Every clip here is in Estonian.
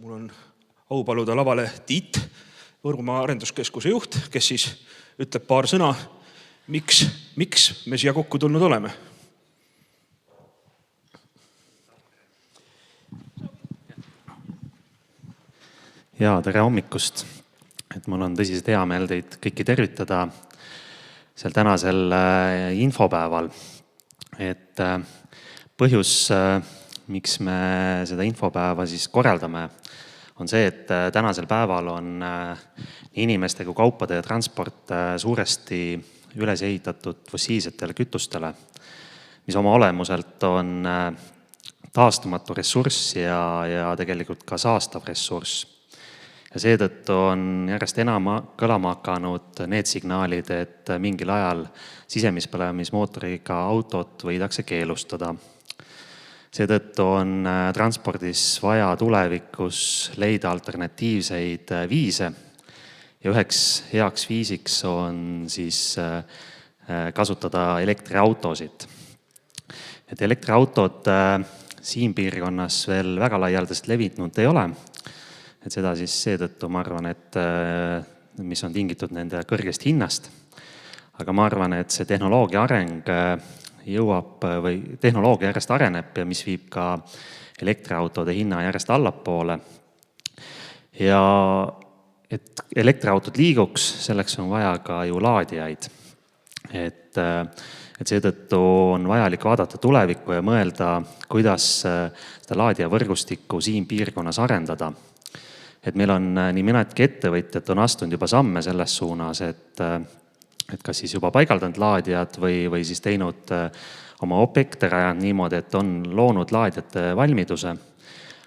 mul on au paluda lavale Tiit, Võrumaa arenduskeskuse juht, kes siis ütleb paar sõna, miks me siia kokku tulnud oleme. Ja tere hommikust. Et mul on tõsiselt hea meel teid kõiki tervitada seal tänasel infopäeval. Et põhjus, miks me seda infopäeva siis korraldame, on see, et tänasel päeval on inimeste kui kaupade transport suuresti üles ehitatud fossiilsetele kütustele, mis oma olemuselt on taastumatu ressurss ja tegelikult ka saastav ressurss. Ja seetõttu on järjest enam kõlama hakanud need signaalid, et mingil ajal sisemispõlemismootoriga autot võidakse keelustada. Seetõttu on transpordis vaja tulevikus leida alternatiivseid viise ja üheks heaks viisiks on siis kasutada elektriautosid. Et elektriautod siin piirkonnas veel väga laialdaselt levinud ei ole. Et seda siis seetõttu ma arvan, et mis on tingitud nende kõrgest hinnast. Aga ma arvan, et see tehnoloogia areng jõuab või tehnoloogia järjest areneb ja mis viib ka elektriautode hinna järjest allapoole. Ja et elektriautod liiguks, selleks on vaja ka ju laadijaid. Et seetõttu on vajalik vaadata tulevikku ja mõelda, kuidas seda laadija võrgustikku siin piirkonnas arendada. Et meil on nii mõnedki ettevõtjad on astunud juba samme selles suunas, et kas siis juba paigaldanud laadijad või siis teinud oma objekte rajanud niimoodi, et on loonud laadijate valmiduse.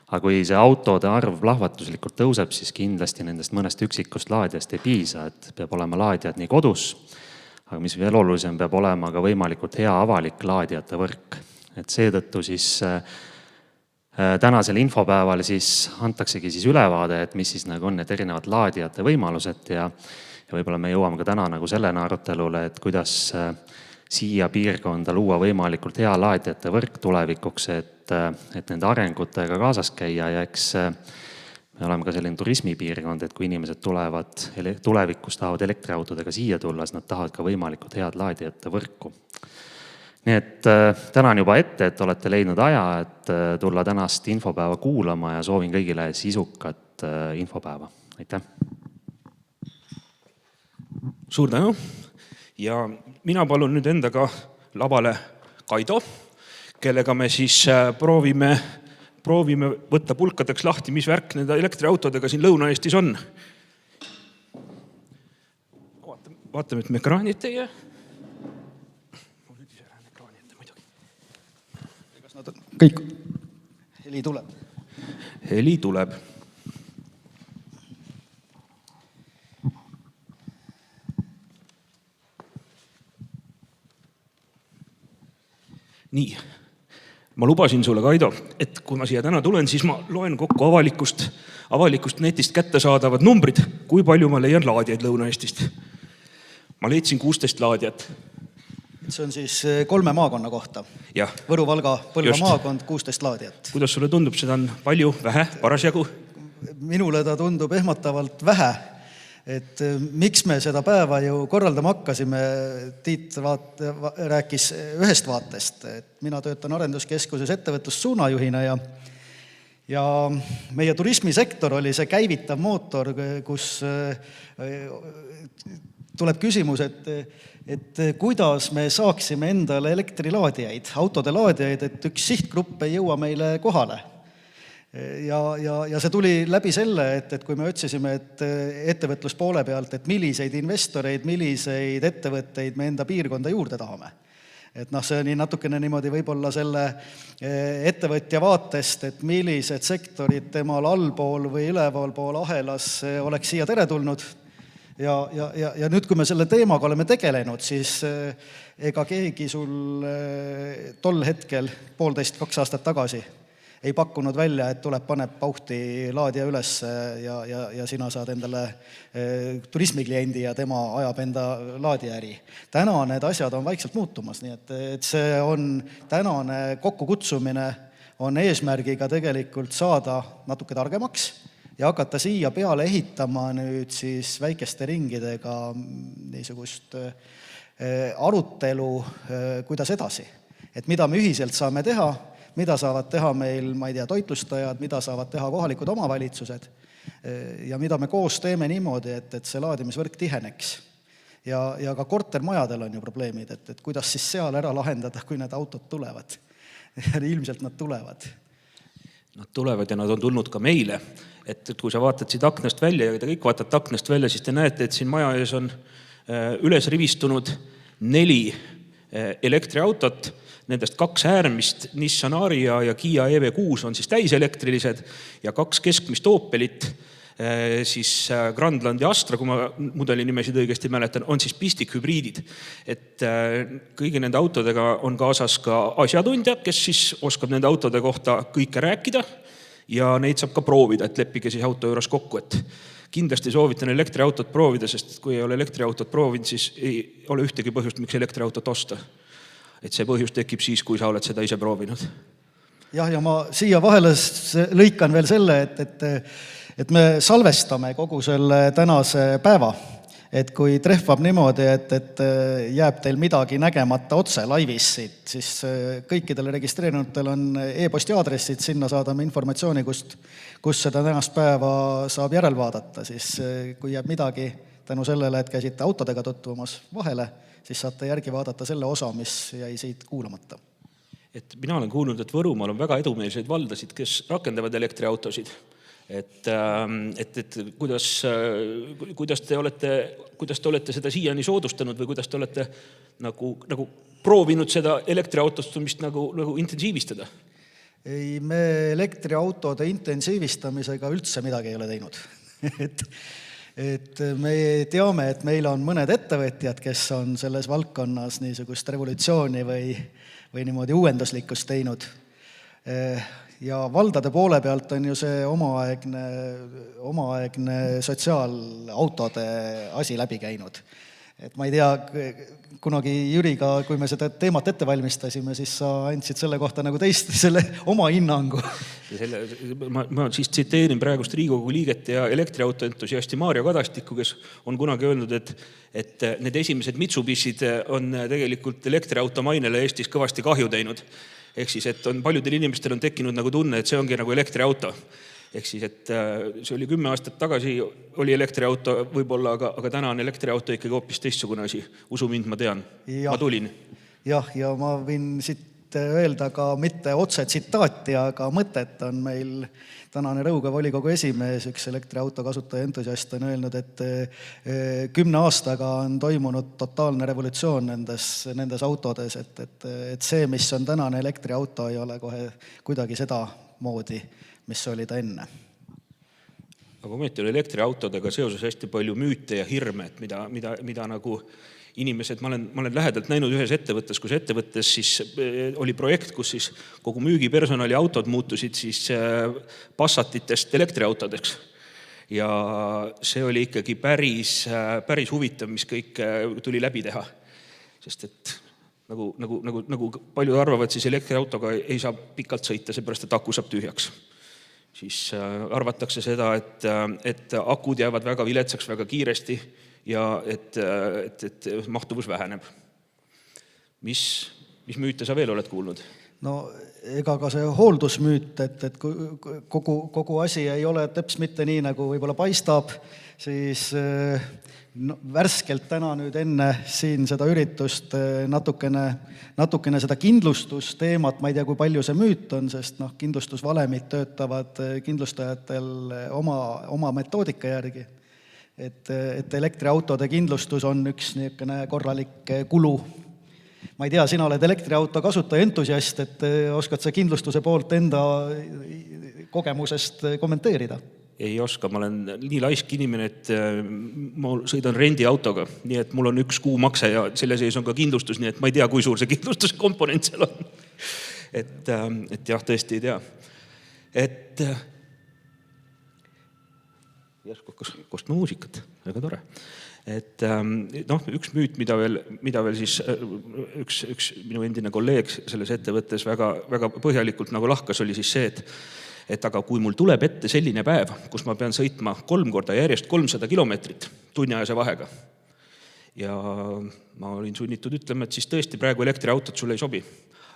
Aga kui see autode arv plahvatuslikult tõuseb, siis kindlasti nendest mõnest üksikust laadijast ei piisa, et peab olema laadijad nii kodus, aga mis veel olulisem, peab olema ka võimalikult hea avalik laadijate võrk. Et seetõttu siis tänasel infopäeval siis antaksegi siis ülevaade, et mis siis nagu on need erinevad laadijate võimalused ja võib-olla me jõuame ka täna nagu sellena arutelule, et kuidas siia piirkonda luua võimalikult hea laadijate võrk tulevikuks, et nende arengutega kaasas käia ja eks me oleme ka selline turismipiirkond, et kui inimesed tulevikus tahavad elektriautodega siia tulla, siis nad tahavad ka võimalikult head laadijate võrku. Nii et tänan juba ette, et olete leidnud aja, et tulla tänast infopäeva kuulama ja soovin kõigile sisukat infopäeva. Aitäh! Suur tänu! Ja mina palun nüüd endaga lavale Kaido, kellega me siis proovime võtta pulkadeks lahti, mis värk nende elektriautodega siin Lõuna-Eestis on. Vaatame, et me ekraanid teie. Kõik. Heli tuleb. Heli tuleb. Nii, ma lubasin sulle, Kaido, et kui ma siia täna tulen, siis ma loen kokku avalikust netist kättesaadavad numbrid, kui palju ma leian laadijaid Lõuna-Eestist. Ma leidsin 16 laadijat. See on siis 3 maakonna kohta. Ja. Võru, Valga, Põlva maakond, 16 laadijat. Kuidas sulle tundub, seda on palju, vähe, parasjagu? Minule ta tundub ehmatavalt vähe. Et miks me seda päeva ju korraldama hakkasime, Tiit rääkis ühest vaatest. Et mina töötan arenduskeskuses ettevõtlussuunajuhina ja meie turismisektor oli see käivitav mootor, kus tuleb küsimus, et kuidas me saaksime endale elektrilaadijaid, autode laadijaid, et üks sihtgrupp ei jõua meile kohale. Ja see tuli läbi selle, et kui me otsisime ettevõtluspoole pealt, et milliseid investoreid, milliseid ettevõtteid me enda piirkonda juurde tahame. Et see on natukene niimoodi võib-olla selle ettevõtja vaatest, et millised sektorid temal allpool või ülevalpool ahelas oleks siia teretulnud. Ja nüüd, kui me selle teemaga oleme tegelenud, siis ega keegi sul tol hetkel 1,5–2 aastat tagasi ei pakkunud välja, et tuleb, paneb pauhti laadija üles ja sina saad endale turismikliendi ja tema ajab enda laadijaäri. Täna need asjad on vaikselt muutumas, nii et see on tänane kokkukutsumine on eesmärgiga tegelikult saada natuke targemaks ja hakata siia peale ehitama nüüd siis väikeste ringidega niisugust arutelu, kuidas edasi. Et mida me ühiselt saame teha, mida saavad teha meil, ma ei tea, toitlustajad, mida saavad teha kohalikud omavalitsused ja mida me koos teeme niimoodi, et see laadimisvõrk tiheneks. Ja ka kortermajadel on ju probleemid, et kuidas siis seal ära lahendada, kui need autod tulevad. Ilmselt nad tulevad. Nad tulevad ja nad on tulnud ka meile. Et kui sa vaatad siit aknast välja ja te kõik vaatate aknast välja, siis te näete, et siin maja ees on üles rivistunud 4 elektriautot. Nendest 2 äärmist, Nissan Ariya ja Kia EV6 on siis täiselektrilised ja 2 keskmist Opelit, siis Grandland ja Astra, kui ma mudeli nimesid õigesti mäletan, on siis pistikhübriidid. Et kõigi nende autodega on kaasas ka asjatundja, kes siis oskab nende autode kohta kõike rääkida ja neid saab ka proovida, et leppige siis auto juures kokku. Et kindlasti soovitan elektriautot proovida, sest kui ei ole elektriautot proovinud, siis ei ole ühtegi põhjust, miks elektriautot osta. Et see põhjus tekib siis, kui sa oled seda ise proovinud. Jah, ja ma siia vahele lõikan veel selle, et me salvestame kogu selle tänase päeva. Et kui trehvab niimoodi, et jääb teil midagi nägemata otse laivis siit, siis kõikidel registreerinutel on e-posti aadressid, sinna saadame informatsiooni, kus seda tänast päeva saab järelvaadata. Siis kui jääb midagi tänu sellele, et käisite autodega tutvumas vahele, siis saate järgi vaadata selle osa, mis jäi siit kuulamata. Et mina olen kuulnud, et Võrumaal on väga edumeelseid valdasid, kes rakendavad elektriautosid. Et kuidas te olete seda siiani soodustanud või kuidas te olete nagu proovinud seda elektriautostumist nagu intensiivistada? Ei, me elektriautode intensiivistamisega üldse midagi ei ole teinud. Et me teame, et meil on mõned ettevõtjad, kes on selles valdkonnas niisugust revolutsiooni või niimoodi uuenduslikkust teinud. Ja valdade poole pealt on ju see omaaegne sotsiaalautode asi läbi käinud. Et ma ei tea, kunagi Jüriga, kui me seda teemat ette valmistasime, siis sa andsid selle kohta nagu selle oma hinnangu. Ma siis tsiteerin praegust Riigikogu liiget ja elektriautoentusiasti Maarja Kadastikku, kes on kunagi öelnud, et need esimesed Mitsubishid on tegelikult elektriauto mainele Eestis kõvasti kahju teinud. Ehk siis, et paljudel inimestel on tekkinud nagu tunne, et see ongi nagu elektriauto. Ehk siis, et see oli 10 aastat tagasi, oli elektriauto võib-olla, aga täna on elektriauto ikkagi hoopis teistsugune asi. Usu mind, ma tean. Ma tulin. Jah, ja ma võin siit öelda ka mitte otse tsitaati, aga mõtet on meil tänane Rõuge volikogu esimees, üks elektriauto kasutaja entusiast on öelnud, et 10 aastaga on toimunud totaalne revolutsioon nendes autodes, et see, mis on tänane elektriauto, ei ole kohe kuidagi seda moodi, mis oli ta enne. Aga ometi oli elektriautodega seoses hästi palju müüte ja hirme, et mida nagu inimesed, ma olen lähedalt näinud ühes ettevõttes, kus ettevõttes siis oli projekt, kus siis kogu müügipersonali autod muutusid siis Passatitest elektriautodeks. Ja see oli ikkagi päris huvitav, mis kõik tuli läbi teha. Sest et nagu paljud arvavad, siis elektriautoga ei saa pikalt sõita, seepärast, et aku saab tühjaks. Siis arvatakse seda, et akud jäävad väga viletsaks väga kiiresti ja et mahtuvus väheneb. Mis müüte sa veel oled kuulnud? No ega ka see hooldusmüüt, et kogu asi ei ole teps mitte nii, nagu võib-olla paistab, siis värskelt täna nüüd enne siin seda üritust natukene seda kindlustusteemat, ma ei tea, kui palju see müüt on, sest kindlustusvalemid töötavad kindlustajatel oma metoodika järgi. Et elektriautode kindlustus on üks niisugune korralik kulu. Ma ei tea, sina oled elektriauto kasutaja entusiast, et oskad sa kindlustuse poolt enda kogemusest kommenteerida? Ei oska, ma olen nii laisk inimene, et ma sõidan rendiautoga, nii et mul on 1 kuu makse ja selle sees on ka kindlustus, nii et ma ei tea, kui suur see kindlustuskomponent seal on. Et jah, tõesti ei tea. Et järsku kostma muusikat, väga tore. Et üks müüt, mida veel siis üks minu endine kolleeg selles ettevõttes väga põhjalikult nagu lahkas, oli siis see, et aga kui mul tuleb ette selline päev, kus ma pean sõitma 3 korda järjest 300 kilomeetrit tunniajase vahega ja ma olin sunnitud ütlema, et siis tõesti praegu elektriautot sulle ei sobi.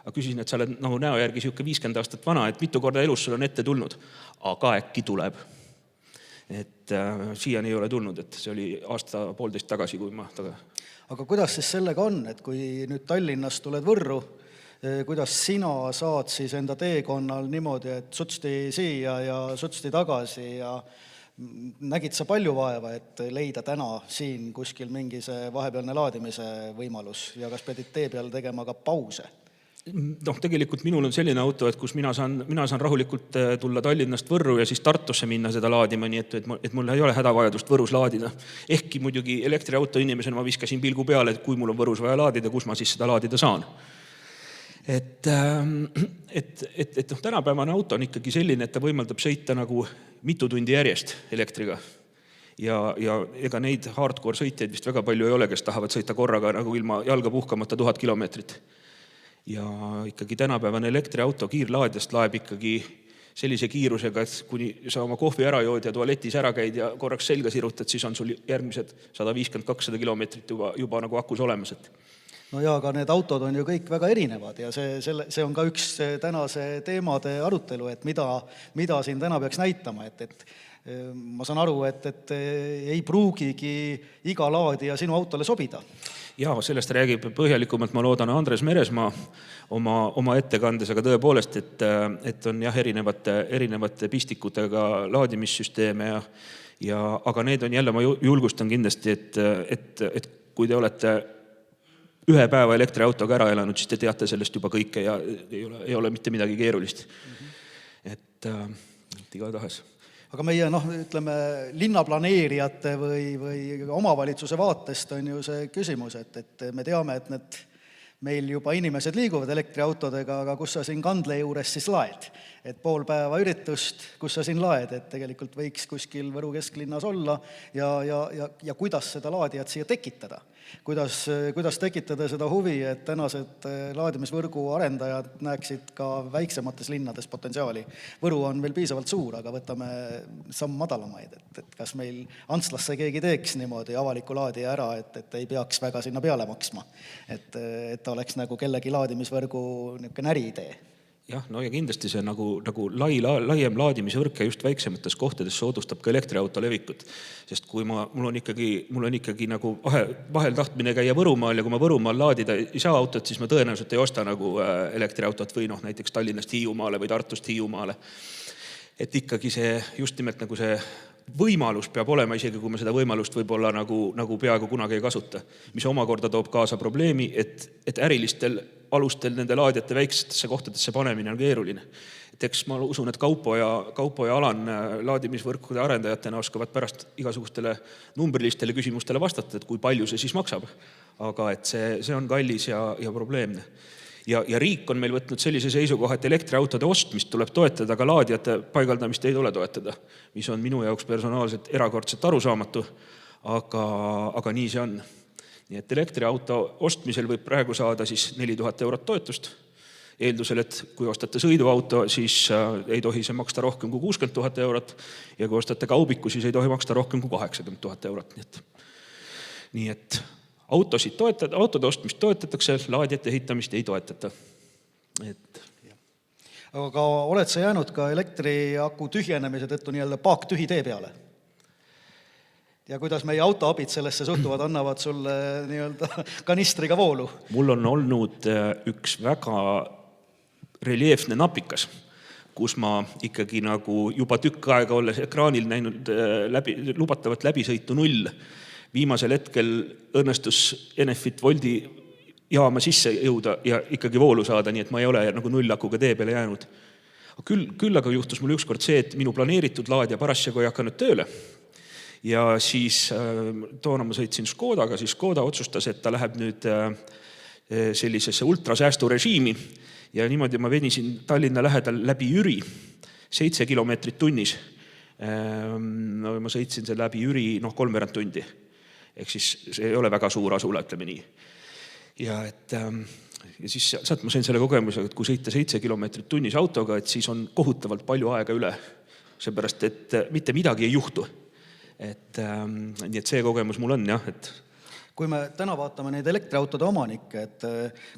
Aga küsisin, et sa oled nagu näo järgi siuke 50 aastat vana, et mitu korda elus sul on ette tulnud. Aga äkki tuleb. Et siiani ei ole tulnud, et see oli aasta-poolteist tagasi, kui ma taga. Aga kuidas siis sellega on, et kui nüüd Tallinnast tuled Võrru, kuidas sina saad siis enda teekonnal niimoodi, et sutsti siia ja sutsti tagasi ja nägid sa palju vaeva, et leida täna siin kuskil mingi see vahepealne laadimise võimalus ja kas pidid tee peal tegema ka pause? Tegelikult minul on selline auto, et kus mina saan rahulikult tulla Tallinnast Võrru ja siis Tartusse minna seda laadima, nii et mul ei ole hädavajadust Võrus laadida. Ehkki muidugi elektriauto inimesena ma viskasin pilgu peale, et kui mul on Võrus vaja laadida, kus ma siis seda laadida saan. Et tänapäevane auto on ikkagi selline, et ta võimaldab sõita nagu mitu tundi järjest elektriga. Ja ega neid hardcore sõitjaid vist väga palju ei ole, kes tahavad sõita korraga nagu ilma jalga puhkamata 1000 kilomeetrit. Ja ikkagi tänapäevane elektriauto kiirlaadjast laeb ikkagi sellise kiirusega, et kuni sa oma kohvi ära jood ja tualetis ära käid ja korraks selga sirutad, siis on sul järgmised 150-200 kilomeetrit juba nagu akus olemas. No jaa, aga need autod on ju kõik väga erinevad ja see on ka üks tänase teemade arutelu, et mida siin täna peaks näitama, et ma saan aru, et ei pruugigi iga laadija sinu autole sobida. Ja sellest räägib põhjalikumalt, ma loodan, Andres Meresmaa oma ettekandes, aga tõepoolest, et on jah erinevate pistikutega laadimissüsteeme aga need on jälle, ma julgustan kindlasti, et kui te olete ühe päeva elektriautoga ära elanud, siis te teate sellest juba kõike ja ei ole mitte midagi keerulist. Et igatahes. Aga meie, ütleme, linnaplaneerijate või omavalitsuse vaatest on ju see küsimus, et me teame, et meil juba inimesed liiguvad elektriautodega, aga kus sa siin kandle juures siis laed? Et pool päeva üritust, kus sa siin laed, et tegelikult võiks kuskil Võru kesklinnas olla ja kuidas seda laadijat siia tekitada. Kuidas tekitada seda huvi, et tänased laadimisvõrgu arendajad näeksid ka väiksemates linnades potentsiaali. Võru on veel piisavalt suur, aga võtame samm madalamaid, et kas meil Antslasse keegi teeks niimoodi avaliku laadija ära, et ei peaks väga sinna peale maksma, et oleks nagu kellegi laadimisvõrgu näriidee. Jah, ja kindlasti see nagu laiem laadimisvõrk ja just väiksemates kohtades soodustab ka elektriauto levikut. Sest kui mul on ikkagi nagu vahel tahtmine käia Võrumaal ja kui ma Võrumaal laadida ei saa autot, siis ma tõenäoliselt ei osta nagu elektriautot või näiteks Tallinnast Hiiumaale või Tartust Hiiumaale. Et ikkagi see just nimelt nagu see võimalus peab olema, isegi kui me seda võimalust võib-olla nagu peaaegu kunagi ei kasuta, mis omakorda toob kaasa probleemi, et ärilistel alustel nende laadjate väiksetesse kohtadesse panemine on keeruline. Et eks ma usun, et Kaupo ja Alan laadimisvõrkude arendajatena oskavad pärast igasugustele numbrilistele küsimustele vastata, et kui palju see siis maksab. Aga et see on kallis ja probleemne. Ja riik on meil võtnud sellise seisukoha, et elektriautode ostmist tuleb toetada, aga laadijate paigaldamist ei tule toetada, mis on minu jaoks personaalselt erakordselt arusaamatu, aga nii see on. Nii et elektriauto ostmisel võib praegu saada siis 4000 eurot toetust. Eeldusel, et kui ostate sõiduauto, siis ei tohi see maksta rohkem kui 60 000 eurot ja kui ostate kaubiku, siis ei tohi maksta rohkem kui 80 000 eurot. Nii et autode ostmist toetatakse, laadjate ehitamist ei toetata. Aga oled sa jäänud ka elektriaku tühjenemise tõttu nii-öelda paaktühi tee peale? Ja kuidas meie autoabid sellesse suhtuvad, annavad sulle nii-öelda kanistriga voolu? Mul on olnud üks väga reljeefne napikas, kus ma ikkagi nagu juba tükk aega olles ekraanil näinud lubatavat läbisõitu 0. Viimasel hetkel õnnestus Enefit Voldi jaama sisse jõuda ja ikkagi voolu saada, nii et ma ei ole nagu 0-akuga tee peale jäänud. Küll aga juhtus mul ükskord see, et minu planeeritud laadija parasjagu ei hakanud tööle. Ja siis toona ma sõitsin Škodaga, siis Škoda otsustas, et ta läheb nüüd sellisesse ultrasäästu režiimi ja niimoodi ma venisin Tallinna lähedal läbi Jüri 7 kilomeetrit tunnis. Ma sõitsin selle läbi Jüri 3 tundi. Ehk siis see ei ole väga suur asula, ütleme nii. Ja et ja siis sealt ma sain selle kogemuse, et kui sõita 7 kilomeetrit tunnis autoga, et siis on kohutavalt palju aega üle. Seepärast, et mitte midagi ei juhtu. Nii et see kogemus mul on jah, et kui me täna vaatame neid elektriautode omanikke, et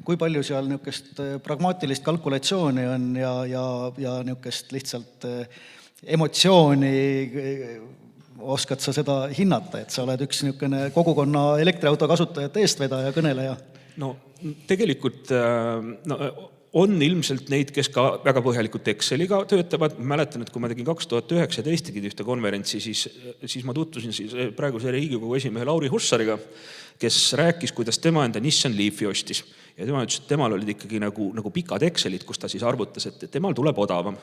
kui palju seal niisugust pragmaatilist kalkulatsiooni on ja niisugust lihtsalt emotsiooni, oskad sa seda hinnata, et sa oled üks niisugune kogukonna elektriauto kasutajate eestvedaja, kõneleja? No tegelikult on ilmselt neid, kes ka väga põhjalikult Exceliga töötavad. Ma mäletan, et kui ma tegin 2019 ühte konverentsi, siis ma tutvusin praeguse Riigikogu esimehe Lauri Hussariga, kes rääkis, kuidas tema enda Nissan Leafi ostis. Ja tema ütles, et temal olid ikkagi nagu pikad Excelid, kus ta siis arvutas, et temal tuleb odavam.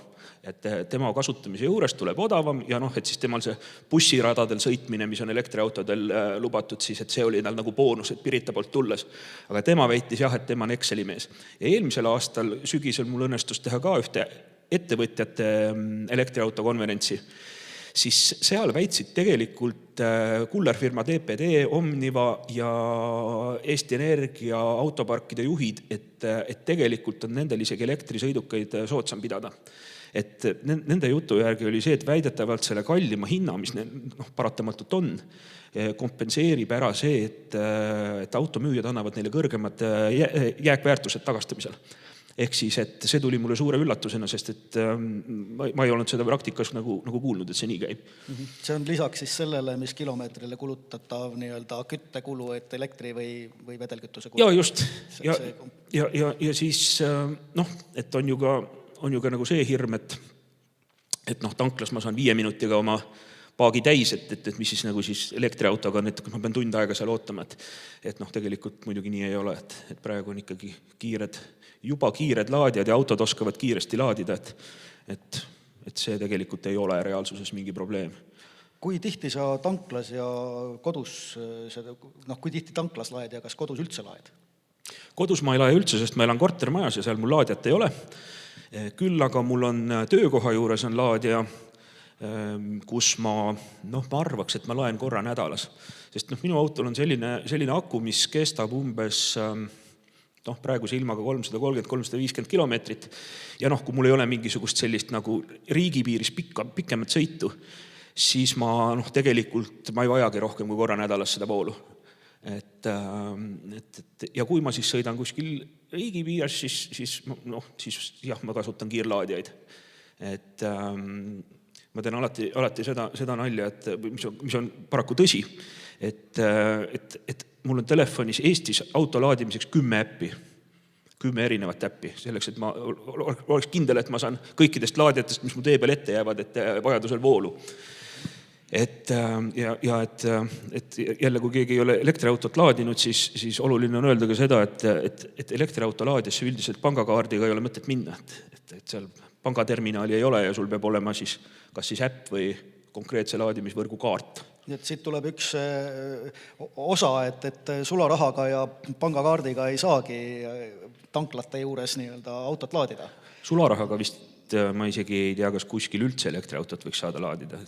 Et tema kasutamise juures tuleb odavam ja et siis temal see bussiradadel sõitmine, mis on elektriautodel lubatud, siis et see oli tal nagu boonus, et Pirita poolt tulles. Aga tema väitis jah, et tema on Exceli mees. Ja eelmisel aastal sügisel mul õnnestus teha ka ühte ettevõtjate elektriauto konverentsi. Siis seal väitsid tegelikult kullerfirma DPD, Omniva ja Eesti Energia autoparkide juhid, et tegelikult on nendel isegi elektrisõidukaid soodsam pidada. Et nende jutu järgi oli see, et väidetavalt selle kallima hinna, mis paratamatult on, kompenseerib ära see, et automüüjad annavad neile kõrgemad jääkväärtused tagastamisel. Ehk siis, et see tuli mulle suure üllatusena, sest et ma ei olnud seda praktikas nagu kuulnud, et see nii käib. See on lisaks siis sellele, mis kilomeetrile kulutatav nii-öelda küttekulu, et elektri või vedelkütuse kulu. Ja just. Ja siis, et on ju ka nagu see hirm, et tanklas ma saan 5 minutiga oma paagi täis, et mis siis nagu siis elektriautoga on, et ma pean tund aega seal ootama, et tegelikult muidugi nii ei ole, et praegu on ikkagi juba kiired laadijad ja autod oskavad kiiresti laadida, et see tegelikult ei ole reaalsuses mingi probleem. Kui tihti sa tanklas ja kodus, kui tihti tanklas laed ja kas kodus üldse laed? Kodus ma ei lae üldse, sest ma elan kortermajas ja seal mul laadijat ei ole. Küll aga mul on töökoha juures on laadija, kus ma arvaks, et ma laen korra nädalas. Sest minu autol on selline aku, mis kestab umbes praeguse ilmaga 330-350 kilomeetrit. Ja kui mul ei ole mingisugust sellist nagu riigipiiris pikemat sõitu, siis tegelikult ma ei vajagi rohkem kui korra nädalas seda voolu. Ja kui ma siis sõidan kuskil riigipiires, siis jah, ma kasutan kiirlaadijaid. Ma teen alati seda nalja, mis on paraku tõsi, et mul on telefonis Eestis auto laadimiseks 10 äppi, 10 erinevat äppi, selleks, et ma oleks kindel, et ma saan kõikidest laadijatest, mis mu tee peal ette jäävad, et vajadusel voolu. Et jälle, kui keegi ei ole elektriautot laadinud, siis oluline on öelda ka seda, et elektriauto laadiasse üldiselt pangakaardiga ei ole mõtet minna, et seal pangaterminali ei ole ja sul peab olema siis kas siis äpp või konkreetse laadimisvõrgu kaart. Nii et siit tuleb üks osa, et sularahaga ja pangakaardiga ei saagi tanklate juures nii-öelda autot laadida. Sularahaga vist ma isegi ei tea, kas kuskil üldse elektriautot võiks saada laadida.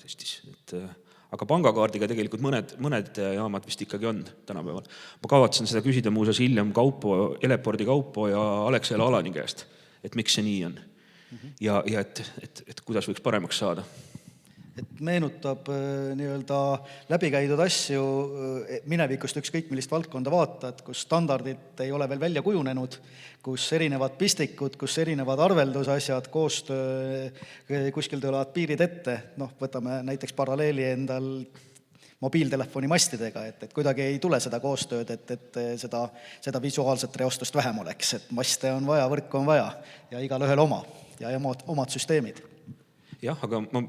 Aga pangakaardiga tegelikult mõned jaamad vist ikkagi on tänapäeval. Ma kavatsen seda küsida muuseas hiljem Elepordi Kaupo ja Alexela Alani käest, et miks see nii on. Ja et kuidas võiks paremaks saada. Et meenutab nii-öelda läbikäidud asju minevikust ükskõik millist valdkonda vaatad, kus standardid ei ole veel välja kujunenud, kus erinevad pistikud, kus erinevad arveldusasjad, koostöö kuskil tulevad piirid ette. Võtame näiteks paralleeli endal mobiiltelefoni mastidega, et kuidagi ei tule seda koostööd, et seda visuaalset reostust vähem oleks, et maste on vaja, võrku on vaja ja igal ühel oma ja omad süsteemid. Jah, aga ma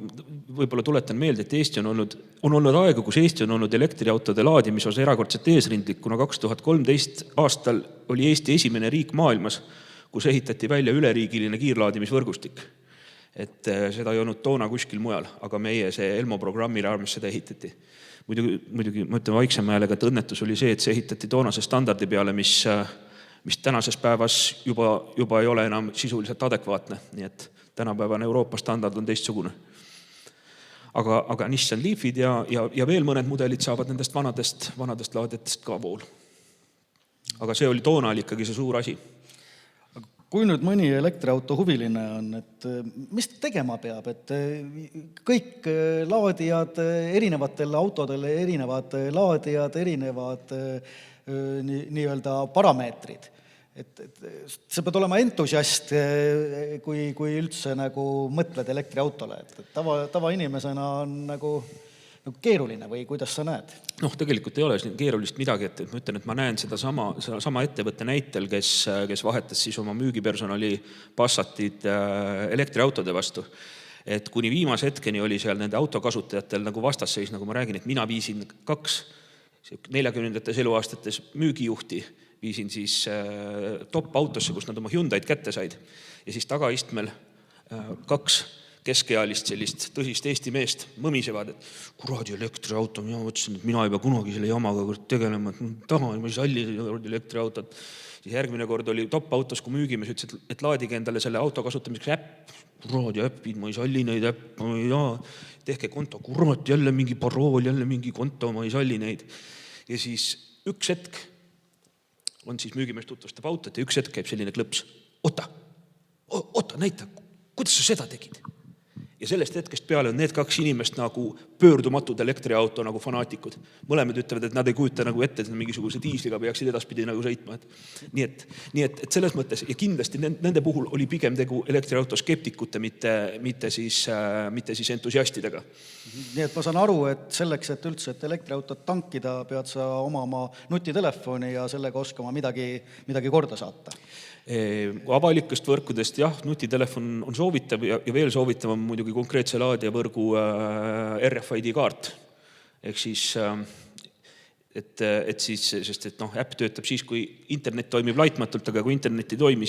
võib-olla tuletan meelde, et Eesti on olnud aega, kus Eesti on olnud elektriautode laadimis osa erakordselt eesrindlik, kuna 2013 aastal oli Eesti esimene riik maailmas, kus ehitati välja üleriigiline kiirlaadimisvõrgustik. Et seda ei olnud toona kuskil mujal, aga meie see ELMO programmi raames seda ehitati. Muidugi ma ütlen vaiksema häälega, et õnnetus oli see, et see ehitati toonase standardi peale, mis tänases päevas juba ei ole enam sisuliselt adekvaatne, nii et tänapäevane Euroopa standard on teistsugune. Aga Nissan Leafid ja veel mõned mudelid saavad nendest vanadest laadijatest ka voolu. Aga see oli toona ikkagi see suur asi. kui nüüd mõni elektriauto huviline on, et mis ta tegema peab, et kõik laadijad, erinevatel autodel erinevad laadijad, erinevad nii-öelda parameetrid. Et sa pead olema entusiast, kui üldse nagu mõtled elektriautole, et tavainimesena on nagu keeruline või kuidas sa näed? Tegelikult ei ole siin keerulist midagi, et ma ütlen, et ma näen seda sama ettevõtte näitel, kes vahetas siis oma müügipersonali Passatid elektriautode vastu. Et kuni viimase hetkeni oli seal nende autokasutajatel nagu vastasseis, nagu ma räägin, et mina viisin 2 40. eluaastates müügijuhti, viisin siis top-autosse, kus nad oma Hyundai'd kätte said. Ja siis tagaistmel 2 keskealist sellist tõsist Eesti meest mõmisevad, et kuradi elektriauto, mina mõtlesin, et mina ei pea kunagi selle jamaga tegelema, et ma ei salli elektriautot. Siis järgmine kord oli top-autos, kui müügimees ütles, et laadige endale selle auto kasutamiseks äpp, kuradi äppid, ma ei salli neid äpp, tehke konto, kurat, jälle mingi parool, jälle mingi konto, ma ei salli neid. Ja siis üks hetk on siis müügimees tutvustab autot ja üks hetk käib selline klõps. Oota, näita, kuidas sa seda tegid? Ja sellest hetkest peale on need 2 inimest nagu pöördumatud elektriauto nagu fanaatikud. Mõlemad ütlevad, et nad ei kujuta nagu ette, et mingisuguse diisliga peaksid edaspidi nagu sõitma. Nii et selles mõttes, ja kindlasti nende puhul oli pigem tegu elektriauto skeptikute, mitte siis entusiastidega. Nii et ma saan aru, et selleks, et üldse et elektriautot tankida, pead sa omama nutitelefoni ja sellega oskama midagi korda saata. Avalikest võrkudest nutitelefon on soovitav ja veel soovitavam muidugi konkreetse laadijavõrgu RFID kaart. Ehk siis, sest äpp töötab siis, kui internet toimib laitmatult, aga kui internet ei toimi,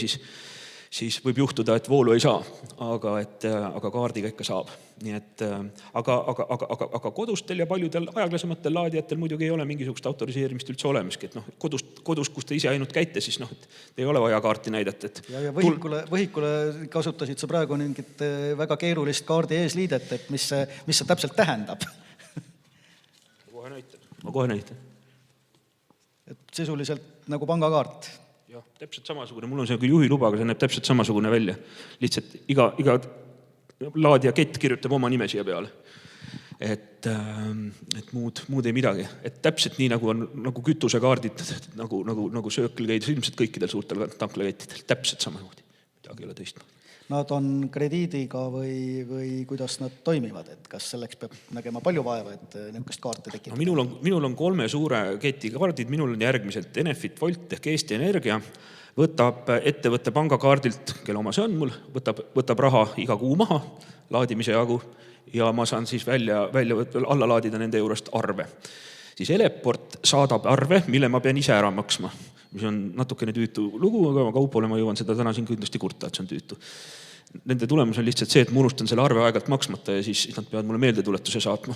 siis võib juhtuda, et voolu ei saa, aga kaardiga ikka saab. Nii et, aga kodustel ja paljudel aeglasematel laadijatel muidugi ei ole mingisugust autoriseerimist üldse olemiski. Et kodus, kus te ise ainult käite, siis ei ole vaja kaarti näidata. Ja võhikule kasutasid sa praegu mingit väga keerulist kaardi eesliidet, et mis see täpselt tähendab? Ma kohe näitan. Et sisuliselt nagu pangakaart. Jah, täpselt samasugune. Mul on see juhiluba, aga see näeb täpselt samasugune välja. Lihtsalt iga laadija kett kirjutab oma nime siia peale. Et muud ei midagi. Et täpselt nii nagu on nagu kütusekaardid, nagu söökelgeid, ilmselt kõikidel suurtel tanklakettidel. Täpselt samamoodi. Midagi ei ole teistmoodi. Nad on krediidiga või kuidas nad toimivad? Et kas selleks peab nägema palju vaeva, et niisugust kaarte tekitada? Minul on 3 suure keti kaardid. Minul on järgmiselt Enefit Volt ehk Eesti Energia. Võtab ettevõtte pangakaardilt, kelle oma see on mul, võtab raha iga kuu maha, laadimise jagu, ja ma saan siis välja alla laadida nende juurest arve. Siis Eleport saadab arve, mille ma pean ise ära maksma, mis on natukene tüütu lugu, aga kaupole ma jõuan seda täna siin kindlasti kurta, et see on tüütu. Nende tulemus on lihtsalt see, et ma unustan selle arve aegalt maksmata ja siis nad peavad mulle meeldetuletuse saatma.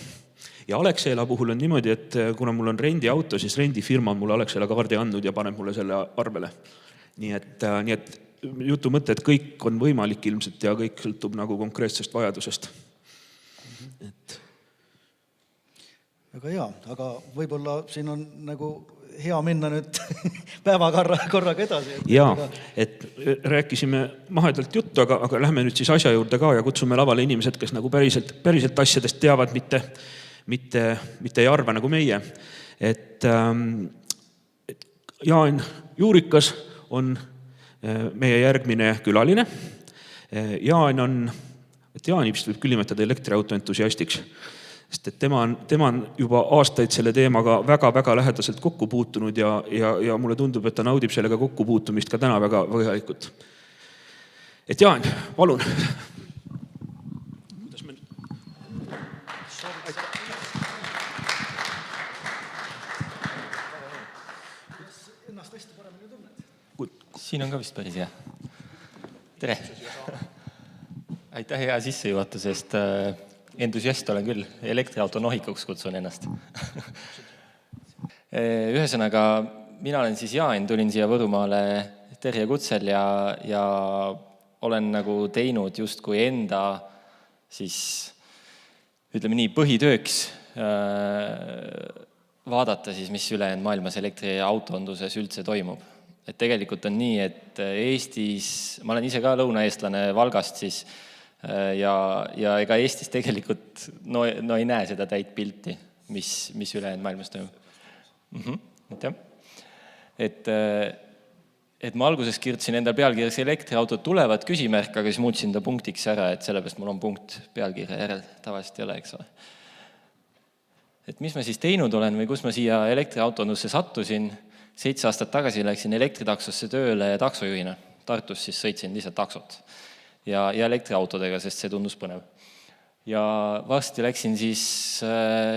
Ja Alexela puhul on niimoodi, et kuna mul on rendiauto, siis rendifirma on mulle Alexela kaardi andnud ja paneb mulle selle arvele. Nii et jutu mõte, et kõik on võimalik ilmselt ja kõik sõltub nagu konkreetsest vajadusest. Väga hea, aga võib-olla siin on nagu hea minna nüüd päevakorraga edasi. Jaa, et rääkisime mahedalt juttu, aga lähme nüüd siis asja juurde ka ja kutsume lavale inimesed, kes nagu päriselt asjadest teavad, mitte ei arva nagu meie. Et Jaan Juurikas on meie järgmine külaline. Jaani vist võib küll nimetada elektriauto entusiastiks, sest et tema on juba aastaid selle teemaga väga-väga lähedaselt kokku puutunud ja mulle tundub, et ta naudib sellega kokkupuutumist ka täna väga põhjalikult. Et Jaan, palun. Siin on ka vist päris hea. Tere! Aitäh hea sissejuhatuse eest. Entusiast olen küll. Elektriauto nohikuks kutsun ennast. Ühesõnaga, mina olen siis Jaan, tulin siia Võrumaale Terje kutsel ja olen nagu teinud justkui enda siis, ütleme nii, põhitööks vaadata siis, mis ülejäänud maailmas elektriautonduses üldse toimub. et tegelikult on nii, et Eestis, ma olen ise ka lõunaeestlane Valgast siis, ja ega Eestis tegelikult no ei näe seda täit pilti, mis ülejäänud maailmas toimub. Et ma alguses kirjutasin endal pealkirjaks elektriautod tulevad küsimärk, aga siis muutsin ta punktiks ära, et sellepärast mul on punkt pealkirja järel, tavaliselt ei ole, eks ole. Et mis ma siis teinud olen või kus ma siia elektriautondusse sattusin, 7 aastat tagasi läksin elektritaksosse tööle taksojuhina. Tartus siis sõitsin lihtsalt taksot ja elektriautodega, sest see tundus põnev. Ja varsti läksin siis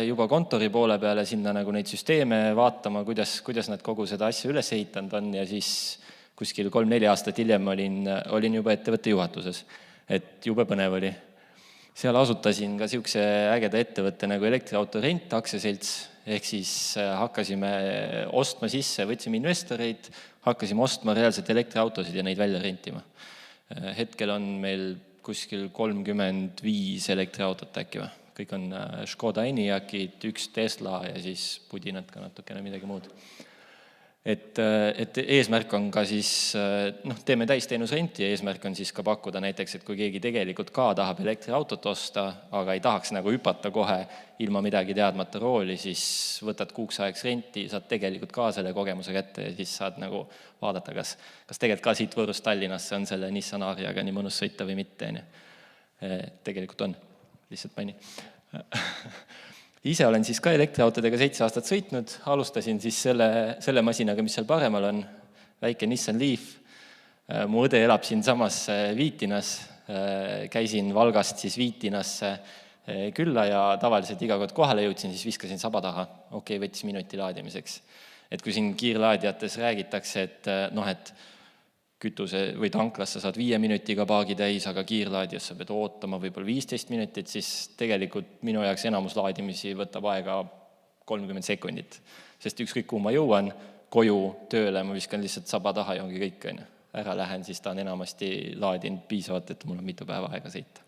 juba kontori poole peale sinna nagu neid süsteeme vaatama, kuidas nad kogu seda asja üles ehitanud on ja siis kuskil 3-4 aastat hiljem olin juba ettevõtte juhatuses. Et jube põnev oli. Seal asutasin ka siukse ägeda ettevõtte nagu elektriauto rent aktsiaselts, ehk siis hakkasime ostma sisse, võtsime investoreid, hakkasime ostma reaalselt elektriautosid ja neid välja rentima. Hetkel on meil kuskil 35 elektriautot äkki või. Kõik on Škoda Enyaqid, 1 Tesla ja siis pudinad ka natukene midagi muud. Et eesmärk on ka siis, teeme täisteenusrenti ja eesmärk on siis ka pakkuda näiteks, et kui keegi tegelikult ka tahab elektriautot osta, aga ei tahaks nagu hüpata kohe ilma midagi teadmata rooli, siis võtad kuuks ajaks renti, saad tegelikult ka selle kogemuse kätte ja siis saad nagu vaadata, kas tegelikult ka siit Võrust Tallinnasse on selle Nissan Ariaga nii mõnus sõita või mitte. Tegelikult on, lihtsalt maini. Ise olen siis ka elektriautodega 7 aastat sõitnud, alustasin siis selle masinaga, mis seal paremal on, väike Nissan Leaf. Mu õde elab siin samas Viitinas, käisin Valgast siis Viitinasse külla ja tavaliselt iga kord kohale jõudsin, siis viskasin saba taha. Okei, võttis minuti laadimiseks. Et kui siin kiirlaadijates räägitakse, et kütuse või tanklasse saad 5 minutiga paagi täis, aga kiirlaadijas sa pead ootama võib-olla 15 minutit, siis tegelikult minu jaoks enamus laadimisi võtab aega 30 sekundit. Sest ükskõik kuhu ma jõuan, koju, tööle, ma viskan lihtsalt saba taha ja ongi kõik. Ära lähen, siis ta on enamasti laadinud piisavalt, et mul on mitu päeva aega sõita.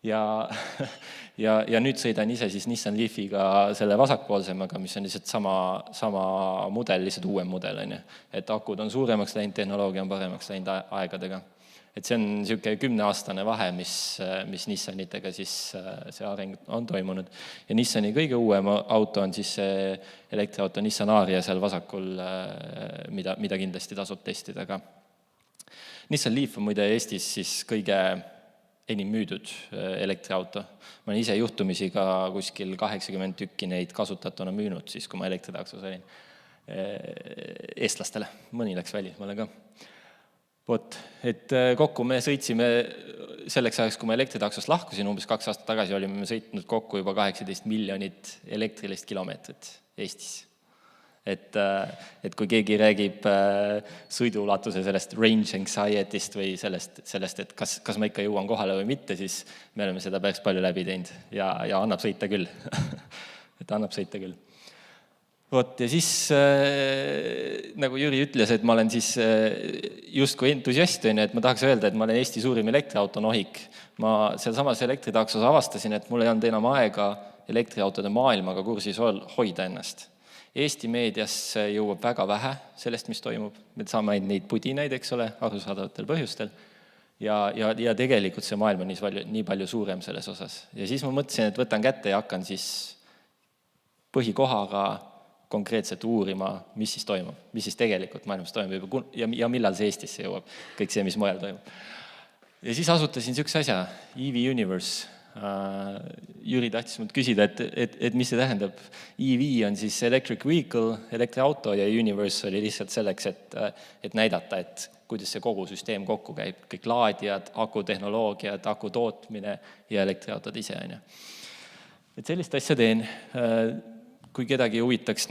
Ja nüüd sõidan ise siis Nissan Leafiga selle vasakpoolsemaga, mis on lihtsalt sama mudel, lihtsalt uuem mudel. Et akud on suuremaks läinud, tehnoloogia on paremaks läinud aegadega. Et see on niisugune 10-aastane vahe, mis Nissanitega siis see areng on toimunud. Ja Nissani kõige uuem auto on siis see elektriauto Nissan Aria seal vasakul, mida kindlasti tasub testida ka. Nissan Leaf on muide Eestis siis kõige enim müüdud elektriauto. Ma olen ise juhtumisi ka kuskil 80 tükki neid kasutatuna müünud, siis kui ma elektritaksos olin eestlastele. Mõni läks välismaale ka. Et kokku me sõitsime selleks ajaks, kui ma elektritaksost lahkusin, umbes 2 aastat tagasi olime me sõitnud kokku juba 18 miljonit elektrilist kilomeetrit Eestis. Et kui keegi räägib sõiduulatuse sellest range anxiety'st või sellest, et kas ma ikka jõuan kohale või mitte, siis me oleme seda päris palju läbi teinud ja annab sõita küll. Et annab sõita küll. Ja siis, nagu Jüri ütles, et ma olen siis justkui entusiast, et ma tahaks öelda, et ma olen Eesti suurim elektriauto nohik. Ma sealsamas elektritaksos avastasin, et mul ei olnud enam aega elektriautode maailmaga kursis hoida ennast. Eesti meediasse jõuab väga vähe sellest, mis toimub. Me saame neid pudinaid, eks ole, arusaadavatel põhjustel. Ja tegelikult see maailm on nii palju suurem selles osas. Ja siis ma mõtlesin, et võtan kätte ja hakkan siis põhikohaga konkreetselt uurima, mis siis toimub, mis siis tegelikult maailmas toimub ja millal see Eestisse jõuab, kõik see, mis mujal toimub. Ja siis asutasin niisuguse asja, EV Universe. Jüri tahtis mult küsida, et mis see tähendab. EV on siis electric vehicle, elektriauto ja Universe oli lihtsalt selleks, et näidata, et kuidas see kogu süsteem kokku käib. Kõik laadijad, akutehnoloogiad, aku tootmine ja elektriautod ise. Et sellist asja teen. Kui kedagi huvitaks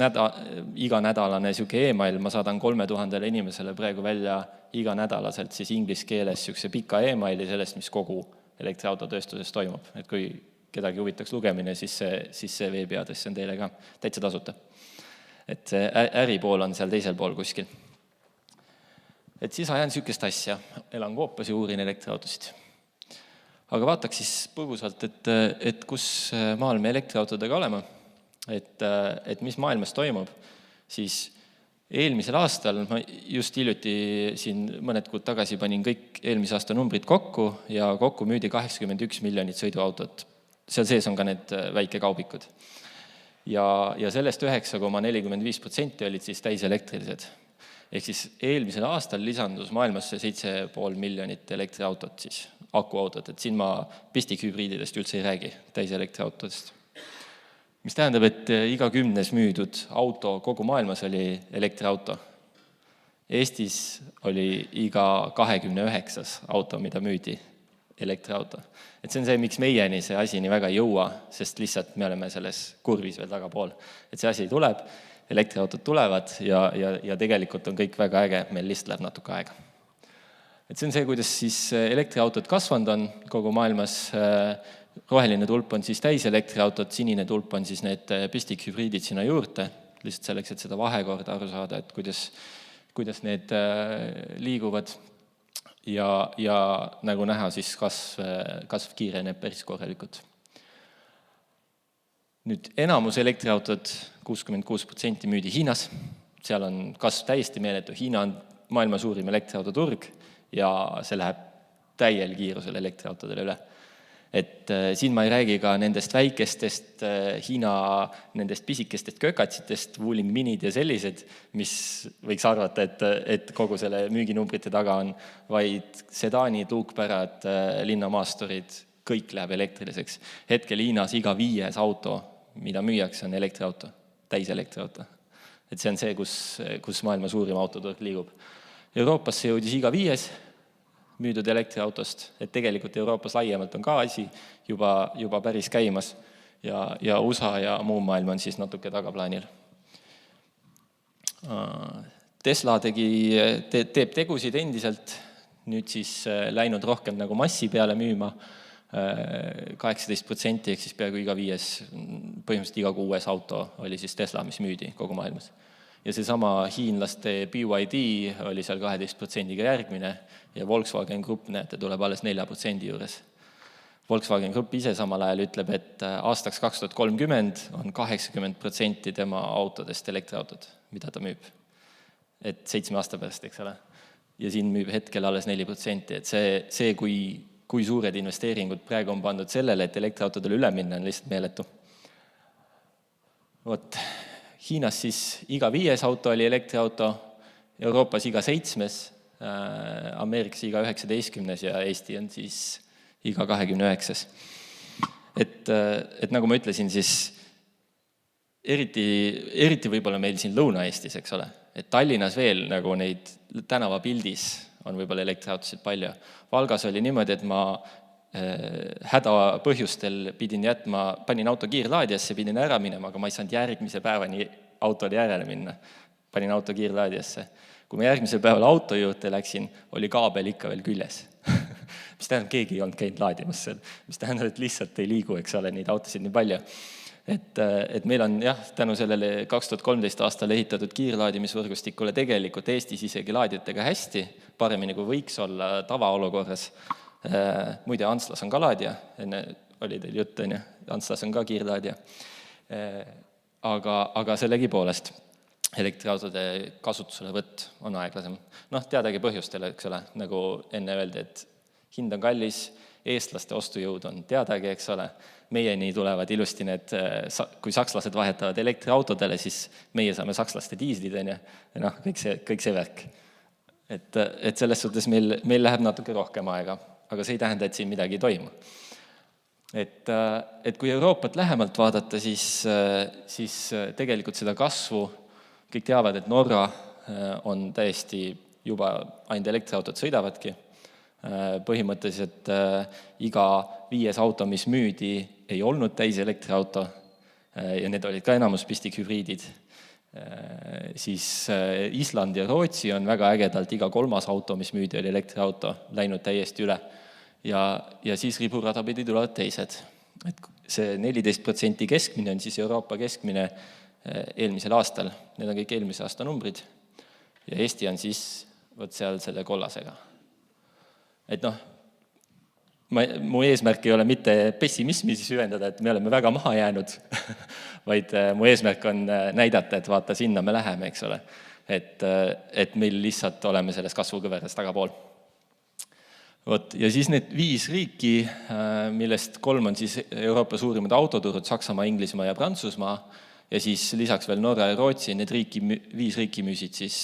iganädalane e-mail, ma saadan 3000 inimesele praegu välja iganädalaselt siis inglise keeles siukse pika e-maili sellest, mis kogu elektriautotööstuses toimub. Et kui kedagi huvitaks lugemine, siis see veebiaadress on teile ka täitsa tasuta. Et see äripool on seal teisel pool kuskil. Et siis ajan niisugust asja. Elan Koopas ja uurin elektriautosid. Aga vaataks siis põgusalt, et kus maailma elektriautodega olema. Et mis maailmas toimub, siis eelmisel aastal, ma just hiljuti siin mõned kuud tagasi panin kõik eelmise aasta numbrid kokku ja kokku müüdi 81 miljonit sõiduautot. Seal sees on ka need väikekaubikud. Ja sellest 9,45% olid siis täiselektrilised. Ehk siis eelmisel aastal lisandus maailmasse 7,5 miljonit elektriautot, siis akuautot, et siin ma pistikhübriididest üldse ei räägi, täiselektriautodest. Mis tähendab, et iga 10. müüdud auto kogu maailmas oli elektriauto. Eestis oli iga 29. auto, mida müüdi, elektriauto. Et see on see, miks meieni see asi nii väga ei jõua, sest lihtsalt me oleme selles kurvis veel tagapool. Et see asi tuleb, elektriautod tulevad ja tegelikult on kõik väga äge, meil lihtsalt läheb natuke aega. Et see on see, kuidas siis elektriautod kasvanud on kogu maailmas. Roheline tulp on siis täiselektriautod, sinine tulp on siis need pistikhübriidid sinna juurde, lihtsalt selleks, et seda vahekorda aru saada, et kuidas need liiguvad ja nagu näha, siis kasv kiireneb päris korralikult. Nüüd enamus elektriautod, 66% müüdi Hiinas, seal on kasv täiesti meeletu, Hiina on maailma suurim elektriautoturg ja see läheb täiel kiirusel elektriautodele üle. Et siin ma ei räägi ka nendest väikestest Hiina nendest pisikestest kökatsitest, Wuling minid ja sellised, mis võiks arvata, et kogu selle müüginumbrite taga on, vaid sedaanid, luukpärad, linnamaasturid, kõik läheb elektriliseks. Hetkel Hiinas iga 5. auto, mida müüakse, on elektriauto, täiselektriauto. Et see on see, kus maailma suurim autoturg liigub. Euroopasse jõudis iga 5. müüdud elektriautost, et tegelikult Euroopas laiemalt on ka asi juba päris käimas ja USA ja muu maailm on siis natuke tagaplaanil. Tesla teeb tegusid endiselt, nüüd siis läinud rohkem nagu massi peale müüma, 18% ehk siis peaaegu iga 5, põhimõtteliselt iga 6. auto oli siis Tesla, mis müüdi kogu maailmas. Ja seesama hiinlaste BYD oli seal 12%-ga järgmine ja Volkswagen Group, näete, tuleb alles 4% juures. Volkswagen Group ise samal ajal ütleb, et aastaks 2030 on 80% tema autodest elektriautod, mida ta müüb. Et 7 aasta pärast, eks ole. Ja siin müüb hetkel alles 4%, et see kui suured investeeringud praegu on pandud sellele, et elektriautodele üle minna, on lihtsalt meeletu. Vot, Hiinas siis iga 5. auto oli elektriauto, Euroopas iga 7., Ameerikas iga 19. ja Eesti on siis iga 29. Et nagu ma ütlesin, siis eriti võib-olla meil siin Lõuna-Eestis, eks ole, et Tallinnas veel nagu neid tänavapildis on võib-olla elektriautosid palju. Valgas oli niimoodi, et ma hädapõhjustel panin auto kiirlaadiasse, pidin ära minema, aga ma ei saanud järgmise päevani autole järele minna. Panin auto kiirlaadiasse. Kui ma järgmisel päeval auto juurde läksin, oli kaabel ikka veel küljes. Mis tähendab, keegi ei olnud käinud laadimas seal. Mis tähendab, et lihtsalt ei liigu, eks ole, neid autosid nii palju. Et meil on jah, tänu sellele 2013 aastal ehitatud kiirlaadimisvõrgustikule tegelikult Eestis isegi laadijatega hästi, paremini kui võiks olla tavaolukorras. Muide, Antslas on ka laadija, enne oli teil jutt, Antslas on ka kiirlaadija. Aga sellegipoolest elektriautode kasutuselevõtt on aeglasem. Teadagi põhjustele, eks ole, nagu enne öeldi, et hind on kallis, eestlaste ostujõud on teadagi, eks ole, meieni tulevad ilusti need, kui sakslased vahetavad elektriautodele, siis meie saame sakslaste diislid, kõik see värk. Et selles suhtes meil läheb natuke rohkem aega, aga see ei tähenda, et siin midagi ei toimu. Et kui Euroopat lähemalt vaadata, siis tegelikult seda kasvu, kõik teavad, et Norra on täiesti juba ainult elektriautod sõidavadki. Põhimõtteliselt iga 5. auto, mis müüdi, ei olnud täis elektriauto ja need olid ka enamus pistikhübriidid. Siis Island ja Rootsi on väga ägedalt iga 3. auto, mis müüdi, oli elektriauto, läinud täiesti üle. Ja siis riburada pidi tulevad teised. Et see 14% keskmine on siis Euroopa keskmine eelmisel aastal. Need on kõik eelmise aasta numbrid. Ja Eesti on siis seal selle kollasega. Et mu eesmärk ei ole mitte pessimismi süvendada, et me oleme väga maha jäänud, vaid mu eesmärk on näidata, et vaata, sinna me läheme, eks ole. et meil lihtsalt oleme selles kasvukõveras tagapool. Vot, ja siis need 5 riiki, millest 3 on siis Euroopa suurimad autoturud, Saksamaa, Inglismaa ja Prantsusmaa, ja siis lisaks veel Norra ja Rootsi, need 5 riiki müüsid siis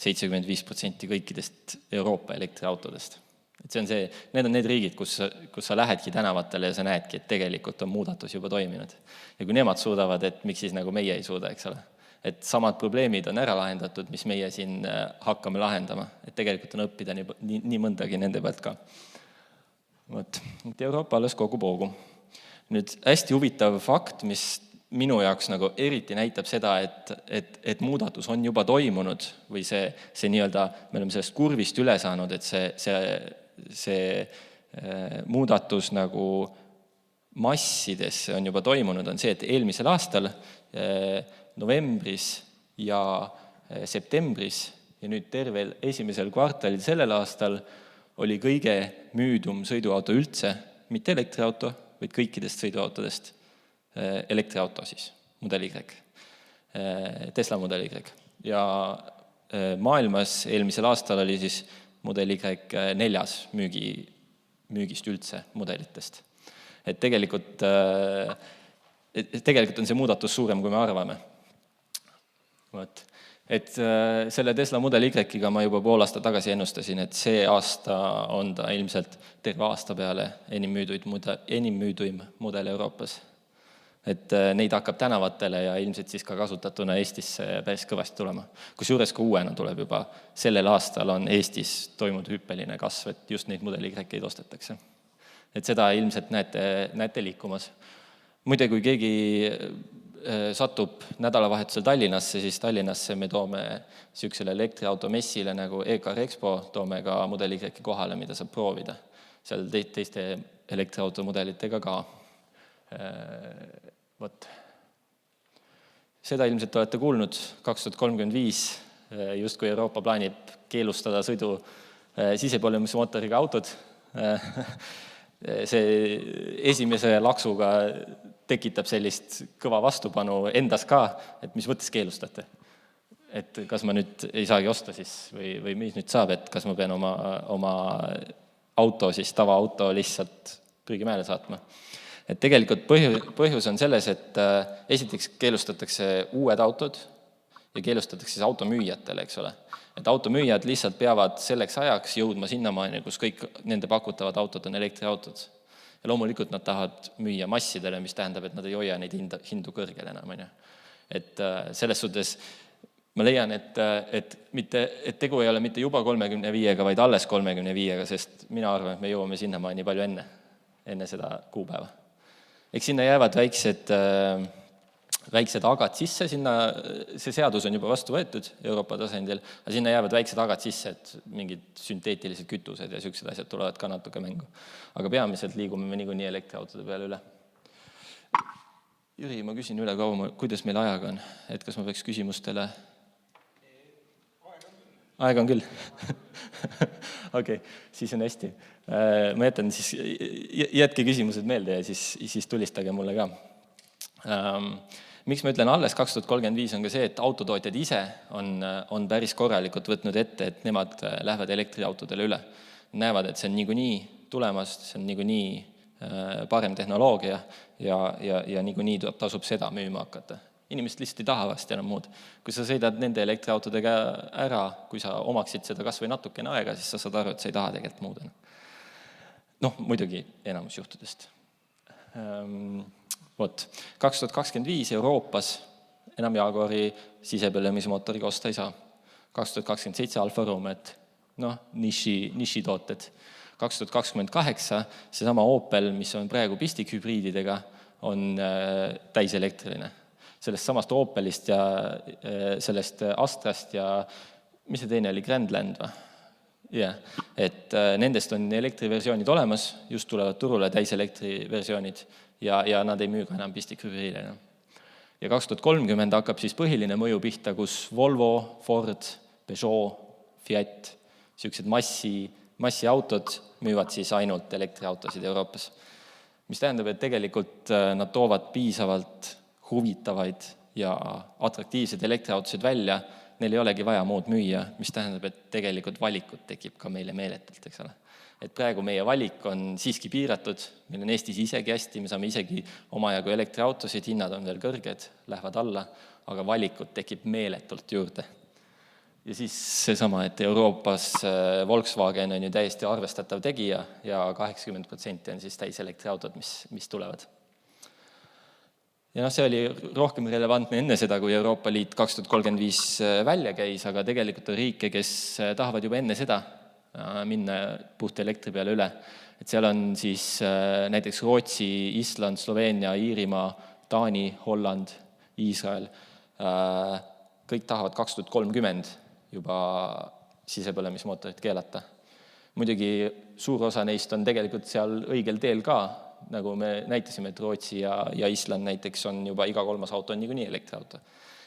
75% kõikidest Euroopa elektriautodest. Et see on see, need on need riigid, kus sa lähedki tänavatele ja sa näedki, et tegelikult on muudatus juba toiminud. Ja kui nemad suudavad, et miks siis nagu meie ei suuda, eks ole. Et samad probleemid on ära lahendatud, mis meie siin hakkame lahendama. Et tegelikult on õppida nii mõndagi nende pealt ka. Võt, et Euroopa alles kogub hoogu. Nüüd hästi huvitav fakt, mis minu jaoks nagu eriti näitab seda, et muudatus on juba toimunud või see nii-öelda, me oleme sellest kurvist üle saanud, et see muudatus nagu massidesse on juba toimunud, on see, et eelmisel aastal novembris ja septembris ja nüüd tervel esimesel kvartalil sellel aastal oli kõige müüdum sõiduauto üldse, mitte elektriauto, vaid kõikidest sõiduautodest elektriauto siis, Model Y, Tesla Model Y. Ja maailmas eelmisel aastal oli siis Model Y 4. müügist üldse mudelitest. Et tegelikult on see muudatus suurem, kui me arvame. Võt. Et selle Tesla Model Y-ga ma juba pool aasta tagasi ennustasin, et see aasta on ta ilmselt terve aasta peale enim müüduim mudel Euroopas. Et neid hakkab tänavatele ja ilmselt siis ka kasutatuna Eestisse päris kõvasti tulema. Kusjuures ka uuena tuleb juba. Sellel aastal on Eestis toimunud hüppeline kasv, et just neid Model Y-id ostetakse. Et seda ilmselt näete liikumas. Muide, kui keegi satub nädalavahetusel Tallinnasse, siis Tallinnasse me toome sihukesele elektriauto messile nagu EKR Expo, toome ka Model Y kohale, mida saab proovida. Seal teiste elektriauto mudelitega ka. Võt. Seda ilmselt olete kuulnud 2035, just kui Euroopa plaanib keelustada sõidu sisepõlemismootoriga autod. See esimese laksuga tekitab sellist kõva vastupanu endas ka, et mis võttes keelustate. Et kas ma nüüd ei saagi osta siis või mis nüüd saab, et kas ma pean oma auto, siis tavaauto lihtsalt prügimäele saatma. Et tegelikult põhjus on selles, et esiteks keelustatakse uued autod ja keelustatakse siis automüüjatele, eks ole. Et automüüjad lihtsalt peavad selleks ajaks jõudma sinnamaani, kus kõik nende pakutavad autod on elektriautod. Ja loomulikult nad tahavad müüa massidele, mis tähendab, et nad ei hoia neid hindu kõrgel enam. Et selles suhtes ma leian, et tegu ei ole mitte juba 35-ga, vaid alles 35-ga, sest mina arvan, et me jõuame sinnamaani palju enne seda kuupäeva. Eks sinna jäävad väiksed agad sisse, see seadus on juba vastu võetud Euroopa tasandil, aga sinna jäävad väiksed agad sisse, et mingid sünteetilised kütused ja sellised asjad tulevad ka natuke mängu. Aga peamiselt liigume me niikuinii elektriautode peale üle. Jüri, ma küsin üle kaua, kuidas meil ajaga on, et kas ma peaks küsimustele... Aega on küll. Okei, siis on hästi. Ma jätan siis, jätke küsimused meelde ja siis tulistage mulle ka. Miks ma ütlen alles 2035 on ka see, et autotootjad ise on päris korralikult võtnud ette, et nemad lähevad elektriautodele üle. Näevad, et see on niikuinii tulemas, see on niikuinii parem tehnoloogia ja niikuinii tasub seda müüma hakata. Inimesed lihtsalt ei taha vast enam muud. Kui sa sõidad nende elektriautodega ära, kui sa omaksid seda kas või natukene aega, siis sa saad aru, et sa ei taha tegelikult muud. Noh, muidugi enamus juhtudest. 2025 Euroopas enam Jaguari sisepõlemismootoriga osta ei saa. 2027 Alfa Romeo, nišitooted. 2028 seesama Opel, mis on praegu pistikhübriididega, on täiselektriline. Sellest samast Opelist ja sellest Astrast ja mis see teine oli, Grandland või? Yeah. Et nendest on elektriversioonid olemas, just tulevad turule täiselektriversioonid ja nad ei müü ka enam pistikhübriidina. Ja 2030 hakkab siis põhiline mõju pihta, kus Volvo, Ford, Peugeot, Fiat, sellised massiautod müüvad siis ainult elektriautosid Euroopas. Mis tähendab, et tegelikult nad toovad piisavalt huvitavaid ja atraktiivseid elektriautosid välja neil ei olegi vaja muud müüa, mis tähendab, et tegelikult valikut tekib ka meile meeletult, eks ole. Et praegu meie valik on siiski piiratud, meil on Eestis isegi hästi, me saame isegi omajagu elektriautosid, hinnad on veel kõrged, lähevad alla, aga valikut tekib meeletult juurde. Ja siis seesama, et Euroopas Volkswagen on ju täiesti arvestatav tegija ja 80% on siis täis elektriautod, mis tulevad. Ja see oli rohkem relevantne enne seda, kui Euroopa Liit 2035 välja käis, aga tegelikult on riike, kes tahavad juba enne seda minna puht elektri peale üle. Et seal on siis näiteks Rootsi, Island, Sloveenia, Iirimaa, Taani, Holland, Iisrael. Kõik tahavad 2030 juba sisepõlemismootorit keelata. Muidugi suur osa neist on tegelikult seal õigel teel ka, nagu me näitasime, et Rootsi ja Island näiteks on juba iga 3. auto on niikuinii elektriauto.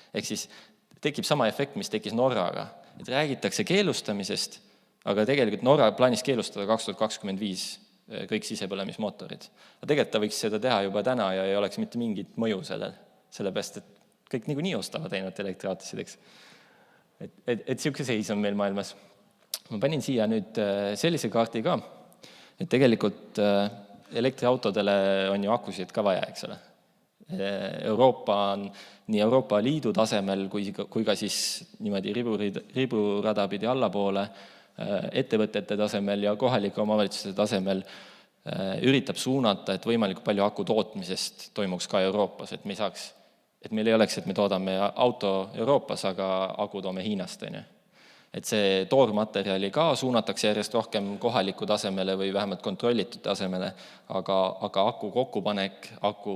Ehk siis tekib sama efekt, mis tekkis Norraga. Et räägitakse keelustamisest, aga tegelikult Norra plaanis keelustada 2025 kõik sisepõlemismootorid. Aga tegelikult ta võiks seda teha juba täna ja ei oleks mitte mingit mõju sellel, sellepärast, et kõik niikuinii ostavad ainult elektriautosid, eks. Et siuke seis on meil maailmas. Ma panin siia nüüd sellise kaardi ka, et tegelikult elektriautodele on ju akusid ka vaja, eks ole. Euroopa on nii Euroopa Liidu tasemel kui ka siis niimoodi riburada pidi allapoole ettevõtete tasemel ja kohalike omavalitsuste tasemel üritab suunata, et võimalikult palju aku tootmisest toimuks ka Euroopas, et me saaks, et meil ei oleks, et me toodame auto Euroopas, aga aku toome Hiinast, on ju. Et see toormaterjali ka suunatakse järjest rohkem kohaliku tasemele või vähemalt kontrollitud tasemele, aga aku kokkupanek, aku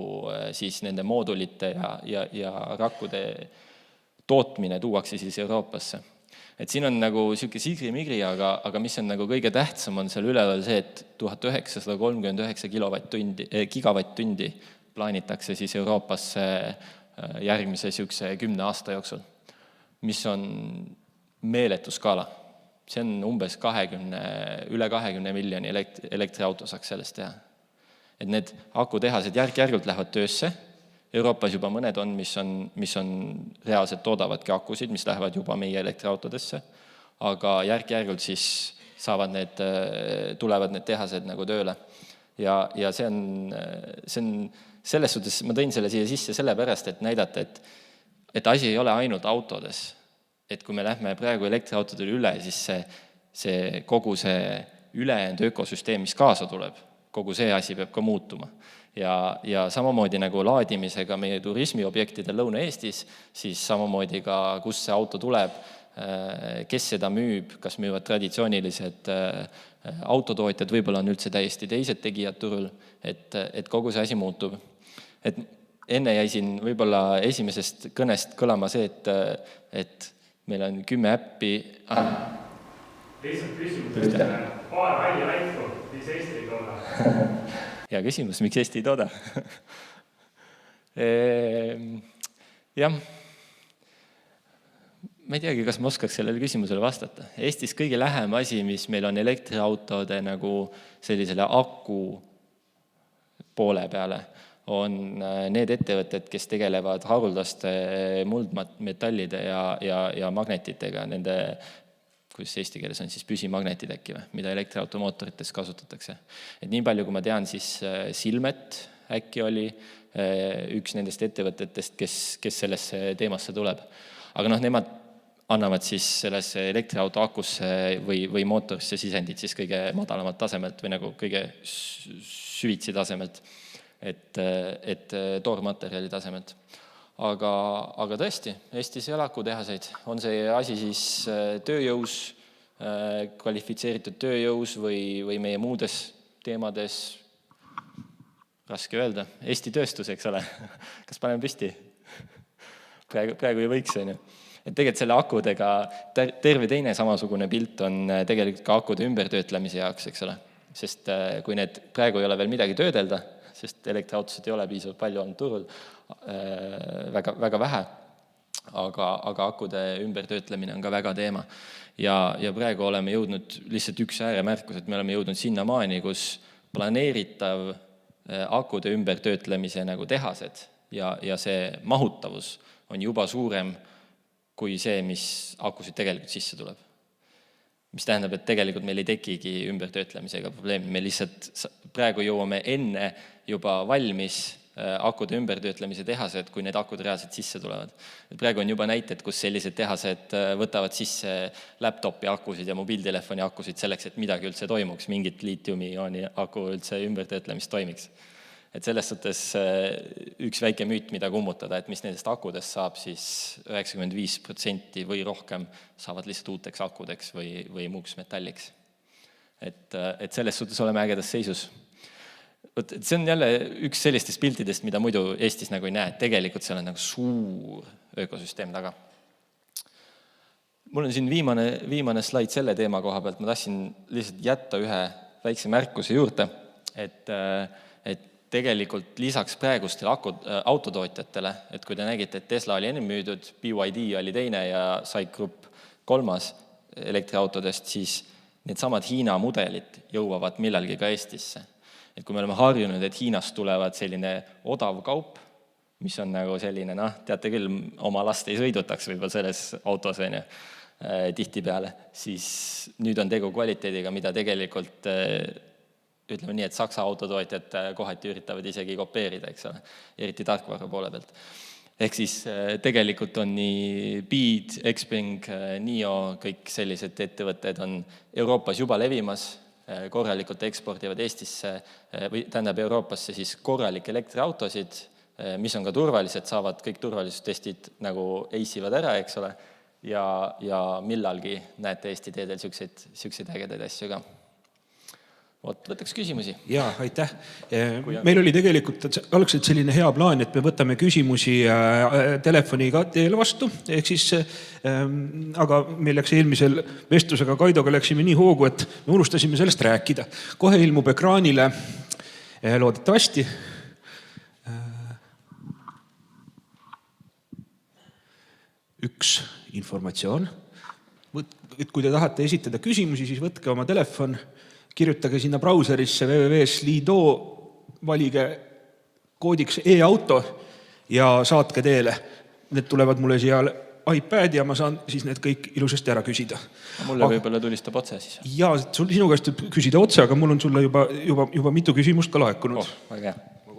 siis nende moodulite ja rakkude tootmine tuuakse siis Euroopasse. Et siin on nagu siuke sigri-migri, aga mis on nagu kõige tähtsam, on seal üleval see, et 1939 gigavatt-tundi plaanitakse siis Euroopasse järgmise siukse 10 aasta jooksul, mis on meeletu skaala. See on umbes üle 20 miljoni elektriauto saaks sellest teha. Et need akutehased järk-järgult lähevad töösse. Euroopas juba mõned on, mis on reaalselt toodavadki akusid, mis lähevad juba meie elektriautodesse, aga järk-järgult siis tulevad need tehased nagu tööle. Ja see on selles suhtes, ma tõin selle siia sisse sellepärast, et näidata, et asi ei ole ainult autodes. Et kui me lähme praegu elektriautodele üle, siis see kogu see ülejäänud ökosüsteem, mis kaasa tuleb, kogu see asi peab ka muutuma. Ja samamoodi nagu laadimisega meie turismiobjektidel Lõuna-Eestis, siis samamoodi ka, kus see auto tuleb, kes seda müüb, kas müüvad traditsioonilised autotootjad, võib-olla on üldse täiesti teised tegijad turul, et kogu see asi muutub. Et enne jäi siin võib-olla esimesest kõnest kõlama see, et meil on 10 äppi. Lihtsalt küsimus, paar välja väitu, mis Eesti ei tooda? Ja küsimus, miks Eesti ei tooda? Jah, ma ei teagi, kas ma oskaks sellele küsimusele vastata. Eestis kõige lähem asi, mis meil on elektriautode nagu sellisele aku poole peale, on need ettevõtted, kes tegelevad haruldaste muldmetallide ja magnetitega, nende, kus eesti keeles on siis püsimagnetid äkki, mida elektriautomootorites kasutatakse. Et nii palju, kui ma tean, siis Silmet äkki oli üks nendest ettevõtetest, kes sellesse teemasse tuleb. Aga nemad annavad siis sellesse elektriauto akusse või mootorisse sisendid siis kõige madalamat tasemelt või nagu kõige süvitsi tasemelt, et toormaterjali tasemelt. Aga tõesti, Eestis ei ole akutehaseid. On see asi siis tööjõus, kvalifitseeritud tööjõus või meie muudes teemades, raske öelda. Eesti tööstus, eks ole. Kas paneme püsti? Praegu ei võiks, on ju. Et tegelikult selle akudega terve teine samasugune pilt on tegelikult ka akude ümbertöötlemise jaoks, eks ole. Sest kui need praegu ei ole veel midagi töödelda, sest elektriautosid ei ole piisavalt palju olnud turul, väga vähe, aga akude ümbertöötlemine on ka väga teema. Ja praegu oleme jõudnud lihtsalt üks ääremärkus, et me oleme jõudnud sinnamaani, kus planeeritav akude ümbertöötlemise nagu tehased ja see mahutavus on juba suurem kui see, mis akusid tegelikult sisse tuleb. Mis tähendab, et tegelikult meil ei tekigi ümbertöötlemisega probleemi. Me lihtsalt praegu jõuame enne juba valmis akude ümbertöötlemise tehased, kui need akud reaalselt sisse tulevad. Praegu on juba näited, kus sellised tehased võtavad sisse laptopi akusid ja mobiiltelefoni akusid selleks, et midagi üldse toimuks, mingit liitiumi-iooni aku üldse ümbertöötlemist toimiks. Et selles suhtes üks väike müüt, mida kummutada, et mis nendest akudest saab, siis 95% või rohkem saavad lihtsalt uuteks akudeks või muuks metalliks. Et selles suhtes oleme ägedas seisus. See on jälle üks sellistest piltidest, mida muidu Eestis nagu ei näe, et tegelikult seal on nagu suur ökosüsteem taga. Mul on siin viimane slaid selle teema koha pealt, ma tahtsin lihtsalt jätta ühe väikse märkuse juurde, et tegelikult lisaks praegustele autotootjatele, et kui te nägite, et Tesla oli enne müüdud, BYD oli teine ja SAIC Group 3. elektriautodest, siis need samad Hiina mudelid jõuavad millalgi ka Eestisse. Et kui me oleme harjunud, et Hiinast tulevad selline odav kaup, mis on nagu selline, teate küll, oma last ei sõidutaks võib-olla selles autos tihti peale, siis nüüd on tegu kvaliteediga, mida tegelikult, ütleme nii, et Saksa autotootjad kohati üritavad isegi kopeerida, eks ole, eriti tarkvara poole pealt. Ehk siis tegelikult on nii Beat, Xpeng, NIO, kõik sellised ettevõtted on Euroopas juba levimas, korralikult ekspordivad Eestisse või tähendab Euroopasse siis korralik elektriautosid, mis on ka turvalised, saavad kõik turvalisustestid nagu eisivad ära, eks ole, ja millalgi näete Eesti teedel siukseid ägedaid asju ka. Võtaks küsimusi. Jaa, aitäh. Meil oli tegelikult algselt selline hea plaan, et me võtame küsimusi telefoniga teile vastu, ehk siis, aga meil läks eelmisel vestlusega Kaidoga läksime nii hoogu, et me unustasime sellest rääkida. Kohe ilmub ekraanile loodetavasti üks informatsioon. Et kui te tahate esitada küsimusi, siis võtke oma telefon, kirjutage sinna brauserisse www.slido, valige koodiks e-auto ja saatke teele. Need tulevad mulle siia iPad ja ma saan siis need kõik ilusasti ära küsida. Mulle võib-olla tulistab otse siis. Jaa, sinu käest küsida otse, aga mul on sulle juba mitu küsimust ka laekunud. Väga. Ma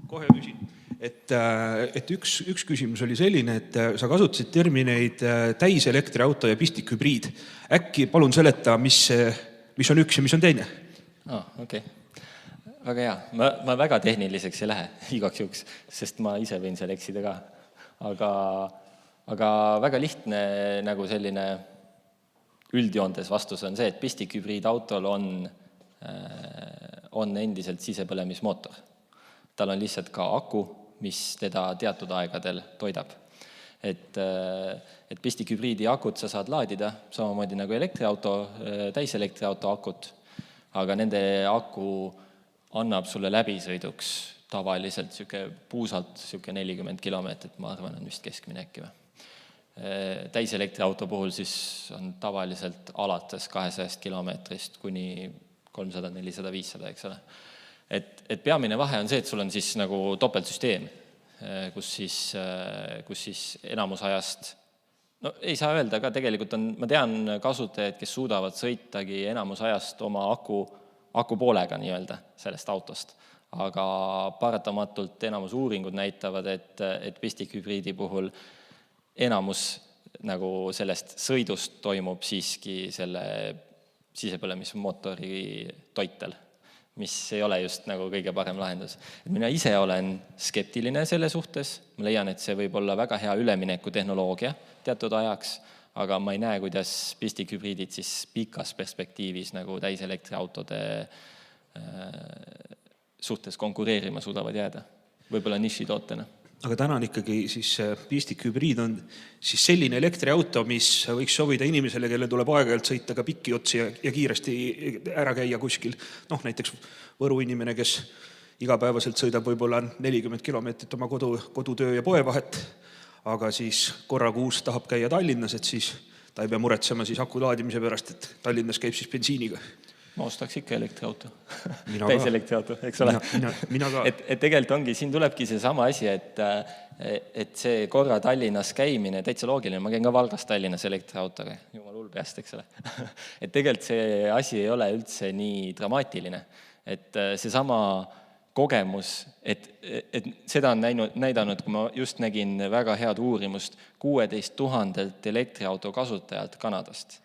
kohe küsin. Et üks küsimus oli selline, et sa kasutasid termineid täiselektriauto ja pistikhübriid. Äkki palun seleta, mis on üks ja mis on teine? Okei. Väga hea. Ma väga tehniliseks ei lähe igaks juks, sest ma ise võin seal eksida ka. Aga väga lihtne nagu selline üldjoontes vastus on see, et pistikhübriidautol on endiselt sisepõlemismootor. Tal on lihtsalt ka aku, mis teda teatud aegadel toidab. Et pistikhübriidi akut sa saad laadida samamoodi nagu täiselektriauto akut, aga nende aku annab sulle läbisõiduks tavaliselt puusalt 40 kilomeetrit, ma arvan, on vist keskmine äkki või. Täiselektriauto puhul siis on tavaliselt alates 200 kilomeetrist kuni 300, 400, 500, eks ole. Et peamine vahe on see, et sul on siis nagu topeltsüsteem, kus siis enamus ajast, ei saa öelda, aga tegelikult ma tean kasutajaid, kes suudavad sõitagi enamus ajast oma aku poolega nii-öelda sellest autost. Aga paratamatult enamus uuringud näitavad, et pistikhübriidi puhul enamus nagu sellest sõidust toimub siiski selle sisepõlemismootori toitel, mis ei ole just nagu kõige parem lahendus. Mina ise olen skeptiline selle suhtes, ma leian, et see võib olla väga hea ülemineku tehnoloogia teatud ajaks, aga ma ei näe, kuidas pistikhübriidid siis pikas perspektiivis nagu täiselektriautode suhtes konkureerima suudavad jääda. Võib-olla nišitootena. Aga täna on ikkagi siis pistikhübriid on siis selline elektriauto, mis võiks sobida inimesele, kelle tuleb aeg-ajalt sõita ka pikki otsi ja kiiresti ära käia kuskil. Näiteks Võru inimene, kes igapäevaselt sõidab võib-olla 40 kilomeetrit oma kodutöö ja poe vahet, aga siis korra kuus tahab käia Tallinnas, et siis ta ei pea muretsema siis aku laadimise pärast, et Tallinnas käib siis bensiiniga. Ma ostaks ikka elektriauto. Mina Täis ka. elektriauto, eks ole. Mina ka. Et tegelikult ongi, siin tulebki see sama asi, et see korra Tallinnas käimine, täitsa loogiline, ma käin ka Valgas Tallinnas elektriautoga, jumal hull peast, eks ole. Et tegelikult see asi ei ole üldse nii dramaatiline. Et see sama kogemus, et seda on näidanud, kui ma just nägin väga head uurimust 16 000 elektriauto kasutajalt Kanadast,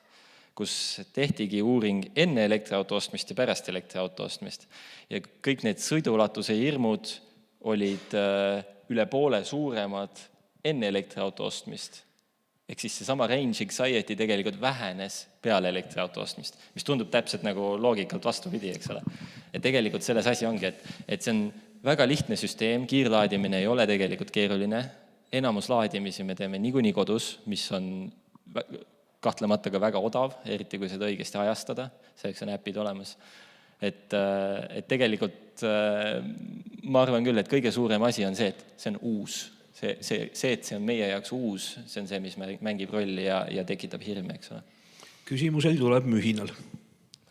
kus tehtigi uuring enne elektriauto ostmist ja pärast elektriauto ostmist. Ja kõik need sõidulatuse hirmud olid üle poole suuremad enne elektriauto ostmist. Ehk siis seesama range anxiety tegelikult vähenes peale elektriauto ostmist, mis tundub täpselt nagu loogikalt vastupidi, eks ole. Et tegelikult selles asi ongi, et see on väga lihtne süsteem, kiirlaadimine ei ole tegelikult keeruline, enamus laadimisi me teeme niikuinii kodus, mis on kahtlemata ka väga odav, eriti kui seda õigesti ajastada, selleks on äpid olemas. Et tegelikult ma arvan küll, et kõige suurem asi on see, et see on uus. See, et see on meie jaoks uus, see on see, mis mängib rolli ja tekitab hirme, eks ole. Küsimusel tuleb mühinal.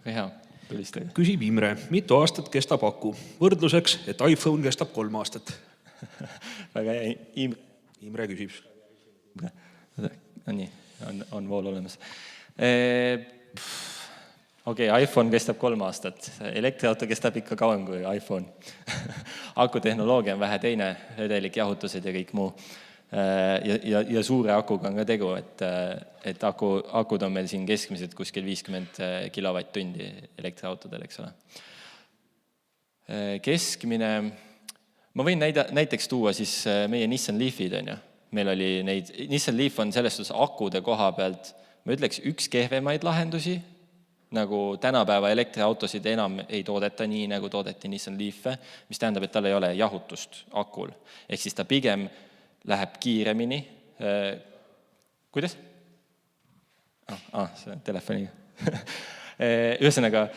Väga hea, tulistage. Küsib Imre, mitu aastat kestab aku? Võrdluseks, et iPhone kestab 3 aastat. Väga hea, Imre küsib. No nii, on vool olemas. Okei, iPhone kestab 3 aastat. Elektriauto kestab ikka kauem kui iPhone. Akutehnoloogia on vähe teine, vedelik jahutused ja kõik muu. Ja suure akuga on ka tegu, et akud on meil siin keskmiselt kuskil 50 kilovatt-tundi elektriautodel, eks ole. Keskmine, ma võin näiteks tuua siis meie Nissan Leafid, on ju. Meil oli neid, Nissan Leaf on selles suhtes akude koha pealt, ma ütleks, üks kehvemaid lahendusi, nagu tänapäeva elektriautosid enam ei toodeta nii, nagu toodeti Nissan Leaf, mis tähendab, et tal ei ole jahutust akul. Ehk siis ta pigem läheb kiiremini. Kuidas? See on telefoniga. Ühesõnaga,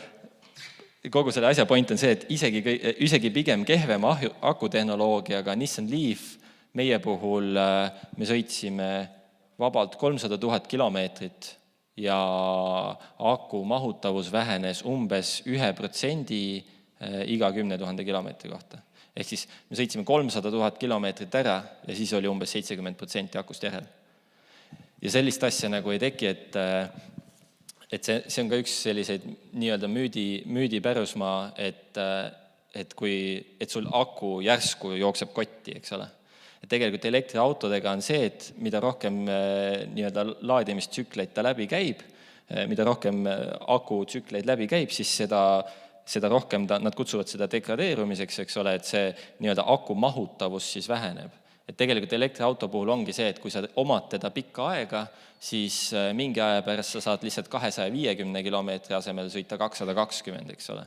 kogu selle asja point on see, et isegi pigem kehvem akutehnoloogiaga Nissan Leaf, meie puhul me sõitsime vabalt 300 000 kilomeetrit ja aku mahutavus vähenes umbes 1% iga 10 000 kilomeetri kohta. Ehk siis me sõitsime 300 000 kilomeetrit ära ja siis oli umbes 70% akust järel. Ja sellist asja nagu ei teki, et see on ka üks selliseid nii-öelda müüdipärusmaa, et sul aku järsku jookseb kotti, eks ole. Et tegelikult elektriautodega on see, et mida rohkem nii-öelda laadimistsükleid ta läbi käib, mida rohkem akutsükleid läbi käib, siis seda rohkem nad kutsuvad seda degradeerumiseks, eks ole, et see nii-öelda aku mahutavus siis väheneb. Et tegelikult elektriauto puhul ongi see, et kui sa omad teda pikka aega, siis mingi aja pärast sa saad lihtsalt 250 kilomeetri asemel sõita 220, eks ole.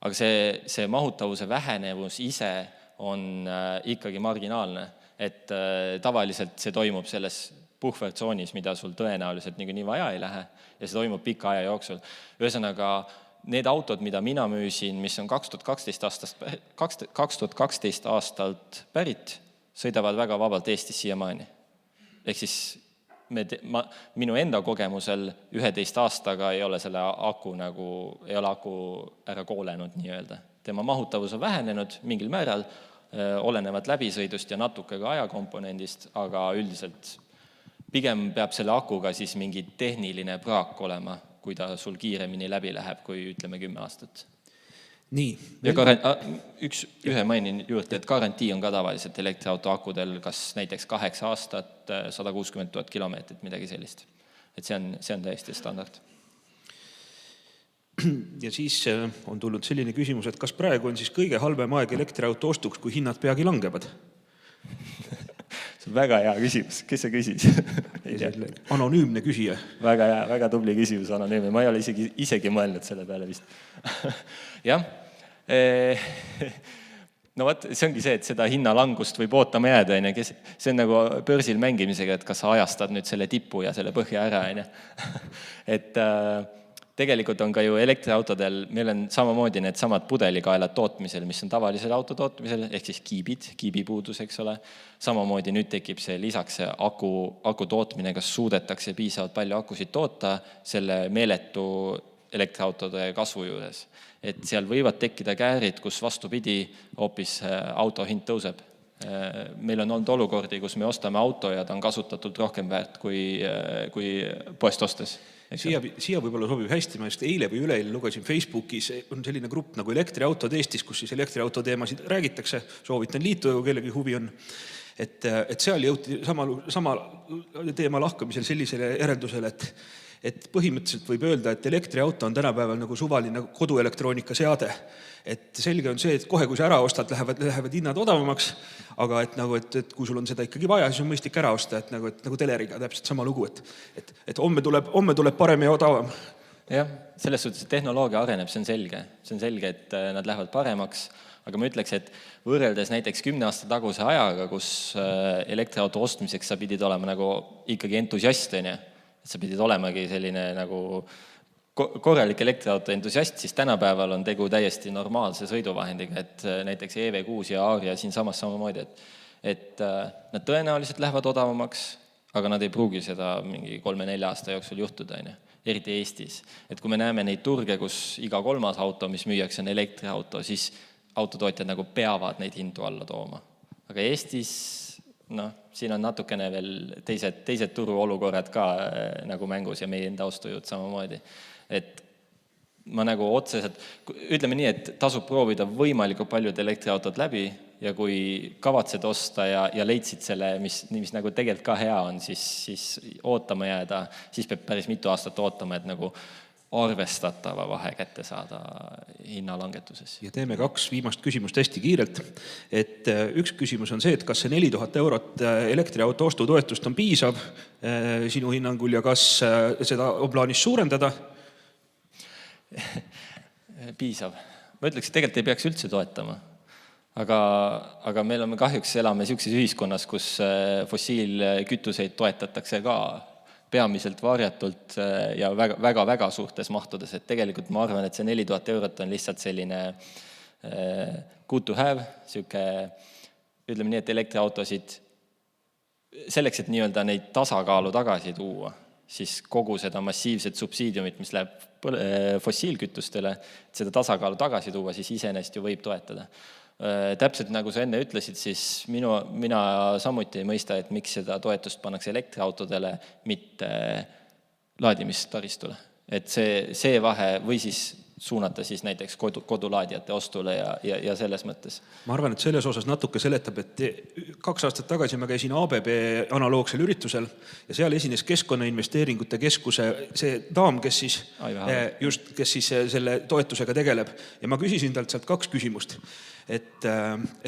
Aga see mahutavuse vähenevus ise on ikkagi marginaalne, et tavaliselt see toimub selles puhvertsoonis, mida sul tõenäoliselt nii vaja ei lähe ja see toimub pika aja jooksul. Ühesõnaga, need autod, mida mina müüsin, mis on 2012 aastalt pärit, sõidavad väga vabalt Eestis siiamaani. Ehk siis minu enda kogemusel 11 aastaga ei ole selle aku ära koolenud nii-öelda. Tema mahutavus on vähenenud mingil määral, olenevad läbisõidust ja natuke ka ajakomponendist, aga üldiselt pigem peab selle akuga siis mingi tehniline praak olema, kui ta sul kiiremini läbi läheb, kui ütleme 10 aastat. Nii. Ja ühe mainin juurde, et garantii on ka tavaliselt elektriauto akudel kas näiteks 8 aastat, 160 000 kilomeetrit, midagi sellist. Et see on täiesti standard. Ja siis on tulnud selline küsimus, et kas praegu on siis kõige halvem aeg elektriauto ostuks, kui hinnad peagi langevad? See on väga hea küsimus. Kes see küsis? Anonüümne küsija. Väga hea, väga tubli küsimus, anonüümne. Ma ei ole isegi mõelnud selle peale vist. Jah. No võt, see ongi see, et seda hinnalangust võib ootama jääda. See on nagu börsil mängimisega, et kas sa ajastad nüüd selle tipu ja selle põhja ära. Et tegelikult on ka ju elektriautodel, meil on samamoodi need samad pudelikaelad tootmisel, mis on tavalisel auto tootmisel, ehk siis kiibipuudus, eks ole. Samamoodi nüüd tekib see lisaks see aku tootmine, kas suudetakse piisavalt palju akusid toota selle meeletu elektriautode kasvu juures. Et seal võivad tekkida käärid, kus vastupidi hoopis auto hind tõuseb. Meil on olnud olukordi, kus me ostame auto ja ta on kasutatud rohkem väärt kui poest ostes. Siia võib-olla sobib hästi, ma just eile või üleeile lugesin Facebookis, on selline grupp nagu elektriautod Eestis, kus siis elektriauto teemasid räägitakse, soovitan liituda, kui kellegi huvi on. Et seal jõuti sama teema lahkamisel sellisele järeldusele, et põhimõtteliselt võib öelda, et elektriauto on tänapäeval nagu suvaline koduelektroonika seade. Et selge on see, et kohe, kui sa ära ostad, lähevad hinnad odavamaks, aga et kui sul on seda ikkagi vaja, siis on mõistlik ära osta, et nagu teleriga täpselt sama lugu, et homme tuleb parem ja odavam. Jah, selles suhtes, et tehnoloogia areneb, see on selge. See on selge, et nad lähevad paremaks, aga ma ütleks, et võrreldes näiteks 10 aasta taguse ajaga, kus elektriauto ostmiseks sa pidid olema nagu ikkagi entusiast, et sa pidid olemagi selline nagu korralik elektriauto entusiast, siis tänapäeval on tegu täiesti normaalse sõiduvahendiga, et näiteks EV6 ja Aria siin samas samamoodi, et nad tõenäoliselt lähevad odavamaks, aga nad ei pruugi seda mingi 3-4 aasta jooksul juhtuda, eriti Eestis. Et kui me näeme neid turge, kus iga 3. auto, mis müüakse, on elektriauto, siis autotootjad nagu peavad neid hindu alla tooma. Aga Eestis, siin on natukene veel teised turuolukorrad ka nagu mängus ja meie enda ostujõud samamoodi. Et ma nagu otseselt, ütleme nii, et tasub proovida võimalikult paljud elektriautod läbi ja kui kavatsed osta ja leidsid selle, mis nagu tegelikult ka hea on, siis ootama jääda, siis peab päris mitu aastat ootama, et nagu arvestatava vahe kätte saada hinnalangetuses. Ja teeme 2 viimast küsimust hästi kiirelt. Et üks küsimus on see, et kas see 4000 eurot elektriauto ostutoetust on piisav sinu hinnangul ja kas seda on plaanis suurendada? Piisav. Ma ütleks, et tegelikult ei peaks üldse toetama. Aga meil on kahjuks elame sellises ühiskonnas, kus fossiilkütuseid toetatakse ka peamiselt varjatult ja väga suurtes mahtudes. Et tegelikult ma arvan, et see 4000 eurot on lihtsalt selline good to have, ütleme nii, et elektriautosid selleks, et nii-öelda neid tasakaalu tagasi tuua, siis kogu seda massiivset subsiidiumit, mis läheb fossiilkütustele, et seda tasakaalu tagasi tuua, siis iseenesest ju võib toetada. Täpselt nagu sa enne ütlesid, siis mina samuti ei mõista, et miks seda toetust pannakse elektriautodele, mitte laadimistaristule. Et see vahe või siis suunata siis näiteks kodulaadijate ostule ja selles mõttes. Ma arvan, et selles osas natuke seletab, et 2 aastat tagasi ma käisin ABB analoogsel üritusel ja seal esines Keskkonnainvesteeringute Keskuse see daam, kes siis selle toetusega tegeleb. Ja ma küsisin talt sealt 2 küsimust. Et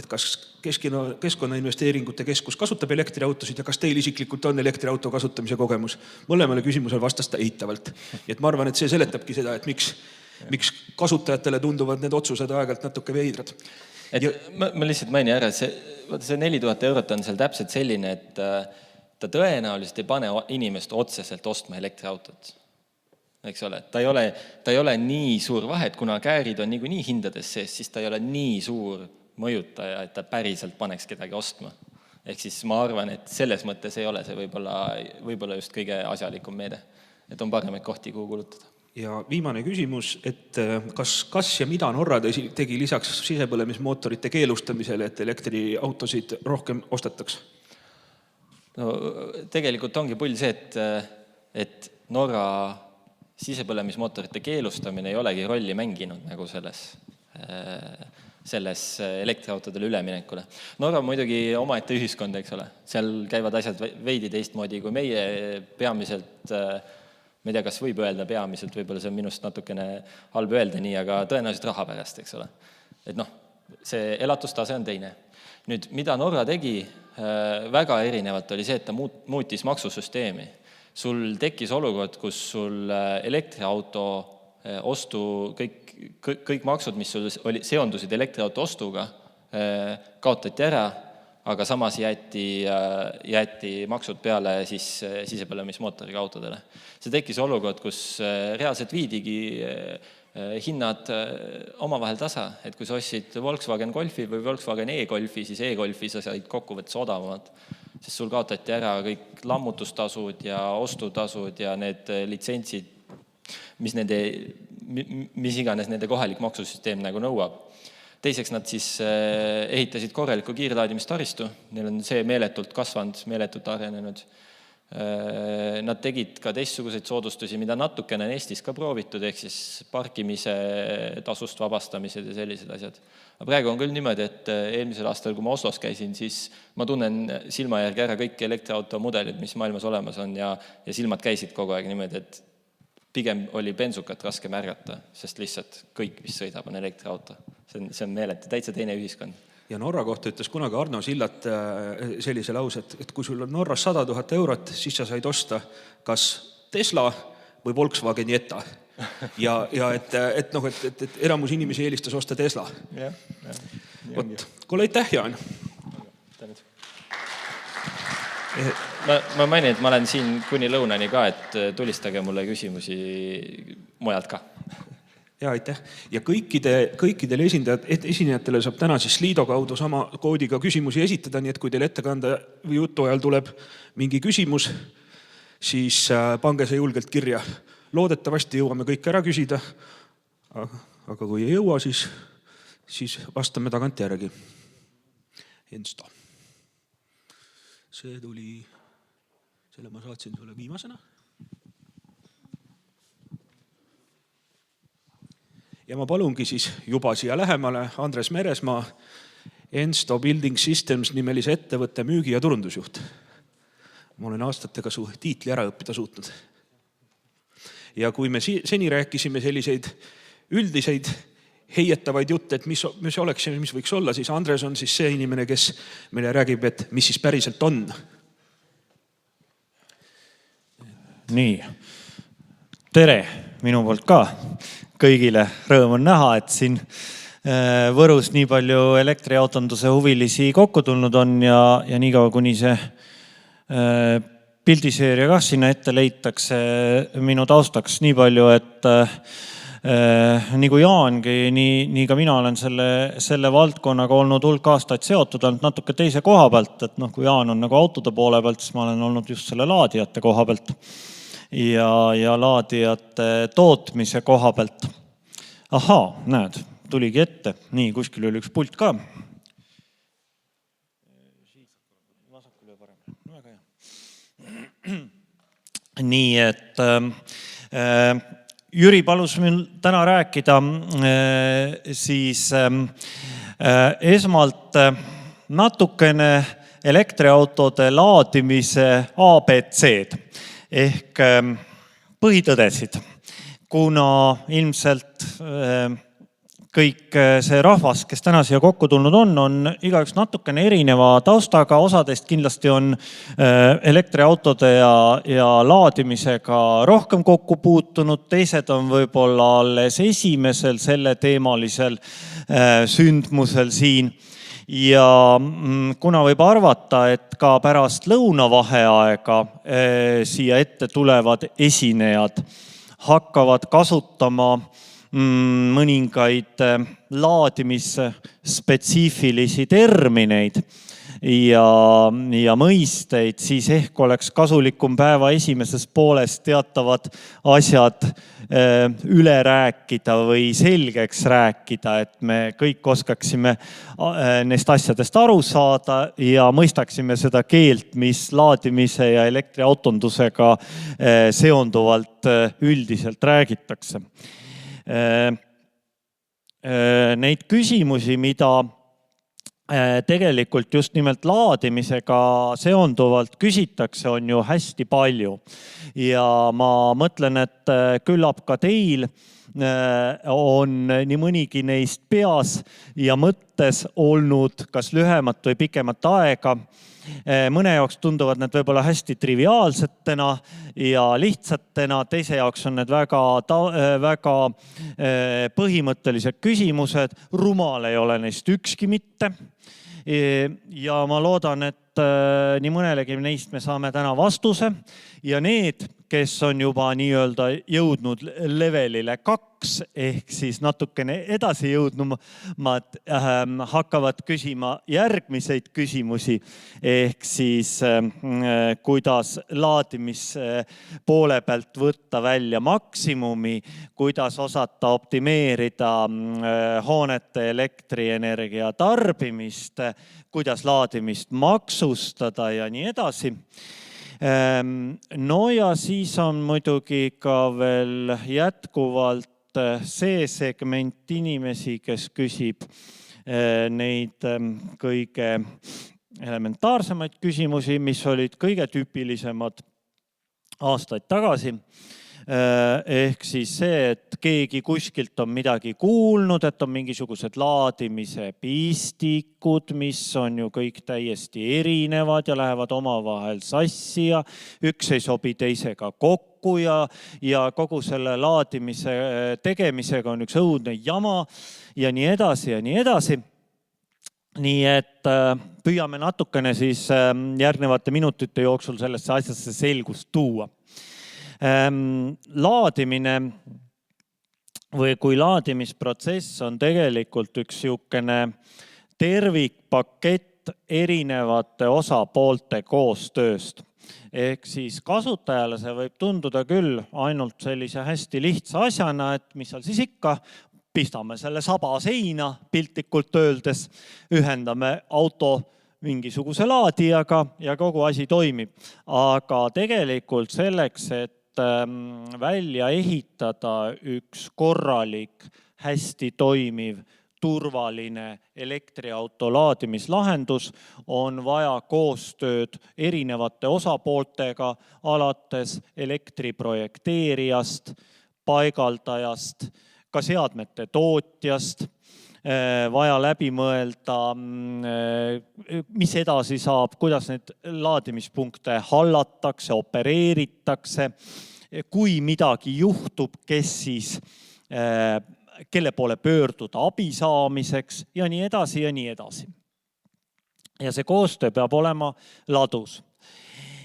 kas Keskkonnainvesteeringute Keskus kasutab elektriautosid ja kas teil isiklikult on elektriauto kasutamise kogemus? Mõlemale küsimusele vastas ta eitavalt. Et ma arvan, et see seletabki seda, et miks kasutajatele tunduvad need otsused aegalt natuke veidrad. Ma lihtsalt mainin ära, et see 4000 eurot on seal täpselt selline, et ta tõenäoliselt ei pane inimest otseselt ostma elektriautot. Eks ole, ta ei ole nii suur vahe, et kuna käärid on nii hindades sees, siis ta ei ole nii suur mõjutaja, et ta päriselt paneks kedagi ostma. Ehk siis ma arvan, et selles mõttes ei ole see võib-olla just kõige asjalikum meede, et on paremaid kohti, kuhu kulutada. Ja viimane küsimus, et kas ja mida Norra tegi lisaks sisepõlemismootorite keelustamisele, et elektriautosid rohkem ostetaks? No tegelikult ongi pull see, et Norra sisepõlemismootorite keelustamine ei olegi rolli mänginud nagu selles elektriautodele üleminekule. Norra on muidugi omaette ühiskond, eks ole. Seal käivad asjad veidi teistmoodi kui meie peamiselt. Ma ei tea, kas võib öelda peamiselt, võib-olla see on minust natukene halb öelda nii, aga tõenäoliselt raha pärast, eks ole. Et see elatustase on teine. Nüüd, mida Norra tegi väga erinevalt oli see, et ta muutis maksusüsteemi. Sul tekkis olukord, kus sul elektriauto ostu, kõik maksud, mis sul seondusid elektriauto ostuga, kaotati ära, aga samas jäeti maksud peale siis sisepõlemismootoriga autodele. See tekkis olukord, kus reaalselt viidigi hinnad omavahel tasa, et kui sa ostsid Volkswagen Golfi või Volkswagen e-Golfi, siis e-Golfi sa said kokkuvõttes odavamad, sest sul kaotati ära kõik lammutustasud ja ostutasud ja need litsentsid, mis nende mis iganes nende kohalik maksusüsteem nagu nõuab. Teiseks nad siis ehitasid korraliku kiirlaadimistaristu, neil on see meeletult kasvanud, meeletult arenenud. Nad tegid ka teistsuguseid soodustusi, mida natukene on Eestis ka proovitud, ehk siis parkimise tasust vabastamised ja sellised asjad. Aga praegu on küll niimoodi, et eelmisel aastal, kui ma Oslos käisin, siis ma tunnen silma järgi ära kõik elektriauto mudelid, mis maailmas olemas on ja silmad käisid kogu aeg niimoodi, et pigem oli bensukat raske märgata, sest lihtsalt kõik, mis sõidab, on elektriauto. See on meeletu, täitsa teine ühiskond. Ja Norra kohta ütles kunagi Arno Sillat sellise lause, et kui sul on Norras 100 000 eurot, siis sa said osta kas Tesla või Volkswagen Jetta. Ja et enamus inimesi eelistas osta Tesla. Kuule, aitäh, Jaan! Ma mainin, et ma olen siin kuni lõunani ka, et tulistage mulle küsimusi mujalt ka. Ja aitäh. Ja kõikidele esinejatele saab täna siis Slido kaudu sama koodiga küsimusi esitada, nii et kui teil ettekande või jutu ajal tuleb mingi küsimus, siis pange see julgelt kirja. Loodetavasti jõuame kõik ära küsida, aga kui ei jõua, siis vastame tagant järgi. Ensto. See tuli, selle ma saatsin sulle viimasena. Ja ma palungi siis juba siia lähemale Andres Meresmaa, Ensto Building Systems nimelise ettevõtte müügi- ja turundusjuht. Ma olen aastatega su tiitli ära õppida suutnud. Ja kui me seni rääkisime selliseid üldiseid heietavaid jutte, et mis oleks ja mis võiks olla, siis Andres on siis see inimene, kes meile räägib, et mis siis päriselt on. Nii, tere minu poolt ka kõigile. Rõõm on näha, et siin Võrus nii palju elektriautonduse huvilisi kokku tulnud on ja nii kaua, kuni see pildiseeria kah sinna ette leitakse minu taustaks nii palju, et nii kui Jaangi, nii ka mina olen selle valdkonnaga olnud hulk aastaid seotud, ainult natuke teise koha pealt, et kui Jaan on nagu autode poole pealt, siis ma olen olnud just selle laadijate koha pealt ja laadijate tootmise koha pealt. Ahaa, näed, tuligi ette. Nii, kuskil oli üks pult ka. Nii, et Jüri palus meil täna rääkida siis esmalt natukene elektriautode laadimise ABC-d ehk põhitõdesid, kuna ilmselt kõik see rahvas, kes täna siia kokku tulnud on igaüks natukene erineva taustaga, osadest kindlasti on elektriautode ja laadimisega rohkem kokku puutunud, teised on võib-olla alles esimesel selle teemalisel sündmusel siin. Ja kuna võib arvata, et ka pärast lõunavaheaega siia ette tulevad esinejad hakkavad kasutama mõningaid laadimisspetsiifilisi termineid ja mõisteid, siis ehk oleks kasulikum päeva esimeses pooles teatavad asjad üle rääkida või selgeks rääkida, et me kõik oskaksime neist asjadest aru saada ja mõistaksime seda keelt, mis laadimise ja elektriautondusega seonduvalt üldiselt räägitakse. Neid küsimusi, mida tegelikult just nimelt laadimisega seonduvalt küsitakse, on ju hästi palju. Ja ma mõtlen, et küllap ka teil on nii mõnigi neist peas ja mõttes olnud kas lühemat või pikemat aega. Mõne jaoks tunduvad need võib-olla hästi triviaalsetena ja lihtsatena, teise jaoks on need väga põhimõttelised küsimused, rumal ei ole neist ükski mitte. Ja ma loodan, et nii mõnelegi neist me saame täna vastuse ja need, kes on juba nii-öelda jõudnud levelile 2 ehk siis natukene edasi jõudnumad hakkavad küsima järgmiseid küsimusi ehk siis kuidas laadimise poole pealt võtta välja maksimumi, kuidas osata optimeerida hoonete elektrienergia tarbimist, kuidas laadimist maksustada ja nii edasi. No ja siis on muidugi ka veel jätkuvalt see segment inimesi, kes küsib neid kõige elementaarsemaid küsimusi, mis olid kõige tüüpilisemad aastaid tagasi. Ehk siis see, et keegi kuskilt on midagi kuulnud, et on mingisugused laadimise pistikud, mis on ju kõik täiesti erinevad ja lähevad omavahel sassi ja üks ei sobi teisega kokku ja kogu selle laadimise tegemisega on üks õudne jama ja nii edasi ja nii edasi. Nii et püüame natukene siis järgnevate minutite jooksul sellesse asjasse selgust tuua. Laadimine või kui laadimisprotsess on tegelikult üks niisugune tervikpakett erinevate osapoolte koostööst. Ehk siis kasutajale see võib tunduda küll ainult sellise hästi lihtsa asjana, et mis seal siis ikka, pistame selle saba seina piltlikult öeldes, ühendame auto mingisuguse laadijaga ja kogu asi toimib. Aga tegelikult selleks, et välja ehitada üks korralik, hästi toimiv, turvaline elektriauto laadimislahendus, on vaja koostööd erinevate osapooltega, alates elektriprojekteerijast, paigaldajast, ka seadmete tootjast, vaja läbi mõelda, mis edasi saab, kuidas need laadimispunkte hallatakse, opereeritakse, kui midagi juhtub, kes siis, kelle poole pöörduda abi saamiseks ja nii edasi ja nii edasi. Ja see koostöö peab olema ladus.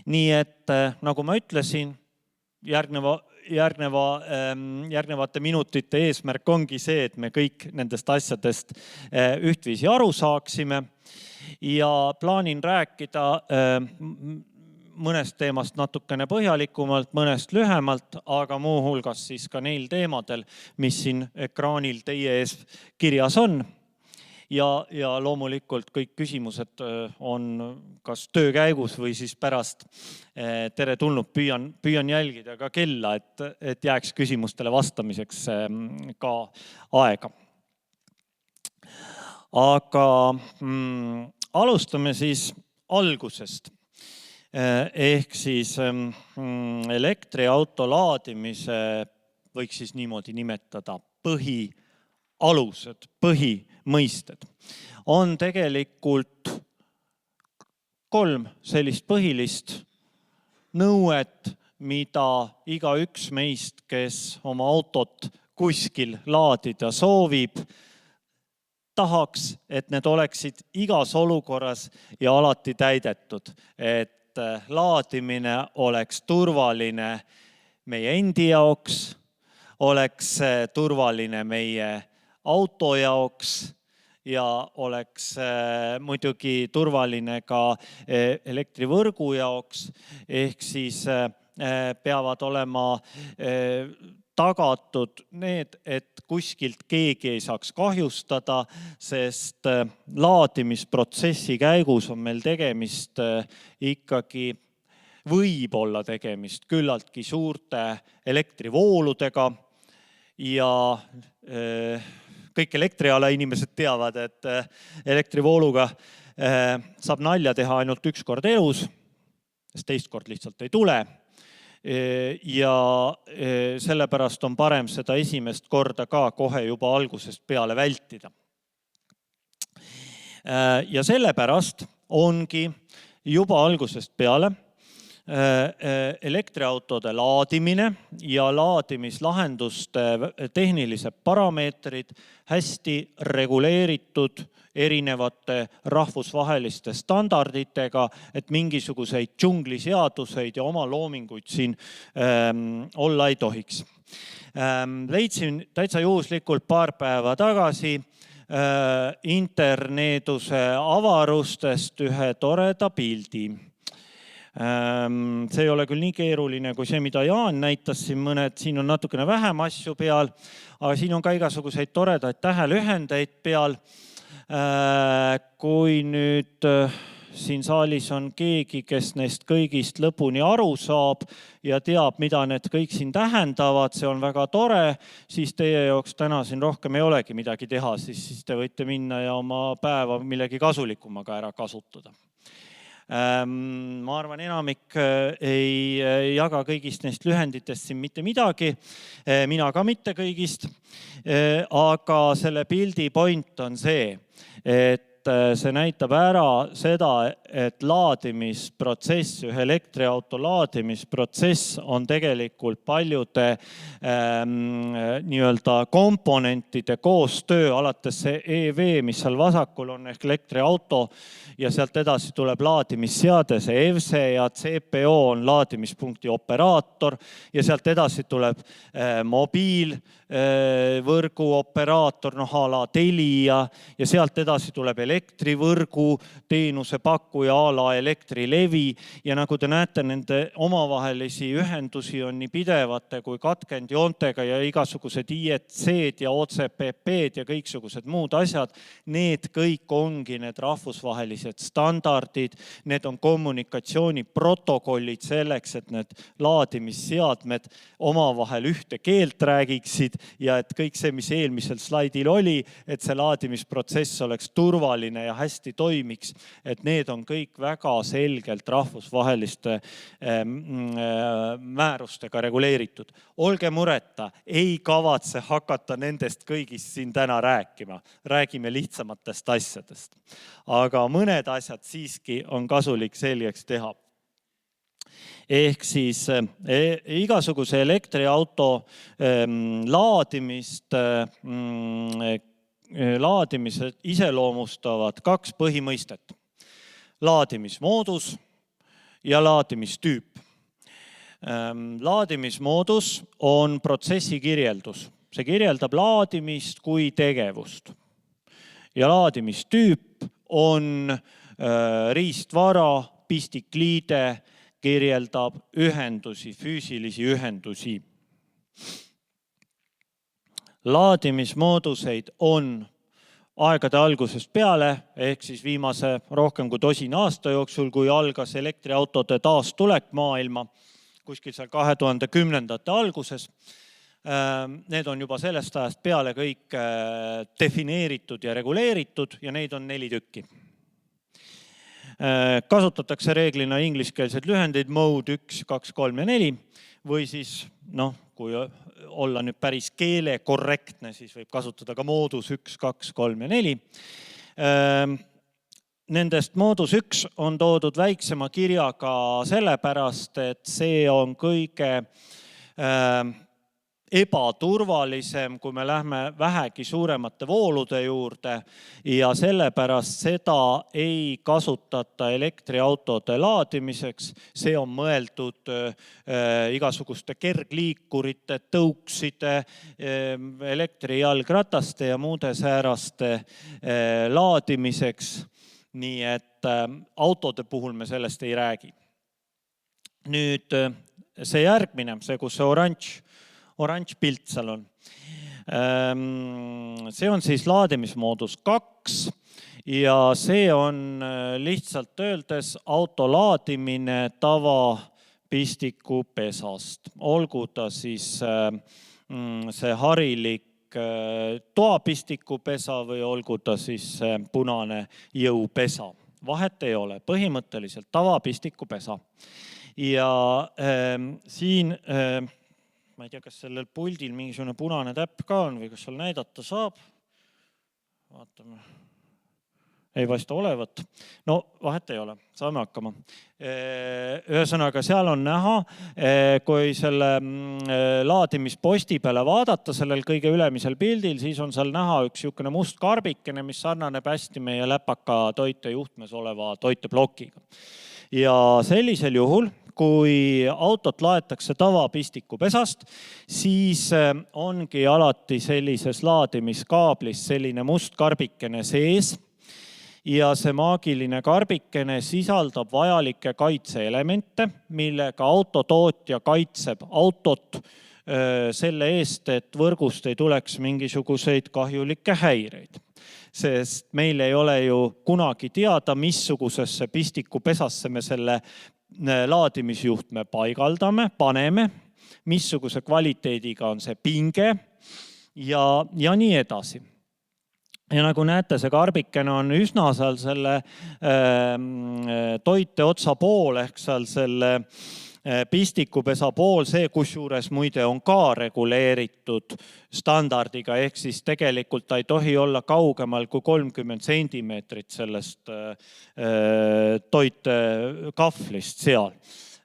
Nii et, nagu ma ütlesin, järgnevate minutite eesmärk ongi see, et me kõik nendest asjadest ühtviisi aru saaksime ja plaanin rääkida mõnest teemast natukene põhjalikumalt, mõnest lühemalt, aga muuhulgas siis ka neil teemadel, mis siin ekraanil teie ees kirjas on. Ja loomulikult kõik küsimused on kas töö käigus või siis pärast tere tulnud. Püüan jälgida ka kella, et jääks küsimustele vastamiseks ka aega. Aga alustame siis algusest. Ehk siis elektriauto laadimise võiks siis niimoodi nimetada põhialused, põhimõisted. On tegelikult 3 sellist põhilist nõuet, mida igaüks meist, kes oma autot kuskil laadida soovib, tahaks, et need oleksid igas olukorras ja alati täidetud. Et laadimine oleks turvaline meie endi jaoks, oleks turvaline meie auto jaoks ja oleks muidugi turvaline ka elektrivõrgu jaoks. Ehk siis peavad olema tagatud need, et kuskilt keegi ei saaks kahjustada, sest laadimisprotsessi käigus on meil tegemist ikkagi, võib olla tegemist küllaltki suurte elektrivooludega ja kõik elektriala inimesed teavad, et elektrivooluga saab nalja teha ainult üks kord elus, sest teist kord lihtsalt ei tule. Ja sellepärast on parem seda esimest korda ka kohe juba algusest peale vältida. Ja sellepärast ongi juba algusest peale elektriautode laadimine ja laadimislahenduste tehnilised parameetrid hästi reguleeritud erinevate rahvusvaheliste standarditega, et mingisuguseid džungliseaduseid ja oma loominguid siin olla ei tohiks. Leidsin täitsa juhuslikult paar päeva tagasi internetuse avarustest ühe toreda pildi. See ei ole küll nii keeruline kui see, mida Jaan näitas siin mõned, siin on natukene vähem asju peal, aga siin on ka igasuguseid toredaid tähelühendeid peal. Kui nüüd siin saalis on keegi, kes neist kõigist lõpuni aru saab ja teab, mida need kõik siin tähendavad, see on väga tore, siis teie jaoks täna siin rohkem ei olegi midagi teha, siis te võite minna ja oma päeva millegi kasulikumaga ära kasutada. Ma arvan, enamik ei jaga kõigist neist lühenditest siin mitte midagi, mina ka mitte kõigist, aga selle pildi point on see, et see näitab ära seda, et laadimisprotsess, ühe elektriauto laadimisprotsess on tegelikult paljude nii-öelda komponentide koostöö, alates see EV, mis seal vasakul on ehk elektriauto ja sealt edasi tuleb laadimisseade, see EVSE ja CPO on laadimispunkti operaator ja sealt edasi tuleb mobiilvõrgu operaator, a la Telia ja sealt edasi tuleb elektrivõrgu teenuse pakkuja a la Elektrilevi ja nagu te näete, nende omavahelisi ühendusi on nii pidevate kui katkendjoontega ja igasugused IEC-d ja OCPP-d ja kõiksugused muud asjad. Need kõik ongi need rahvusvahelised standardid, need on kommunikatsiooniprotokollid selleks, et need laadimisseadmed omavahel ühte keelt räägiksid ja et kõik see, mis eelmisel slaidil oli, et see laadimisprotsess oleks turvaline ja hästi toimiks, et need on kõik väga selgelt rahvusvaheliste määrustega reguleeritud. Olge mureta, ei kavatse hakata nendest kõigist siin täna rääkima. Räägime lihtsamatest asjadest. Aga mõned asjad siiski on kasulik selgeks teha. Ehk siis igasuguse elektriauto laadimised iseloomustavad kaks põhimõistet. Laadimismoodus ja laadimistüüp. Laadimismoodus on protsessi kirjeldus. See kirjeldab laadimist kui tegevust. Ja laadimistüüp on riistvara, pistikliide, kirjeldab ühendusi, füüsilisi ühendusi. Laadimismooduseid on aegade algusest peale, ehk siis viimase rohkem kui 10 aasta jooksul, kui algas elektriautode taastulek maailma, kuskil seal 2010. alguses. Need on juba sellest ajast peale kõik defineeritud ja reguleeritud ja neid on 4 tükki. Kasutatakse reeglina ingliskeelseid lühendeid mode 1, 2, 3 ja 4 või siis, kui olla nüüd päris keele korrektne, siis võib kasutada ka moodus 1, 2, 3 ja 4. Nendest moodus 1 on toodud väiksema kirjaga sellepärast, et see on kõige ebaturvalisem, kui me lähme vähegi suuremate voolude juurde ja sellepärast seda ei kasutata elektriautode laadimiseks. See on mõeldud igasuguste kergliikurite, tõukside, elektrijalgrataste ja muude sääraste laadimiseks. Nii et autode puhul me sellest ei räägi. Nüüd see järgmine, see kus see oranž pilt seal on. See on siis laadimismoodus 2 ja see on lihtsalt öeldes auto laadimine tavapistiku pesast. Olgu ta siis see harilik toapistiku pesa või olgu ta siis punane jõupesa. Vahet ei ole, põhimõtteliselt tavapistiku pesa. Ja siin ma ei tea, kas sellel puldil mingisugune punane täpp ka on või kas seal näidata saab. Vaatame. ei paista olevat. No vahet ei ole, saame hakkama. Ühesõnaga, seal on näha, kui selle laadimisposti peale vaadata sellel kõige ülemisel pildil, siis on seal näha üks niisugune must karbikene, mis sarnaneb hästi meie läpaka toitejuhtmes oleva toiteplokiga. Ja sellisel juhul, kui autot laetakse tavapistikupesast, siis ongi alati sellises laadimiskaablis selline must karbikene sees. Ja see maagiline karbikene sisaldab vajalikke kaitseelemente, millega autotootja kaitseb autot selle eest, et võrgust ei tuleks mingisuguseid kahjulikke häireid. Sest meil ei ole ju kunagi teada, missugusesse pistikupesasse me selle laadimisjuhtme paigaldame, paneme, missuguse kvaliteediga on see pinge ja nii edasi. Ja nagu näete, see karbikene on üsna seal selle toite otsa pool ehk seal selle pistikupesa pool, see kusjuures muide on ka reguleeritud standardiga, ehk siis tegelikult ta ei tohi olla kaugemal kui 30 sentimeetrit sellest toitekahvlist seal.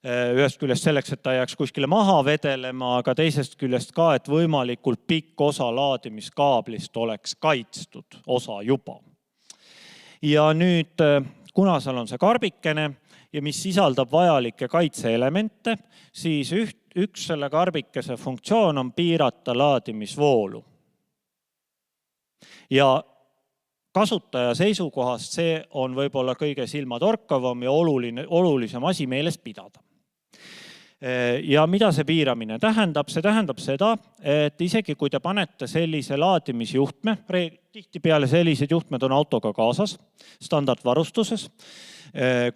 Ühest küljest selleks, et ta jääks kuskile maha vedelema, aga teisest küljest ka, et võimalikult pikk osa laadimiskaablist oleks kaitstud osa juba. Ja nüüd, kuna seal on see karbikene ja mis sisaldab vajalikke kaitseelemente, siis üks selle karbikese funktsioon on piirata laadimisvoolu. Ja kasutaja seisukohast see on võib-olla kõige silmatorkavam ja olulisem asi meeles pidada. Ja mida see piiramine tähendab? See tähendab seda, et isegi kui te panete sellise laadimisjuhtme, tihtipeale sellised juhtmed on autoga kaasas, standardvarustuses,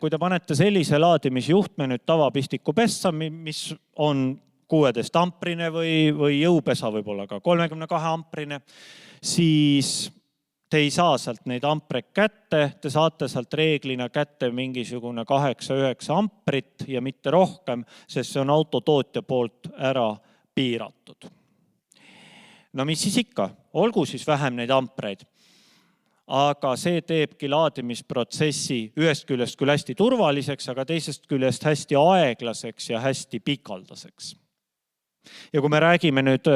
kui te panete sellise laadimisjuhtme nüüd tavapistikupessa, mis on 16 amprine või jõupesa võib-olla ka 32 amprine, siis te ei saa sealt neid ampreid kätte, te saate sealt reeglina kätte mingisugune 8-9 amprit ja mitte rohkem, sest see on autotootja poolt ära piiratud. No mis siis ikka, olgu siis vähem neid ampreid, aga see teebki laadimisprotsessi ühest küljest küll hästi turvaliseks, aga teisest küljest hästi aeglaseks ja hästi pikaldaseks. Ja kui me räägime nüüd,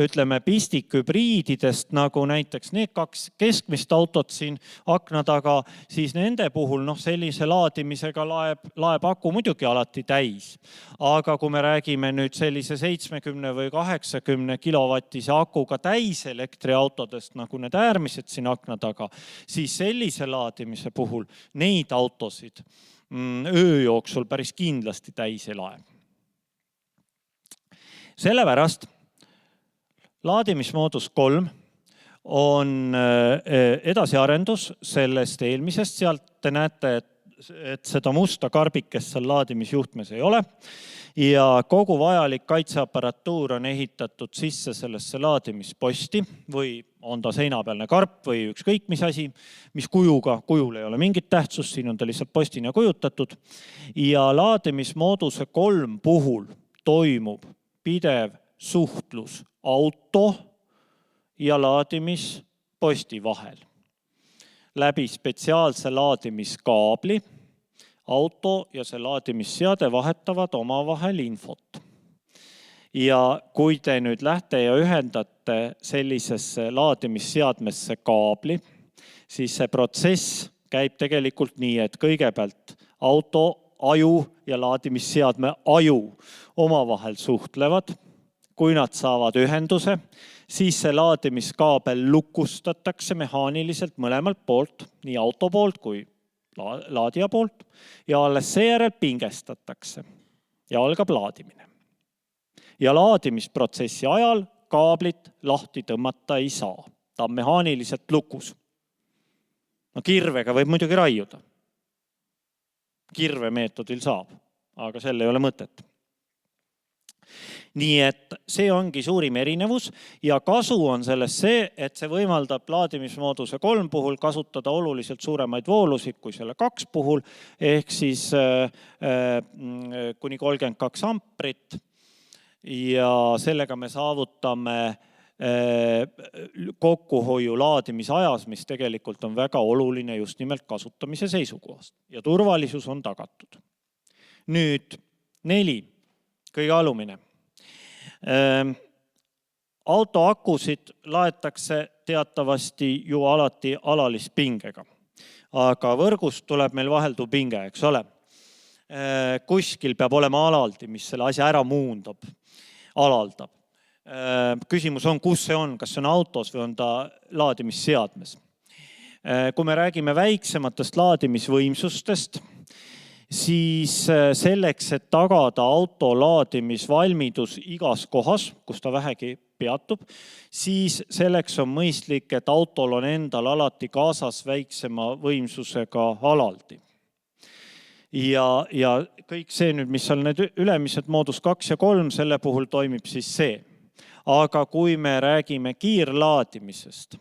ütleme, pistikhübriididest, nagu näiteks need 2 keskmist autot siin akna taga, siis nende puhul sellise laadimisega laeb aku muidugi alati täis. Aga kui me räägime nüüd sellise 70 või 80 kilovatise akuga täis elektriautodest, nagu need äärmised siin akna taga, siis sellise laadimise puhul neid autosid öö jooksul päris kindlasti täis ei lae. Sellepärast laadimismoodus 3 on edasiarendus sellest eelmisest. Sealt te näete, et seda musta karbikest seal laadimisjuhtmes ei ole. Ja kogu vajalik kaitseaparatuur on ehitatud sisse sellesse laadimisposti või on ta seinapealne karp või ükskõik mis asi, mis kujul ei ole mingit tähtsust, siin on ta lihtsalt postina kujutatud. Ja laadimismooduse 3 puhul toimub pidev suhtlus auto ja laadimisposti vahel. Läbi spetsiaalse laadimiskaabli auto ja see laadimisseade vahetavad omavahel infot. Ja kui te nüüd lähte ja ühendate sellisesse laadimisseadmesse kaabli, siis see protsess käib tegelikult nii, et kõigepealt auto aju ja laadimisseadme aju omavahel suhtlevad. Kui nad saavad ühenduse, siis see laadimiskaabel lukustatakse mehaaniliselt mõlemalt poolt, nii auto poolt kui laadija poolt, ja alles seejärel pingestatakse ja algab laadimine. Ja laadimisprotsessi ajal kaablit lahti tõmmata ei saa. Ta on mehaaniliselt lukus. No kirvega võib muidugi raiuda. Kirvemeetodil saab, aga sel ei ole mõtet. Nii et see ongi suurim erinevus ja kasu on selles see, et see võimaldab laadimismooduse 3 puhul kasutada oluliselt suuremaid voolusid kui selle 2 puhul, ehk siis kuni 32 amprit ja sellega me saavutame kokkuhoiu laadimisajas, mis tegelikult on väga oluline just nimelt kasutamise seisukohast ja turvalisus on tagatud. Nüüd 4, kõige alumine. Auto akusid laetakse teatavasti ju alati alalispingega, aga võrgust tuleb meil vahelduv pinge, eks ole. Kuskil peab olema alaldi, mis selle asja ära muundab, alaldab. Küsimus on, kus see on, kas see on autos või on ta laadimisseadmes. Kui me räägime väiksematest laadimisvõimsustest, siis selleks, et tagada auto laadimisvalmidus igas kohas, kus ta vähegi peatub, siis selleks on mõistlik, et autol on endal alati kaasas väiksema võimsusega alaldi. Ja kõik see nüüd, mis on need ülemised moodus 2 ja 3, selle puhul toimib siis see. Aga kui me räägime kiirlaadimisest,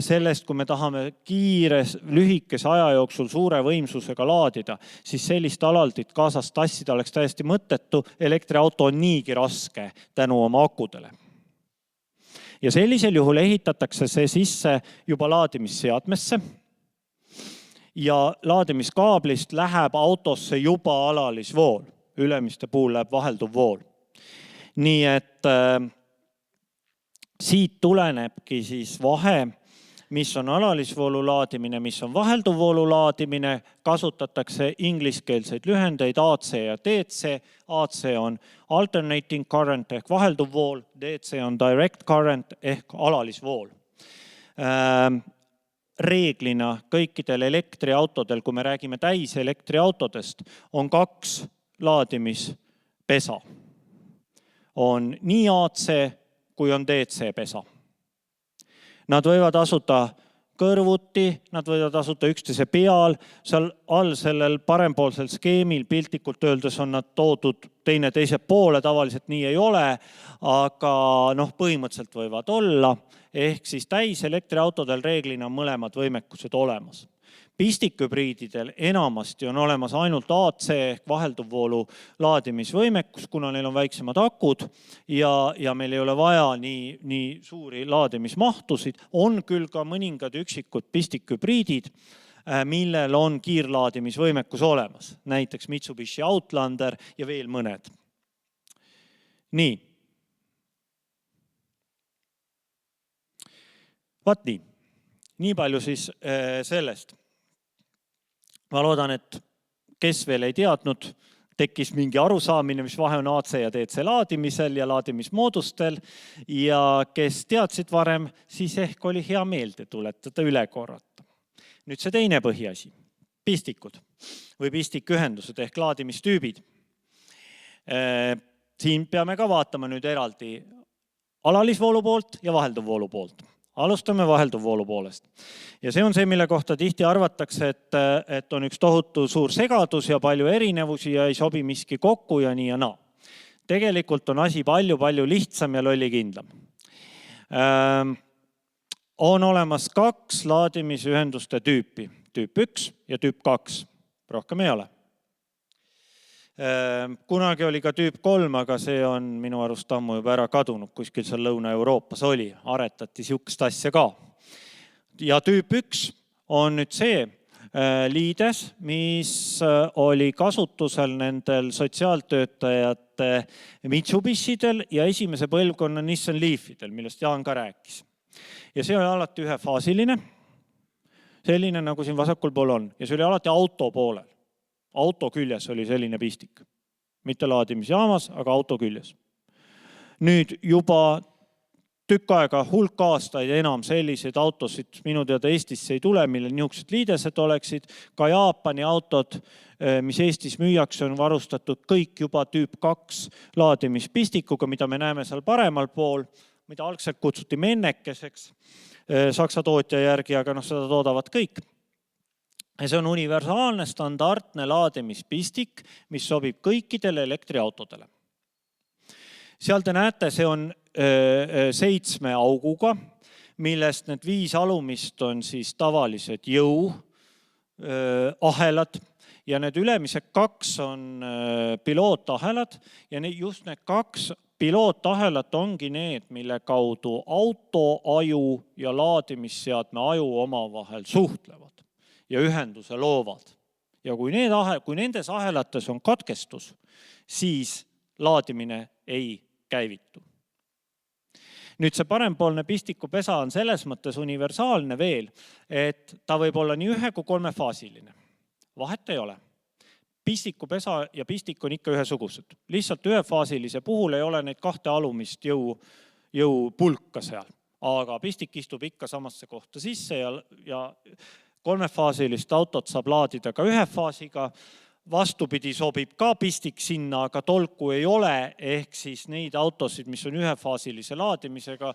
sellest, kui me tahame kiires, lühikese aja jooksul suure võimsusega laadida, siis sellist alaldit kaasas tassida oleks täiesti mõttetu. Elektriauto on niigi raske tänu oma akudele. Ja sellisel juhul ehitatakse see sisse juba laadimisseadmesse ja laadimiskaablist läheb autosse juba alalisvool. Ülemiste puhul läheb vahelduv vool. Nii et siit tulenebki siis vahe, mis on alalisvoolu laadimine, mis on vahelduvvoolu laadimine, kasutatakse ingliskeelseid lühendeid AC ja DC. AC on alternating current ehk vahelduvvool, DC on direct current ehk alalisvool. Reeglina kõikidel elektriautodel, kui me räägime täiselektriautodest, on 2 laadimispesa. On nii AC kui on DC pesa. Nad võivad asuda kõrvuti, nad võivad asuda üksteise peal, seal all sellel parempoolsel skeemil piltlikult öeldes on nad toodud teine teise poole, tavaliselt nii ei ole, aga põhimõtteliselt võivad olla, ehk siis täiselektriautodel reeglina on mõlemad võimekused olemas. Pistikhübriididel enamasti on olemas ainult AC ehk vahelduvvoolu laadimisvõimekus, kuna neil on väiksemad akud ja meil ei ole vaja nii suuri laadimismahtusid. On küll ka mõningad üksikud pistikhübriidid, millel on kiirlaadimisvõimekus olemas. Näiteks Mitsubishi Outlander ja veel mõned. Nii. Vaat nii. Nii palju siis sellest. Ma loodan, et kes veel ei teadnud, tekkis mingi arusaamine, mis vahe on AC ja DC laadimisel ja laadimismoodustel ja kes teadsid varem, siis ehk oli hea meelde tuletada üle korrata. Nüüd see teine põhiasi, pistikud või pistikühendused ehk laadimistüübid. Siin peame ka vaatama nüüd eraldi alalisvoolu poolt ja vahelduvvoolu poolt. Alustame vahelduvvoolu poolest. Ja see on see, mille kohta tihti arvatakse, et on üks tohutu suur segadus ja palju erinevusi ja ei sobi miski kokku ja nii ja naa. Tegelikult on asi palju lihtsam ja lollikindlam. On olemas 2 laadimisühenduste tüüpi, tüüp 1 ja tüüp 2. Rohkem ei ole. Kunagi oli ka tüüp 3, aga see on minu arust ammu juba ära kadunud, kuskil seal Lõuna-Euroopas oli, aretati sihukest asja ka. Ja tüüp 1 on nüüd see liides, mis oli kasutusel nendel sotsiaaltöötajate Mitsubishidel ja esimese põlvkonna Nissan Leafidel, millest Jaan ka rääkis. Ja see oli alati ühefaasiline, selline nagu siin vasakul pool on, ja see oli alati auto poolel. Auto küljes oli selline pistik. Mitte laadimisjaamas, aga auto küljes. Nüüd juba tükk aega hulk aastaid enam selliseid autosid minu teada Eestisse ei tule, millel niisugused liidesed oleksid. Ka Jaapani autod, mis Eestis müüakse, on varustatud kõik juba tüüp 2 laadimispistikuga, mida me näeme seal paremal pool, mida algselt kutsuti mennekeseks Saksa tootja järgi, aga seda toodavad kõik. Ja see on universaalne standardne laadimispistik, mis sobib kõikidele elektriautodele. Seal te näete, see on 7 auguga, millest need 5 alumist on siis tavalised jõuahelad ja need ülemised 2 on pilootahelad ja just need 2 pilootahelad ongi need, mille kaudu auto aju ja laadimisseadme aju omavahel suhtlevad ja ühenduse loovad. Ja kui nendes ahelates on katkestus, siis laadimine ei käivitu. Nüüd see parempoolne pistikupesa on selles mõttes universaalne veel, et ta võib olla nii 1 kui 3-faasiline. Vahet ei ole. Pistikupesa ja pistik on ikka ühesugused. Lihtsalt 1-faasilise puhul ei ole neid 2 alumist jõupulka seal. Aga pistik istub ikka samasse kohta sisse ja 3-faasilist autot saab laadida ka 1 faasiga. Vastupidi sobib ka pistik sinna, aga tolku ei ole, ehk siis neid autosid, mis on 1-faasilise laadimisega,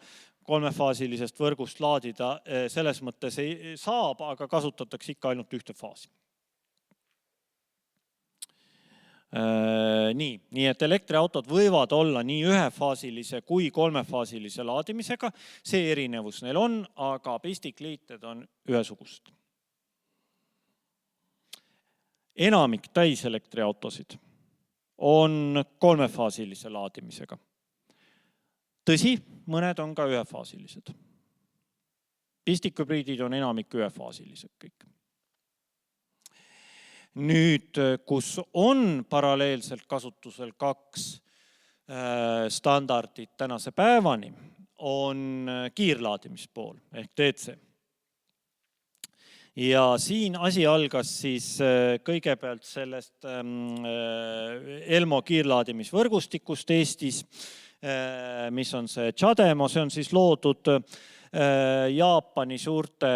3-faasilisest võrgust laadida selles mõttes ei saab, aga kasutatakse ikka ainult 1 faasi. Nii et elektriautod võivad olla nii 1-faasilise kui 3-faasilise laadimisega. See erinevus neil on, aga pistikliited on ühesugused. Enamik täiselektriautosid on 3-faasilise laadimisega. Tõsi, mõned on ka 1-faasilised. Pistikuhübriidid on enamik 1-faasilised kõik. Nüüd, kus on paralleelselt kasutusel 2 standardit tänase päevani, on kiirlaadimispool ehk DC. Ja siin asi algas siis kõigepealt sellest Elmo kiirlaadimisvõrgustikust Eestis, mis on see CHAdeMO, see on siis loodud Jaapani suurte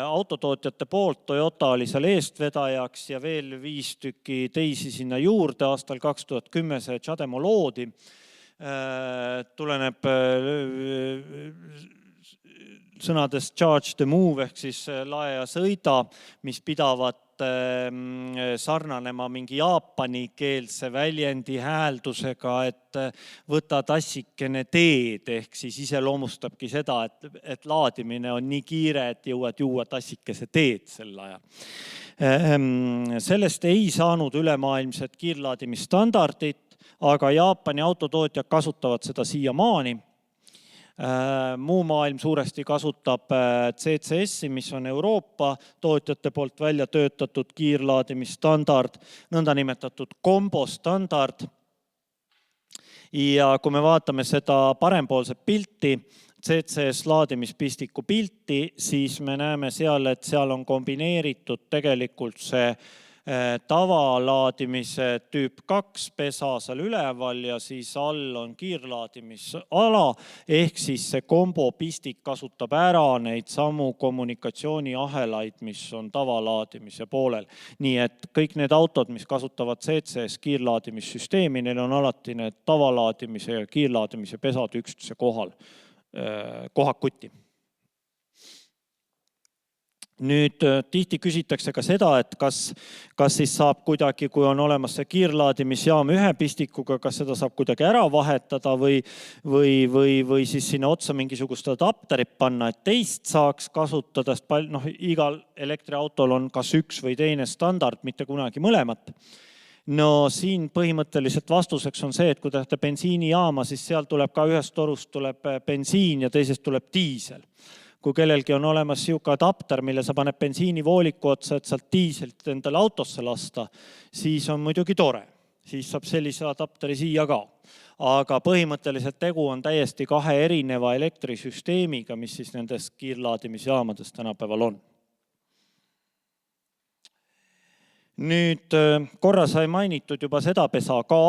autotootjate poolt, Toyota oli seal eestvedajaks ja veel 5 tükki teisi sinna juurde, aastal 2010 see CHAdeMO loodi, tuleneb sõnadest charge the move ehk siis lae ja sõida, mis pidavat sarnanema mingi jaapanikeelse väljendi hääldusega, et võta tassikene teed, ehk siis iseloomustabki seda, et laadimine on nii kiire, et jõuad juua tassikese teed sel ajal. Sellest ei saanud ülemaailmset kiirlaadimisstandardit, aga Jaapani autotootjad kasutavad seda siiamaani. Muu maailm suuresti kasutab CCS-i, mis on Euroopa tootjate poolt välja töötatud kiirlaadimisstandard, nõndanimetatud kombostandard. Ja kui me vaatame seda parempoolset pilti, CCS laadimispistiku pilti, siis me näeme seal, et seal on kombineeritud tegelikult see tavalaadimise tüüp 2 pesa seal üleval ja siis all on kiirlaadimisala, ehk siis see kombopistik kasutab ära neid samu kommunikatsiooniahelaid, mis on tavalaadimise poolel. Nii et kõik need autod, mis kasutavad CCS kiirlaadimissüsteemi, neil on alati need tavalaadimise ja kiirlaadimise pesad üksteise kohakuti. Nüüd tihti küsitakse ka seda, et kas siis saab kuidagi, kui on olemas see kiirlaadimisjaam 1 pistikuga, kas seda saab kuidagi ära vahetada või siis sinna otsa mingisugust adapterit panna, et teist saaks kasutada, sest igal elektriautol on kas 1 või teine standard, mitte kunagi mõlemat. No siin põhimõtteliselt vastuseks on see, et kui tahate bensiinijaama, siis seal tuleb ka ühest torust tuleb bensiin ja teisest tuleb diisel. Kui kellelgi on olemas siuke adapter, mille sa paned bensiinivooliku otsa, et sealt diiselt endale autosse lasta, siis on muidugi tore. Siis saab sellise adapteri siia ka. Aga põhimõtteliselt tegu on täiesti 2 erineva elektrisüsteemiga, mis siis nendes kiirlaadimisjaamades tänapäeval on. Nüüd korra sai mainitud juba seda pesa ka.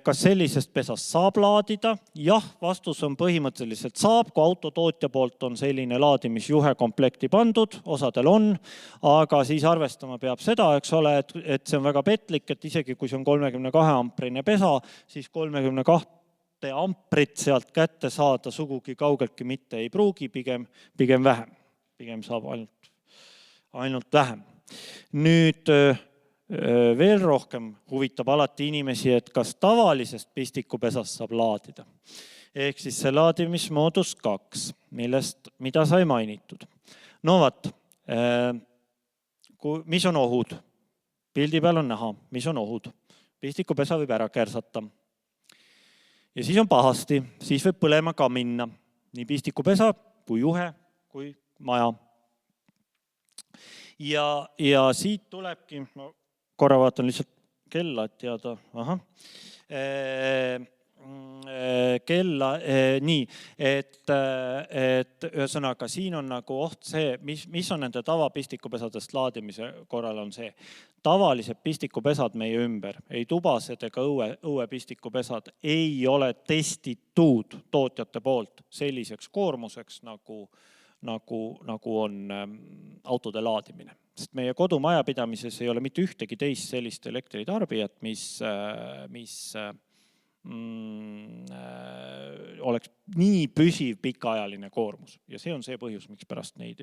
Kas sellisest pesast saab laadida? Jah, vastus on põhimõtteliselt saab, kui autotootja poolt on selline laadimisjuhe komplekti pandud, osadel on, aga siis arvestama peab seda, eks ole, et see on väga petlik, et isegi kui see on 32 amprine pesa, siis 32 amprit sealt kätte saada sugugi kaugeltki mitte ei pruugi, pigem vähem. Pigem saab ainult vähem. Nüüd veel rohkem huvitab alati inimesi, et kas tavalisest pistikupesast saab laadida. Ehk siis see laadimismoodus 2, mida sai mainitud. No vaat, mis on ohud? Pildi peal on näha, mis on ohud. Pistikupesa võib ära kärsata. ja siis on pahasti, siis võib põlema ka minna. Nii pistikupesa kui juhe kui maja. Ja siit tulebki, ma korra vaatan lihtsalt kella, et teada, kella, nii, et ühesõnaga siin on nagu oht see, mis on nende tavapistikupesades laadimise korral on see. Tavalised pistikupesad meie ümber, ei tubased ega õuepistikupesad ei ole testitud tootjate poolt selliseks koormuseks, nagu on autode laadimine. Sest meie kodumajapidamises ei ole mitte ühtegi teist sellist elektritarbijat, mis oleks nii püsiv pikaajaline koormus. Ja see on see põhjus, miks pärast neid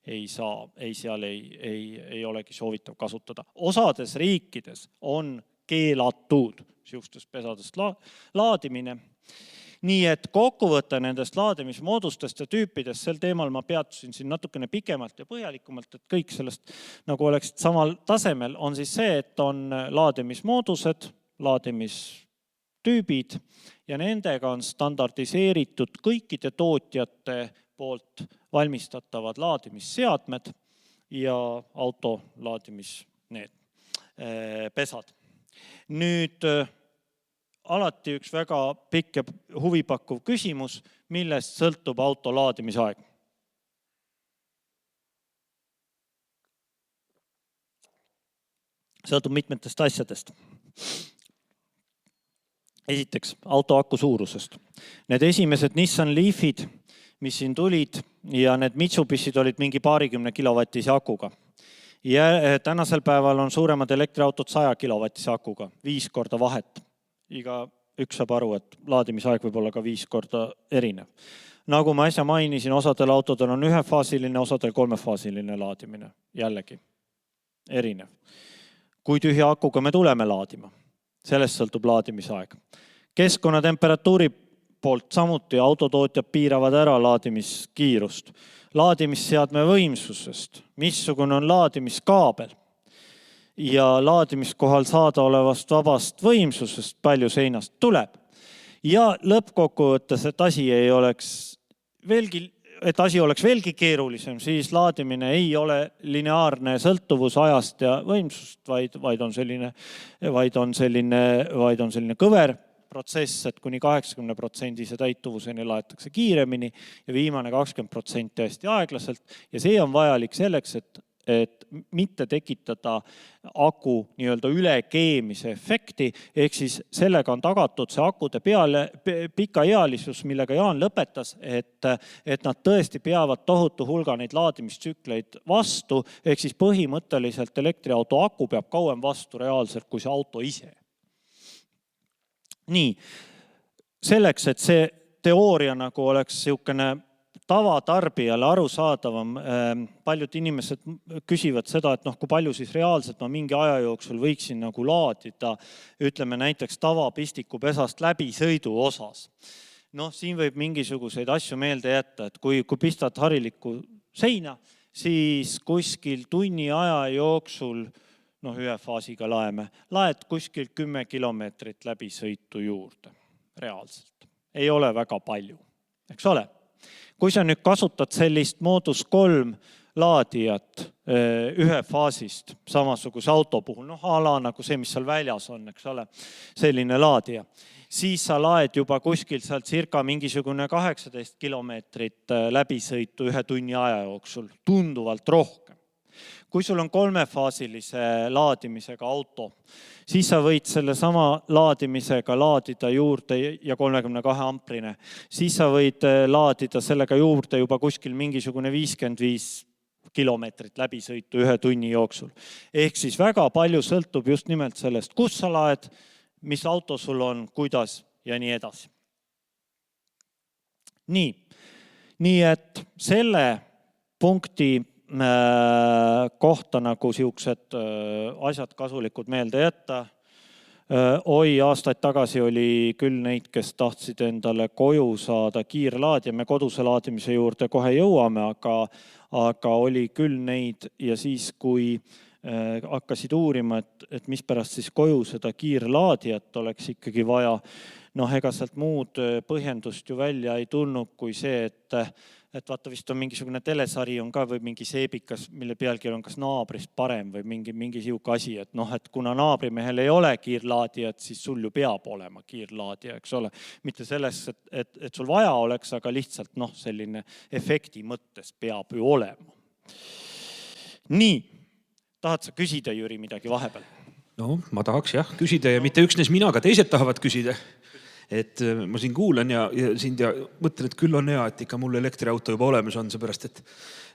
seal ei olegi soovitav kasutada. Osades riikides on keelatud siukestest pesadest laadimine. Nii et kokkuvõte nendest laadimismoodustest ja tüüpidest, sel teemal ma peatusin siin natukene pikemalt ja põhjalikumalt, et kõik sellest nagu oleksid samal tasemel, on siis see, et on laadimismoodused, laadimistüübid ja nendega on standardiseeritud kõikide tootjate poolt valmistatavad laadimisseadmed ja auto laadimispesad. Nüüd alati üks väga pikk ja huvipakkuv küsimus, millest sõltub auto laadimisaeg. Sõltub mitmetest asjadest. Esiteks, auto aku suurusest. Need esimesed Nissan Leafid, mis siin tulid ja need Mitsubishid olid mingi 20 kilovatise akuga. Ja tänasel päeval on suuremad elektriautod 100 kilovatise akuga, 5 korda vahet. Iga üks saab aru, et laadimisaeg võib olla ka 5 korda erinev. Nagu ma äsja mainisin, osadel autodel on ühefaasiline, osadel 3-faasiline laadimine. Jällegi, erinev. Kui tühja akuga me tuleme laadima, sellest sõltub laadimisaeg. Keskkonnatemperatuuri poolt samuti autotootjad piiravad ära laadimiskiirust. Laadimisseadme võimsusest, missugune on laadimiskaabel ja laadimiskohal saada olevast vabast võimsusest, palju seinast tuleb. Ja lõppkokkuvõttes, et asi oleks veelgi keerulisem, siis laadimine ei ole lineaarne sõltuvus ajast ja võimsust, vaid on selline kõver protsess, et kuni 80% täituvuseni laetakse kiiremini ja viimane 20% hästi aeglaselt. Ja see on vajalik selleks, et mitte tekitada aku nii-öelda ülekeemise efekti, ehk siis sellega on tagatud see akude pikaealisus, millega Jaan lõpetas, et nad tõesti peavad tohutu hulga neid laadimistsükleid vastu, ehk siis põhimõtteliselt elektriauto aku peab kauem vastu reaalselt kui see auto ise. Nii, selleks, et see teooria nagu oleks siukene tavatarbijale arusaadavam, paljud inimesed küsivad seda, et kui palju siis reaalselt ma mingi aja jooksul võiksin nagu laadida, ütleme näiteks tavapistikupesast läbisõidu osas. Siin võib mingisuguseid asju meelde jätta, et kui pistad harilikku seina, siis kuskil tunni aja jooksul, ühe faasiga laed kuskil 10 kilomeetrit läbisõitu juurde. Reaalselt. Ei ole väga palju, eks ole? Kui sa nüüd kasutad sellist moodus 3 laadijat ühe faasist samasuguse auto puhul, ala nagu see, mis seal väljas on, eks ole, selline laadija, siis sa laed juba kuskil sealt circa mingisugune 18 kilomeetrit läbisõitu ühe tunni aja jooksul, tunduvalt rohkem. Kui sul on 3-faasilise laadimisega auto, siis sa võid selle sama laadimisega laadida juurde ja 32 amprine. Siis sa võid laadida sellega juurde juba kuskil mingisugune 55 kilomeetrit läbisõitu ühe tunni jooksul. Ehk siis väga palju sõltub just nimelt sellest, kus sa laed, mis auto sul on, kuidas ja nii edasi. Nii et selle punkti kohta nagu siuksed asjad kasulikud meelde jätta. Aastaid tagasi oli küll neid, kes tahtsid endale koju saada kiirlaadija. Me koduse laadimise juurde kohe jõuame, aga oli küll neid ja siis, kui hakkasid uurima, et mispärast siis koju seda kiirlaadijat oleks ikkagi vaja. Ega sealt muud põhjendust ju välja ei tulnud kui see, et vaata vist on mingisugune telesari on ka või mingi seebikas, mille pealkiri on kas naabrist parem või mingi siuke asi, et kuna naabrimehel ei ole kiirlaadijat, siis sul ju peab olema kiirlaadija, eks ole. Mitte selles, et sul vaja oleks, aga lihtsalt selline efekti mõttes peab ju olema. Nii, tahad sa küsida, Jüri, midagi vahepeal? No, ma tahaks jah küsida ja mitte üksnes mina, ka teised tahavad küsida. Et ma siin kuulan ja sind ja mõtlen, et küll on hea, et ikka mul elektriauto juba olemas on, seepärast,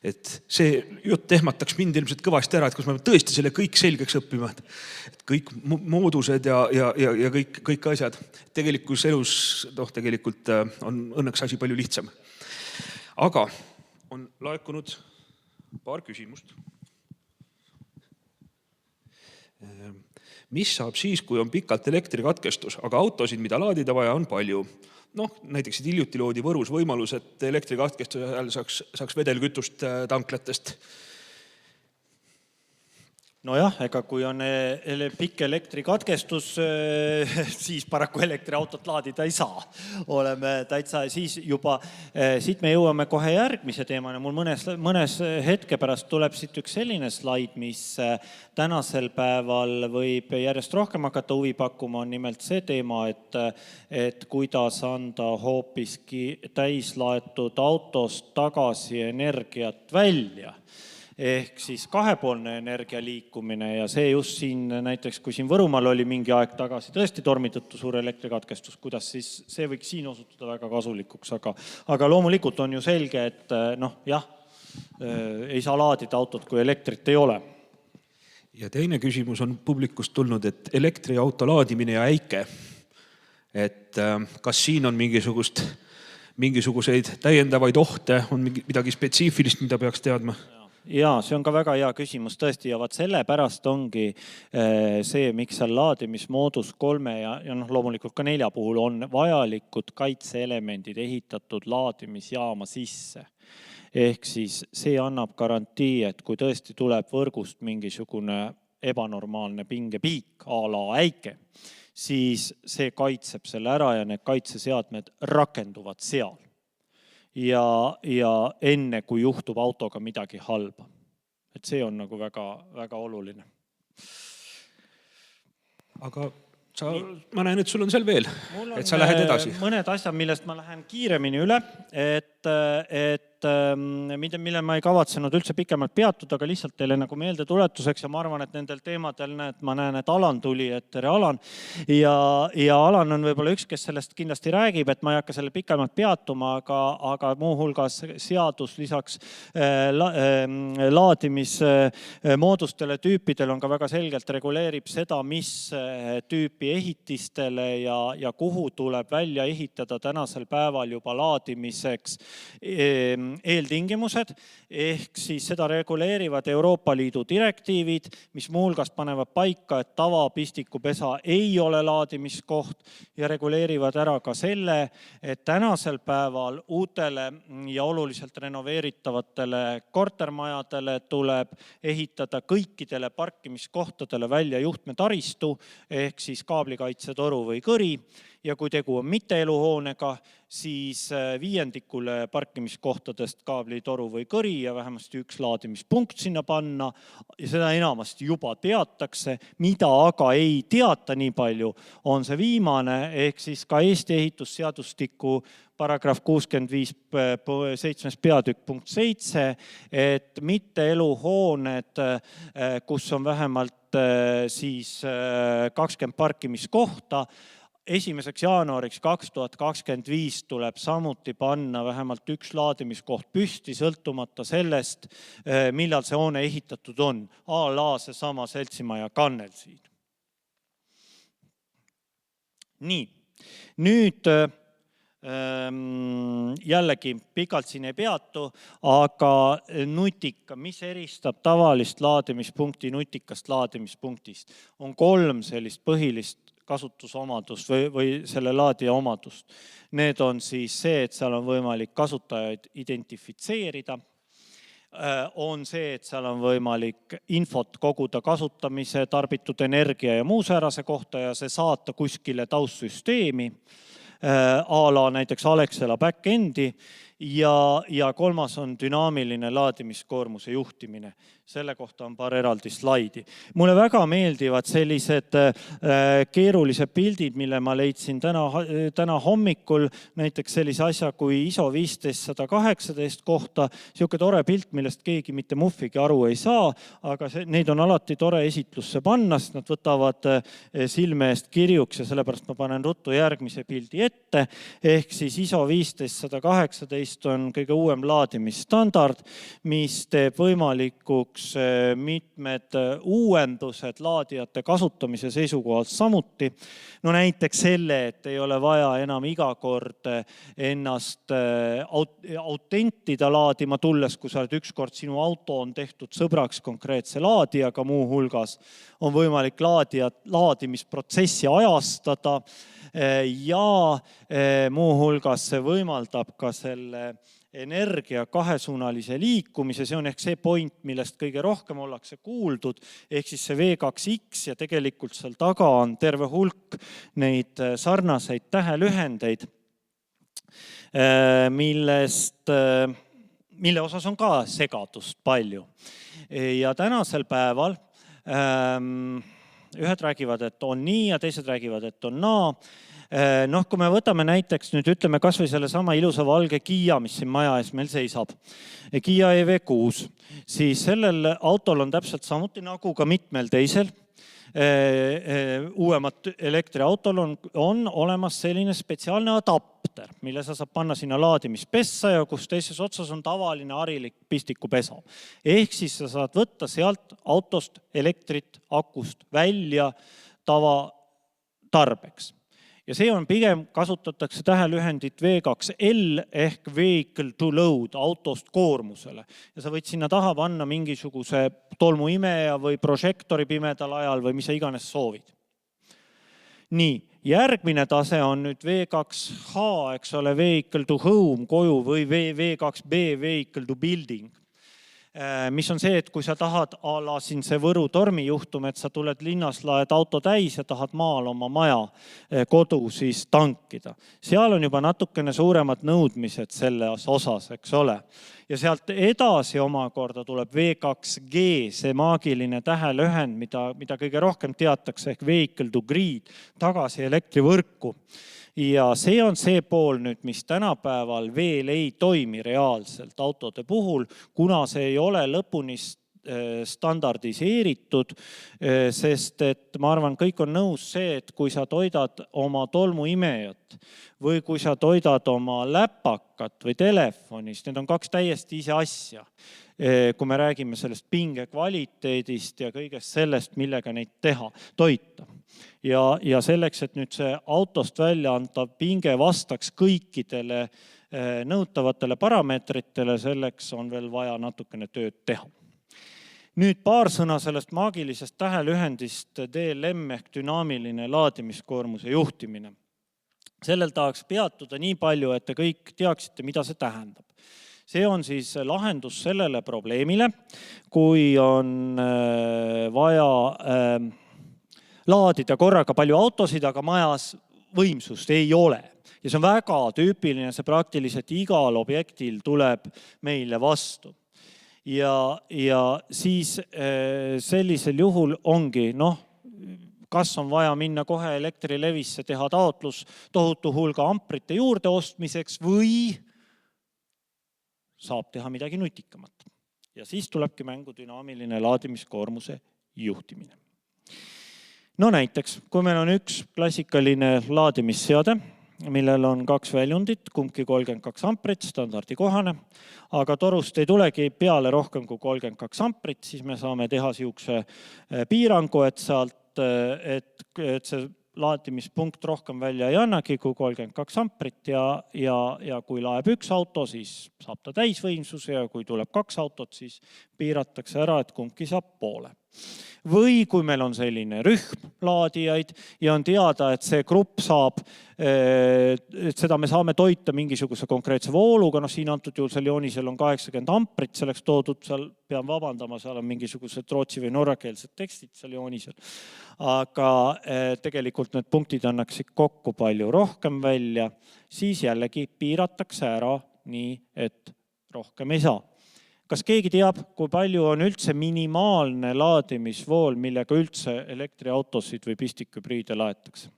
et see jutt ehmataks mind ilmselt kõvasti ära, et kus ma tõesti selle kõik selgeks õppima, et kõik moodused ja kõik asjad. Tegelikus elus tegelikult on õnneks asi palju lihtsam. Aga on laekunud paar küsimust. Mis saab siis, kui on pikalt elektrikatkestus, aga autosid, mida laadida vaja, on palju? Näiteks hiljuti loodi Võrus võimalus, et elektrikatkestuse ajal saaks vedelkütust tanklatest. Nojah, ega kui on pikk elektrikatkestus, siis paraku elektriautot laadida ei saa. Oleme täitsa siis juba, siit me jõuame kohe järgmise teemana. Mul mõnes hetke pärast tuleb siit üks selline slaid, mis tänasel päeval võib järjest rohkem hakata huvi pakkuma, on nimelt see teema, et kuidas anda hoopiski täislaetud autost tagasi energiat välja. Ehk siis kahepoolne energia liikumine ja see just siin näiteks, kui siin Võrumaal oli mingi aeg tagasi tõesti tormi tõttu suur elektrikatkestus, kuidas siis see võiks siin osutuda väga kasulikuks, aga loomulikult on ju selge, et ei saa laadida autot, kui elektrit ei ole. Ja teine küsimus on publikust tulnud, et elektriauto laadimine ja äike, et kas siin on mingisuguseid täiendavaid ohte, on midagi spetsiifilist, mida peaks teadma? Jaa, see on ka väga hea küsimus tõesti ja selle pärast ongi see, miks seal laadimismoodus 3 ja loomulikult ka 4 puhul on vajalikud kaitseelemendid ehitatud laadimisjaama sisse. Ehk siis see annab garantii, et kui tõesti tuleb võrgust mingisugune ebanormaalne pingepiik a la äike, siis see kaitseb selle ära ja need kaitseseadmed rakenduvad seal. Ja enne, kui juhtub autoga midagi halba. Et see on nagu väga, väga oluline. Aga ma näen, et sul on seal veel, et sa lähed edasi. Mõned asjad, millest ma lähen kiiremini üle, mille ma ei kavatsenud üldse pikemalt peatuda, aga lihtsalt teile nagu meelde tuletuseks ja ma arvan, et nendel teemadel ma näen, et Alan tuli, et tere Alan. Ja Alan on võib-olla üks, kes sellest kindlasti räägib, et ma ei hakka selle pikemalt peatuma, aga muuhulgas seadus lisaks laadimismoodustele tüüpidel on ka väga selgelt reguleerib seda, mis tüüpi ehitistele ja kuhu tuleb välja ehitada tänasel päeval juba laadimiseks eeltingimused, ehk siis seda reguleerivad Euroopa Liidu direktiivid, mis muuhulgas panevad paika, et tavapistikupesa ei ole laadimiskoht ja reguleerivad ära ka selle, et tänasel päeval uutele ja oluliselt renoveeritavatele kortermajadele tuleb ehitada kõikidele parkimiskohtadele välja juhtmetaristu ehk siis kaablikaitsetoru või kõri ja kui tegu on mitte eluhoonega, siis 5% parkimiskohtadest kaablitoru või kõri ja vähemasti üks laadimispunkt sinna panna ja seda enamasti juba teatakse, mida aga ei teata nii palju, on see viimane ehk siis ka Eesti ehitusseadustiku paragrahv 65 7. peatükk punkt 7, et mitte eluhooned, kus on vähemalt siis 20 parkimiskohta, 1. jaanuariks 2025 tuleb samuti panna vähemalt üks laadimiskoht püsti, sõltumata sellest, millal see hoone ehitatud on. A la seesama seltsimaja Kannel siin. Nii, nüüd jällegi pikalt siin ei peatu, aga nutika, mis eristab tavalist laadimispunkti nutikast laadimispunktist, on 3 sellist põhilist kasutusomadust või selle laadija omadust. Need on siis see, et seal on võimalik kasutajaid identifitseerida, on see, et seal on võimalik infot koguda kasutamise, tarbitud energia ja muu säärase kohta ja see saata kuskile taustsüsteemi, a la näiteks Alexela back-endi ja kolmas on dünaamiline laadimiskoormuse juhtimine. Selle kohta on paar eraldi slaidi. Mulle väga meeldivad sellised keerulised pildid, mille ma leidsin täna hommikul, näiteks sellise asja kui ISO 15118 kohta. Siuke tore pilt, millest keegi mitte muffigi aru ei saa, aga neid on alati tore esitlusse panna, sest nad võtavad silme eest kirjuks ja sellepärast ma panen ruttu järgmise pildi ette. Ehk siis ISO 15118 on kõige uuem laadimisstandard, mis teeb võimalikuks mitmed uuendused laadijate kasutamise seisukohalt samuti. No näiteks selle, et ei ole vaja enam iga kord ennast autentida laadima tulles, kui sa oled ükskord sinu auto on tehtud sõbraks konkreetse laadijaga, muu hulgas on võimalik laadimisprotsessi ajastada ja muu hulgas see võimaldab ka selle energia kahesuunalise liikumise, see on ehk see point, millest kõige rohkem ollakse kuuldud, ehk siis see V2X ja tegelikult seal taga on terve hulk neid sarnaseid tähelühendeid, mille osas on ka segadust palju. Ja tänasel päeval ühed räägivad, et on nii ja teised räägivad, et on naa. Kui me võtame näiteks nüüd ütleme kas või selle sama ilusa valge Kia, mis siin maja ees meil seisab, Kia EV6, siis sellel autol on täpselt samuti nagu ka mitmel teisel uuemat elektriautol on olemas selline spetsiaalne adapter, mille sa saab panna sinna laadimispessa ja kus teises otsas on tavaline harilik pistikupesa. Ehk siis sa saad võtta sealt autost elektrit akust välja tavatarbeks. Ja see on pigem kasutatakse tähelühendit V2L ehk Vehicle to Load autost koormusele. Ja sa võid sinna taha panna mingisuguse tolmuimeja või prožektori pimedal ajal või mis sa iganes soovid. Nii, järgmine tase on nüüd V2H, eks ole, Vehicle to Home koju või V2B Vehicle to Building. Mis on see, et kui sa tahad ala siin see Võru tormijuhtum, et sa tuled linnas, laed auto täis ja tahad maal oma maja kodu siis tankida. Seal on juba natukene suuremad nõudmised selles osas, eks ole. Ja sealt edasi omakorda tuleb V2G, see maagiline tähelühend, mida kõige rohkem teatakse ehk Vehicle to Grid, tagasi elektrivõrku. Ja see on see pool nüüd, mis tänapäeval veel ei toimi reaalselt autode puhul, kuna see ei ole lõpuni standardiseeritud, sest et ma arvan, kõik on nõus see, et kui sa toidad oma tolmuimejat või kui sa toidad oma läpakat või telefonist, need on kaks täiesti ise asja. Kui me räägime sellest pinge kvaliteedist ja kõigest sellest, millega neid toita. Ja selleks, et nüüd see autost välja antav pinge vastaks kõikidele nõutavatele parameetritele, selleks on veel vaja natukene tööd teha. Nüüd paar sõna sellest maagilisest tähelühendist DLM ehk dünaamiline laadimiskoormuse juhtimine. Sellel tahaks peatuda nii palju, et te kõik teaksite, mida see tähendab. See on siis lahendus sellele probleemile, kui on vaja laadida korraga palju autosid, aga majas võimsust ei ole. Ja see on väga tüüpiline, see praktiliselt igal objektil tuleb meile vastu. Ja siis sellisel juhul ongi, kas on vaja minna kohe Elektrilevisse, teha taotlus tohutu hulga amprite juurde ostmiseks või saab teha midagi nutikamat. Ja siis tulebki mängu dünaamiline laadimiskoormuse juhtimine. Näiteks, kui meil on üks klassikaline laadimisseade, millel on kaks väljundit, kumbki 32 amprit, standardi kohane, aga torust ei tulegi peale rohkem kui 32 amprit, siis me saame teha siukse piirangu, et see laadimispunkt rohkem välja ei annagi kui 32 amprit ja kui laeb üks auto, siis saab ta täisvõimsuse ja kui tuleb kaks autot, siis piiratakse ära, et kumbki saab poole. Või kui meil on selline rühm laadijaid ja on teada, et see grupp saab, et seda me saame toita mingisuguse konkreetse vooluga, siin antud juhul seal joonisel on 80 amprit, selleks toodud, seal pean vabandama, seal on mingisugused rootsi või norrakeelsed tekstid seal joonisel. Aga tegelikult need punktid annaksid kokku palju rohkem välja, siis jällegi piiratakse ära nii, et rohkem ei saa. Kas keegi teab, kui palju on üldse minimaalne laadimisvool, millega üldse elektriautosid või pistikhübriide laetakse?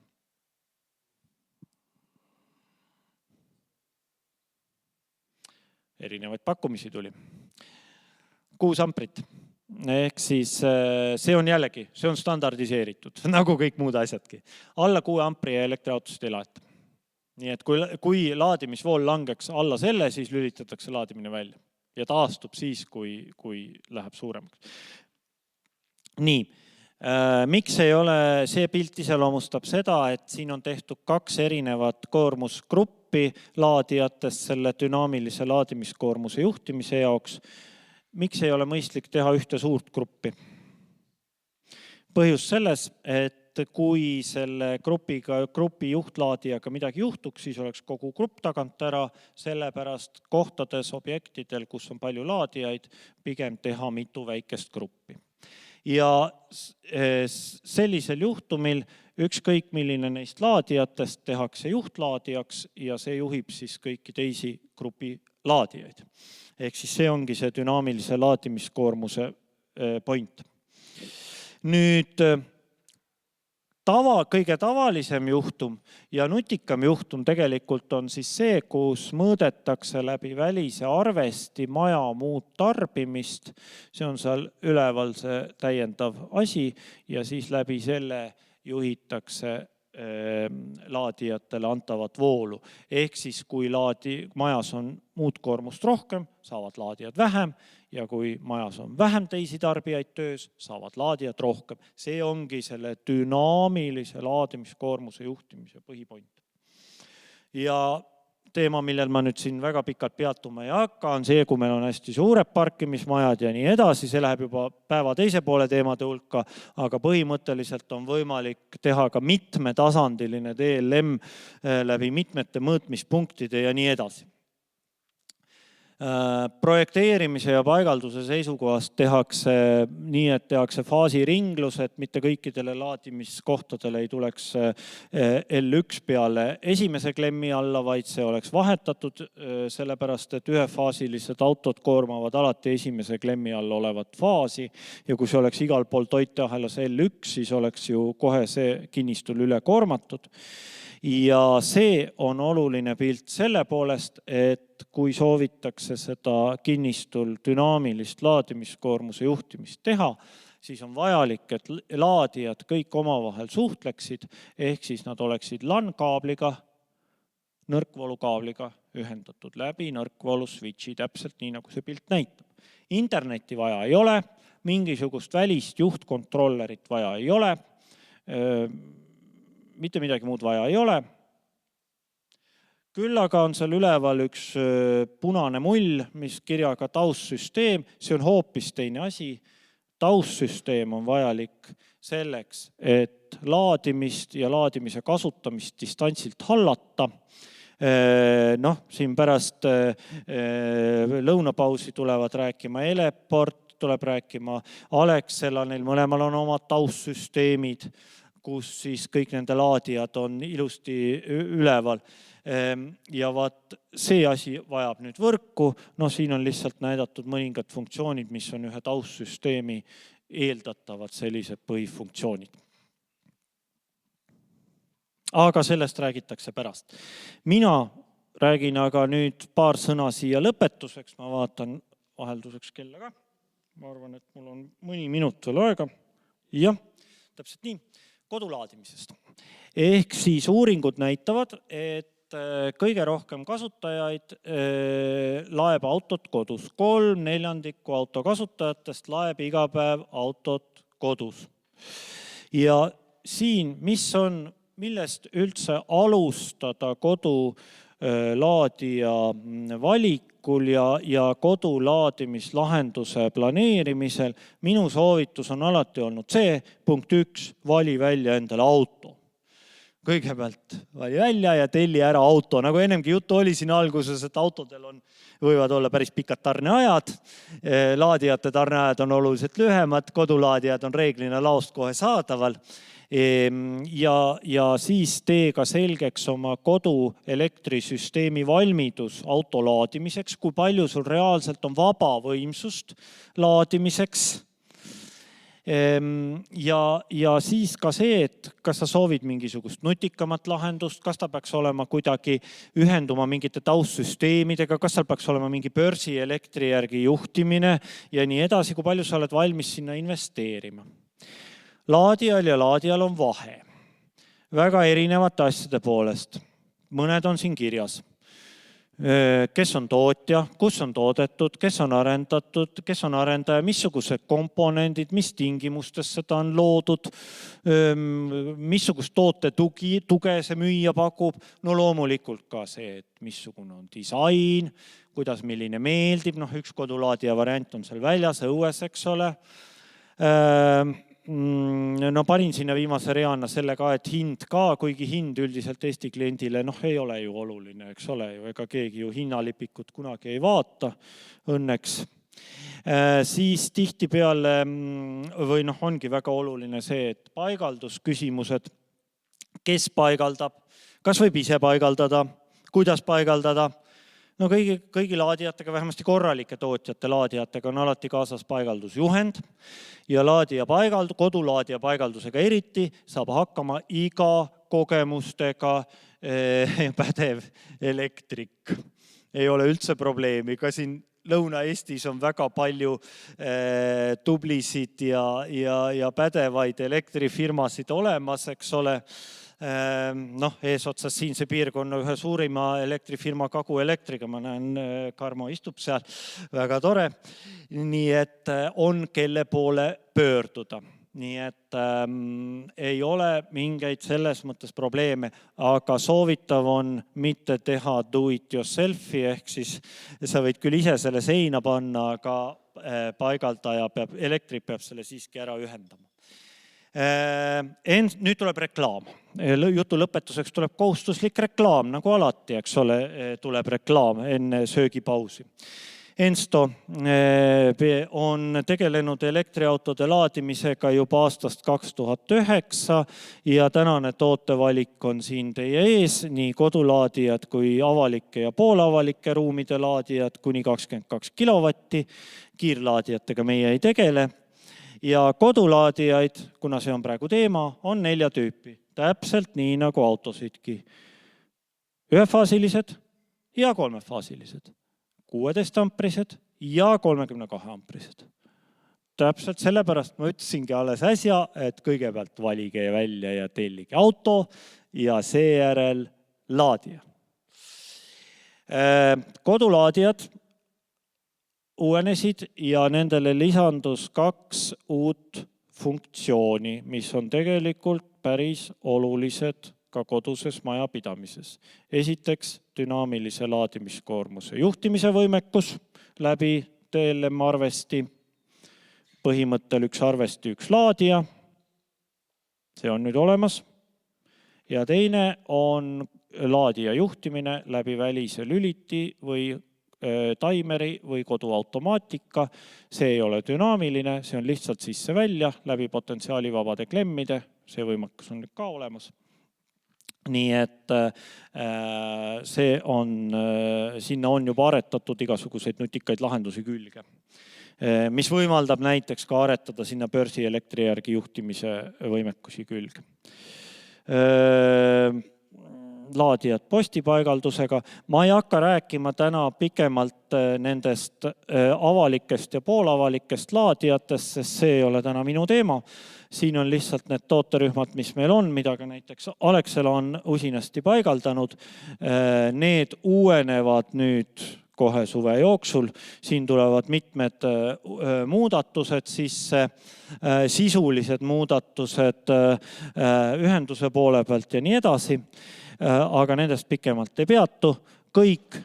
Erinevaid pakkumisi tuli. 6 amprit. Ehk siis see on jällegi, see on standardiseeritud, nagu kõik muud asjadki. Alla 6 ampri elektriautosid ei laeta. Nii et kui laadimisvool langeks alla selle, siis lülitatakse laadimine välja. Ja taastub siis, kui läheb suuremaks. Nii, miks ei ole, see pilt iseloomustab seda, et siin on tehtud 2 erinevat koormusgruppi laadijatest selle dünaamilise laadimiskoormuse juhtimise jaoks. Miks ei ole mõistlik teha ühte suurt gruppi? Põhjus selles, et kui selle grupi juhtlaadijaga midagi juhtuks, siis oleks kogu grupp tagant ära, sellepärast kohtades, objektidel, kus on palju laadijaid, pigem teha mitu väikest gruppi. Ja sellisel juhtumil ükskõik milline neist laadijatest tehakse juhtlaadijaks ja see juhib siis kõiki teisi grupi laadijaid. Ehk siis see ongi see dünaamilise laadimiskoormuse point. Nüüd kõige tavalisem juhtum ja nutikam juhtum tegelikult on siis see, kus mõõdetakse läbi välise arvesti maja muud tarbimist. See on seal üleval see täiendav asi ja siis läbi selle juhitakse laadijatele antavat voolu. Ehk siis kui majas on muud koormust rohkem, saavad laadijad vähem ja kui majas on vähem teisi tarbijaid töös, saavad laadijad rohkem. See ongi selle dünaamilise laadimiskoormuse juhtimise põhipoint. Ja teema, millel ma nüüd siin väga pikalt peatuma ei hakka, on see, kui meil on hästi suured parkimismajad ja nii edasi, see läheb juba päeva teise poole teemade hulka, aga põhimõtteliselt on võimalik teha ka mitmetasandiline DLM läbi mitmete mõõtmispunktide ja nii edasi. Projekteerimise ja paigalduse seisukohast tehakse nii, et tehakse faasiringlus, et mitte kõikidele laadimiskohtadele ei tuleks L1 peale esimese klemmi alla, vaid see oleks vahetatud, sellepärast et ühefaasilised autod koormavad alati esimese klemmi all olevat faasi ja kui see oleks igal pool toiteahelas L1, siis oleks ju kohe see kinnistul üle koormatud. Ja see on oluline pilt selle poolest, et kui soovitakse seda kinnistul dünaamilist laadimiskoormuse juhtimist teha, siis on vajalik, et laadijad kõik omavahel suhtleksid, ehk siis nad oleksid LAN-kaabliga, nõrkvoolukaabliga ühendatud läbi nõrkvoolu switchi, täpselt nii, nagu see pilt näitab. Interneti vaja ei ole, mingisugust välist juhtkontrollerit vaja ei ole, mitte midagi muud vaja ei ole. Küll aga on seal üleval üks punane mull, mis kirjaga taustsüsteem. See on hoopis teine asi. Taustsüsteem on vajalik selleks, et laadimist ja laadimise kasutamist distantsilt hallata. Siin pärast lõunapausi tulevad rääkima Eleport, tuleb rääkima Alexela, neil mõlemal on omad taustsüsteemid, kus siis kõik nende laadijad on ilusti üleval. Ja vaat see asi vajab nüüd võrku. Siin on lihtsalt näidatud mõningad funktsioonid, mis on ühe taustsüsteemi eeldatavad sellised põhifunktsioonid. Aga sellest räägitakse pärast. Mina räägin aga nüüd paar sõna siia lõpetuseks. Ma vaatan vahelduseks kella ka. Ma arvan, et mul on mõni minut veel aega. Jah, täpselt nii. Kodulaadimisest. Ehk siis uuringud näitavad, et kõige rohkem kasutajaid laeb autot kodus. 3/4 auto kasutajatest laeb iga päev autot kodus. Ja siin, millest üldse alustada kodu kodulaadija valikul ja kodulaadimislahenduse planeerimisel minu soovitus on alati olnud see, punkt 1, vali välja endale auto. Kõigepealt vali välja ja telli ära auto. Nagu ennemgi juttu oli siin alguses, et autodel võivad olla päris pikad tarneajad. Laadijate tarneajad on oluliselt lühemad, kodulaadijad on reeglina laost kohe saadaval. Ja siis tee ka selgeks oma kodu elektrisüsteemi valmidus auto laadimiseks, kui palju sul reaalselt on vaba võimsust laadimiseks. Ja siis ka see, et kas sa soovid mingisugust nutikamat lahendust, kas ta peaks olema kuidagi ühenduma mingite taustsüsteemidega, kas seal peaks olema mingi börsi elektri järgi juhtimine ja nii edasi, kui palju sa oled valmis sinna investeerima. Laadijal ja laadijal on vahe. Väga erinevate asjade poolest. Mõned on siin kirjas. Kes on tootja, kus on toodetud, kes on arendatud, kes on arendaja, missugused komponendid, mis tingimustes seda on loodud, missugust toote tuge see müüja pakub. No loomulikult ka see, et missugune on disain, kuidas milline meeldib. Üks kodulaadija variant on seal väljas, õues, eks ole. Panin sinna viimase reana selle ka, et hind ka, kuigi hind üldiselt Eesti kliendile ei ole ju oluline, eks ole ju, ega keegi ju hinnalipikut kunagi ei vaata, õnneks. Siis tihtipeale või ongi väga oluline see, et paigaldusküsimused, kes paigaldab, kas võib ise paigaldada, kuidas paigaldada. Kõigi laadijatega, vähemasti korralike tootjate laadijatega on alati kaasas paigaldusjuhend ja kodulaadija paigaldusega eriti saab hakkama iga kogemustega pädev elektrik. Ei ole üldse probleemi, ka siin Lõuna-Eestis on väga palju tublisid ja pädevaid elektrifirmasid olemas, eks ole. Eesotsas siinse piirkonna ühe suurima elektrifirma Kagu Elektriga, ma näen, Karmo istub seal, väga tore. Nii et on kelle poole pöörduda. Nii et ei ole mingeid selles mõttes probleeme, aga soovitav on mitte teha do it yourselfi, ehk siis sa võid küll ise selle seina panna, aga paigaldaja elektrik peab selle siiski ära ühendama. Nüüd tuleb reklaam. Jutu lõpetuseks tuleb kohustuslik reklaam, nagu alati, eks ole, tuleb reklaam enne söögipausi. Ensto on tegelenud elektriautode laadimisega juba aastast 2009 ja tänane tootevalik on siin teie ees, nii kodulaadijad kui avalike ja poolavalike ruumide laadijad kuni 22 kilovatti. Kiirlaadijatega meie ei tegele. Ja kodulaadijaid, kuna see on praegu teema, on 4 tüüpi. Täpselt nii nagu autosidki. Ühefaasilised ja 3-faasilised. 16 amprised ja 32 amprised. Täpselt sellepärast ma ütlesingi alles äsja, et kõigepealt valige välja ja tellige auto ja seejärel laadija. Kodulaadijad uuenesid ja nendele lisandus 2 uut funktsiooni, mis on tegelikult päris olulised ka koduses majapidamises. Esiteks dünaamilise laadimiskoormuse juhtimise võimekus läbi TLM arvesti, põhimõttel 1 arvesti, 1 laadija. See on nüüd olemas. Ja teine on laadija juhtimine läbi välise lüliti või taimeri või koduautomaatika. See ei ole dünaamiline, see on lihtsalt sisse välja läbi potentsiaalivabade klemmide. See võimekus on nüüd ka olemas. Nii et sinna on juba aretatud igasuguseid nutikaid lahendusi külge, mis võimaldab näiteks ka aretada sinna börsi elektri järgi juhtimise võimekusi külge. Laadijad postipaigaldusega. Ma ei hakka rääkima täna pikemalt nendest avalikest ja poolavalikest laadijatest, sest see ei ole täna minu teema. Siin on lihtsalt need tooterühmad, mis meil on, mida ka näiteks Alexela on usinasti paigaldanud. Need uuenevad nüüd kohe suve jooksul. Siin tulevad mitmed muudatused sisse, sisulised muudatused ühenduse poole pealt ja nii edasi. aga nendest pikemalt ei peatu. Kõik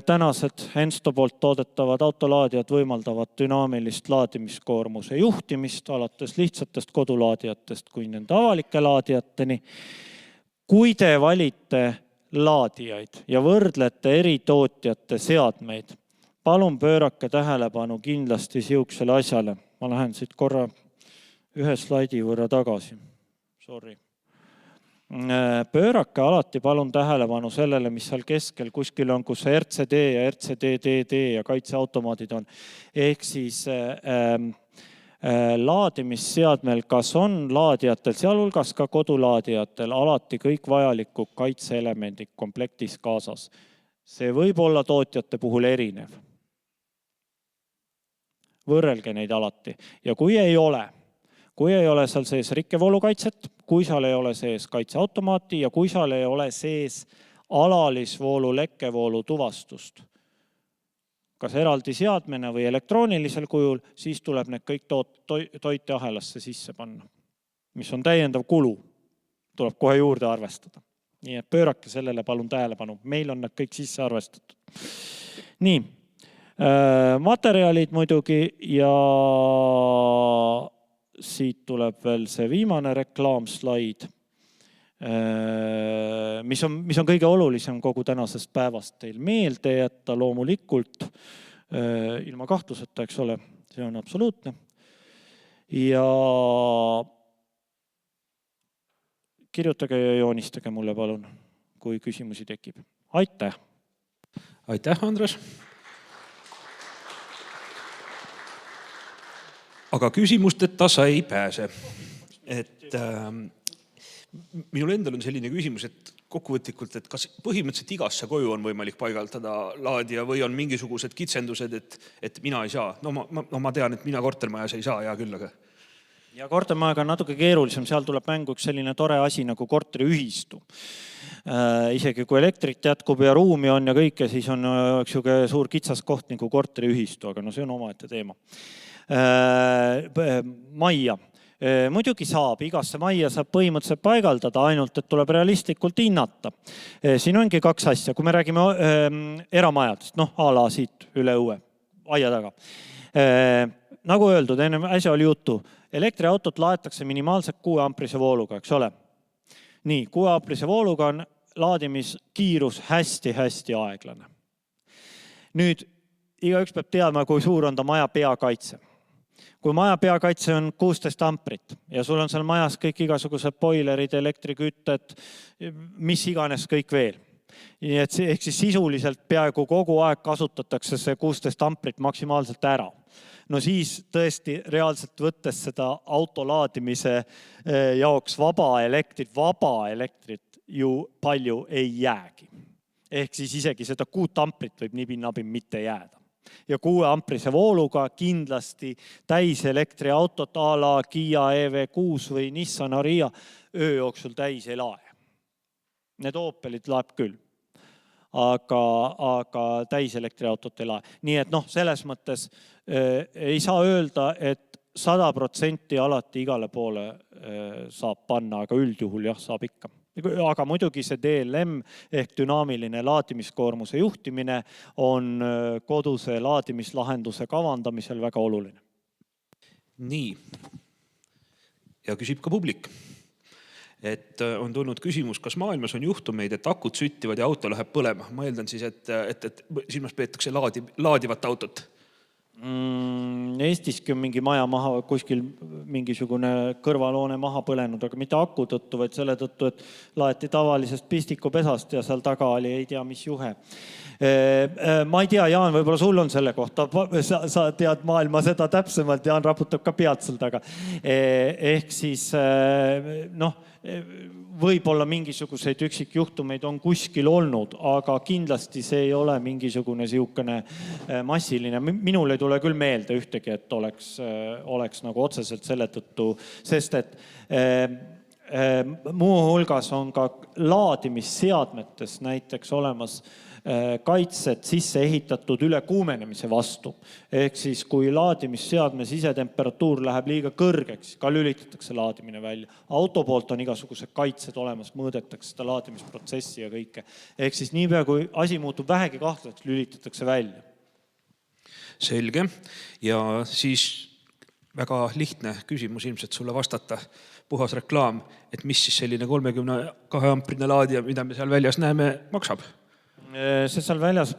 tänased Ensto poolt toodetavad autolaadijad võimaldavad dünaamilist laadimiskoormuse juhtimist alates lihtsatest kodulaadijatest kui nende avalike laadijateni. Kui te valite laadijaid ja võrdlete eri tootjate seadmeid, palun pöörake tähelepanu kindlasti siuksele asjale. Ma lähen siit korra ühe slaidi võrra tagasi. Sorry. Pöörake alati palun tähelepanu sellele, mis seal keskel kuskil on, kus RCD ja RCD-DD ja kaitseautomaadid on. Ehk siis laadimisseadmel, kas on laadijatel, sealhulgas ka kodulaadijatel, alati kõik vajalikud kaitseelemendid komplektis kaasas. See võib olla tootjate puhul erinev. Võrrelge neid alati. Ja kui ei ole seal sees rikkevoolukaitset, kui seal ei ole sees kaitseautomaati ja kui seal ei ole sees alalisvoolu, lekkevoolu tuvastust, kas eraldi seadmena või elektroonilisel kujul, siis tuleb need kõik toiteahelasse sisse panna, mis on täiendav kulu. Tuleb kohe juurde arvestada. Nii et pöörake sellele palun tähelepanu. Meil on need kõik sisse arvestatud. Nii, materjalid muidugi ja siit tuleb veel see viimane reklaamslaid, mis on kõige olulisem kogu tänasest päevast teil meelde jätta loomulikult, ilma kahtluseta, eks ole, see on absoluutne. Ja kirjutage ja joonistage mulle palun, kui küsimusi tekib. Aitäh! Aitäh, Andres! Aga küsimusteta sa ei pääse. Minul endal on selline küsimus, et kokkuvõtlikult, et kas põhimõtteliselt igasse koju on võimalik paigaldada laadija või on mingisugused kitsendused, et mina ei saa. Ma tean, et mina kortermajas ei saa, hea küll, aga... Ja kortermajaga on natuke keerulisem, seal tuleb mängu üks selline tore asi nagu korteriühistu. Isegi kui elektrit jätkub ja ruumi on ja kõike, siis on suur kitsas koht nagu korteriühistu, aga see on omaette teema. Majja. Muidugi saab, igasse majja saab põhimõtteliselt paigaldada, ainult et tuleb realistlikult hinnata. Siin ongi kaks asja, kui me räägime eramajadest, a la siit üle õue, aia taga. Nagu öeldud, enne äsja oli jutu, elektriautot laetakse minimaalselt 6 amprise vooluga, eks ole? Nii, 6 amprise vooluga on laadimiskiirus hästi aeglane. Nüüd, igaüks peab teadma, kui suur on ta maja peakaitse. Kui maja peakaitse on 16 amprit ja sul on seal majas kõik igasugused boilerid, elektrikütted, mis iganes kõik veel. Ehk siis sisuliselt peaaegu kogu aeg kasutatakse see 16 amprit maksimaalselt ära. No siis tõesti reaalselt võttes seda autolaadimise jaoks vaba elektrit ju palju ei jäägi. Ehk siis isegi seda 6 amprit võib nibin-nabin mitte jääda. Ja 6 amprise vooluga kindlasti täis elektriautot a la Kia EV6 või Nissan Ariya öö jooksul täis ei lae. Need Opelid laeb küll, aga täis elektriautot ei lae. Nii et selles mõttes ei saa öelda, et 100% alati igale poole saab panna, aga üldjuhul jah, saab ikka. Aga muidugi see DLM ehk dünaamiline laadimiskoormuse juhtimine on koduse laadimislahenduse kavandamisel väga oluline. Nii. Ja küsib ka publik. Et on tulnud küsimus, kas maailmas on juhtumeid, et akud süttivad ja auto läheb põlema. Ma eeldan siis, et silmas peetakse laadivat autot. Eestiski on mingi maja maha, kuskil mingisugune kõrvaloone maha põlenud, aga mitte aku tõttu, vaid selle tõttu, et laeti tavalisest pistikupesast ja seal taga oli ei tea mis juhe. Ma ei tea, Jaan, võib-olla sul on selle kohta, sa tead maailma seda täpsemalt, Jaan raputab ka pead seal taga. Ehk siis võib-olla mingisuguseid üksikjuhtumeid on kuskil olnud, aga kindlasti see ei ole mingisugune siukene massiline. Minul ei tule küll meelde ühtegi, et oleks nagu otseselt selle tõttu, sest et muu hulgas on ka laadimisseadmetes näiteks olemas kaitsed sisse ehitatud ülekuumenemise vastu. Ehk siis, kui laadimisseadme sisetemperatuur läheb liiga kõrgeks, ka lülitatakse laadimine välja. Auto poolt on igasugused kaitsed olemas, mõõdetakse seda laadimisprotsessi ja kõike. Ehk siis niipea, kui asi muutub vähegi kahtlaseks, lülitatakse välja. Selge. Ja siis väga lihtne küsimus ilmselt sulle vastata. Puhas reklaam, et mis siis selline 32 amprine laadija, mida me seal väljas näeme, maksab? See seal väljas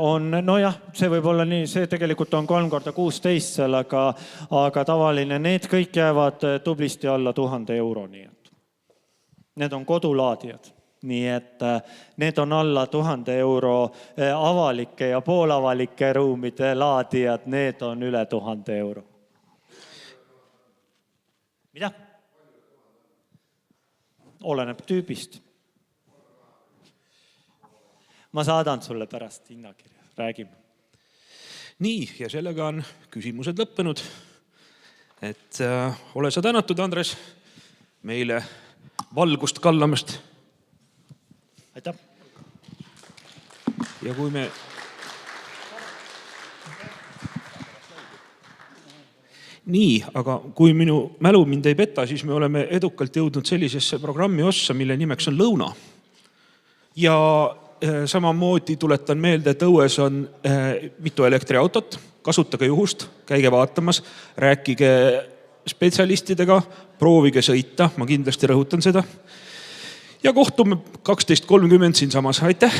on, nojah, see võib olla nii, see tegelikult on 3x16 seal, aga tavaline, need kõik jäävad tublisti alla 1000 euro. Nii et. Need on kodulaadijad. Nii et need on alla 1000 euro avalike ja poolavalike ruumide laadijad, need on üle 1000 euro. Mida? Oleneb tüübist. Ma saadan sulle pärast hinnakirja, räägime. Nii, ja sellega on küsimused lõppenud. Et ole sa tänatud, Andres, meile valgust kallamast. Aitäh. Ja kui me... Nii, aga kui minu mälu mind ei peta, siis me oleme edukalt jõudnud sellisesse programmi ossa, mille nimeks on lõuna. Ja samamoodi tuletan meelde, et õues on mitu elektriautot. Kasutage juhust, käige vaatamas, rääkige spetsialistidega, proovige sõita, ma kindlasti rõhutan seda. Ja kohtume 12.30 siin samas. Aitäh!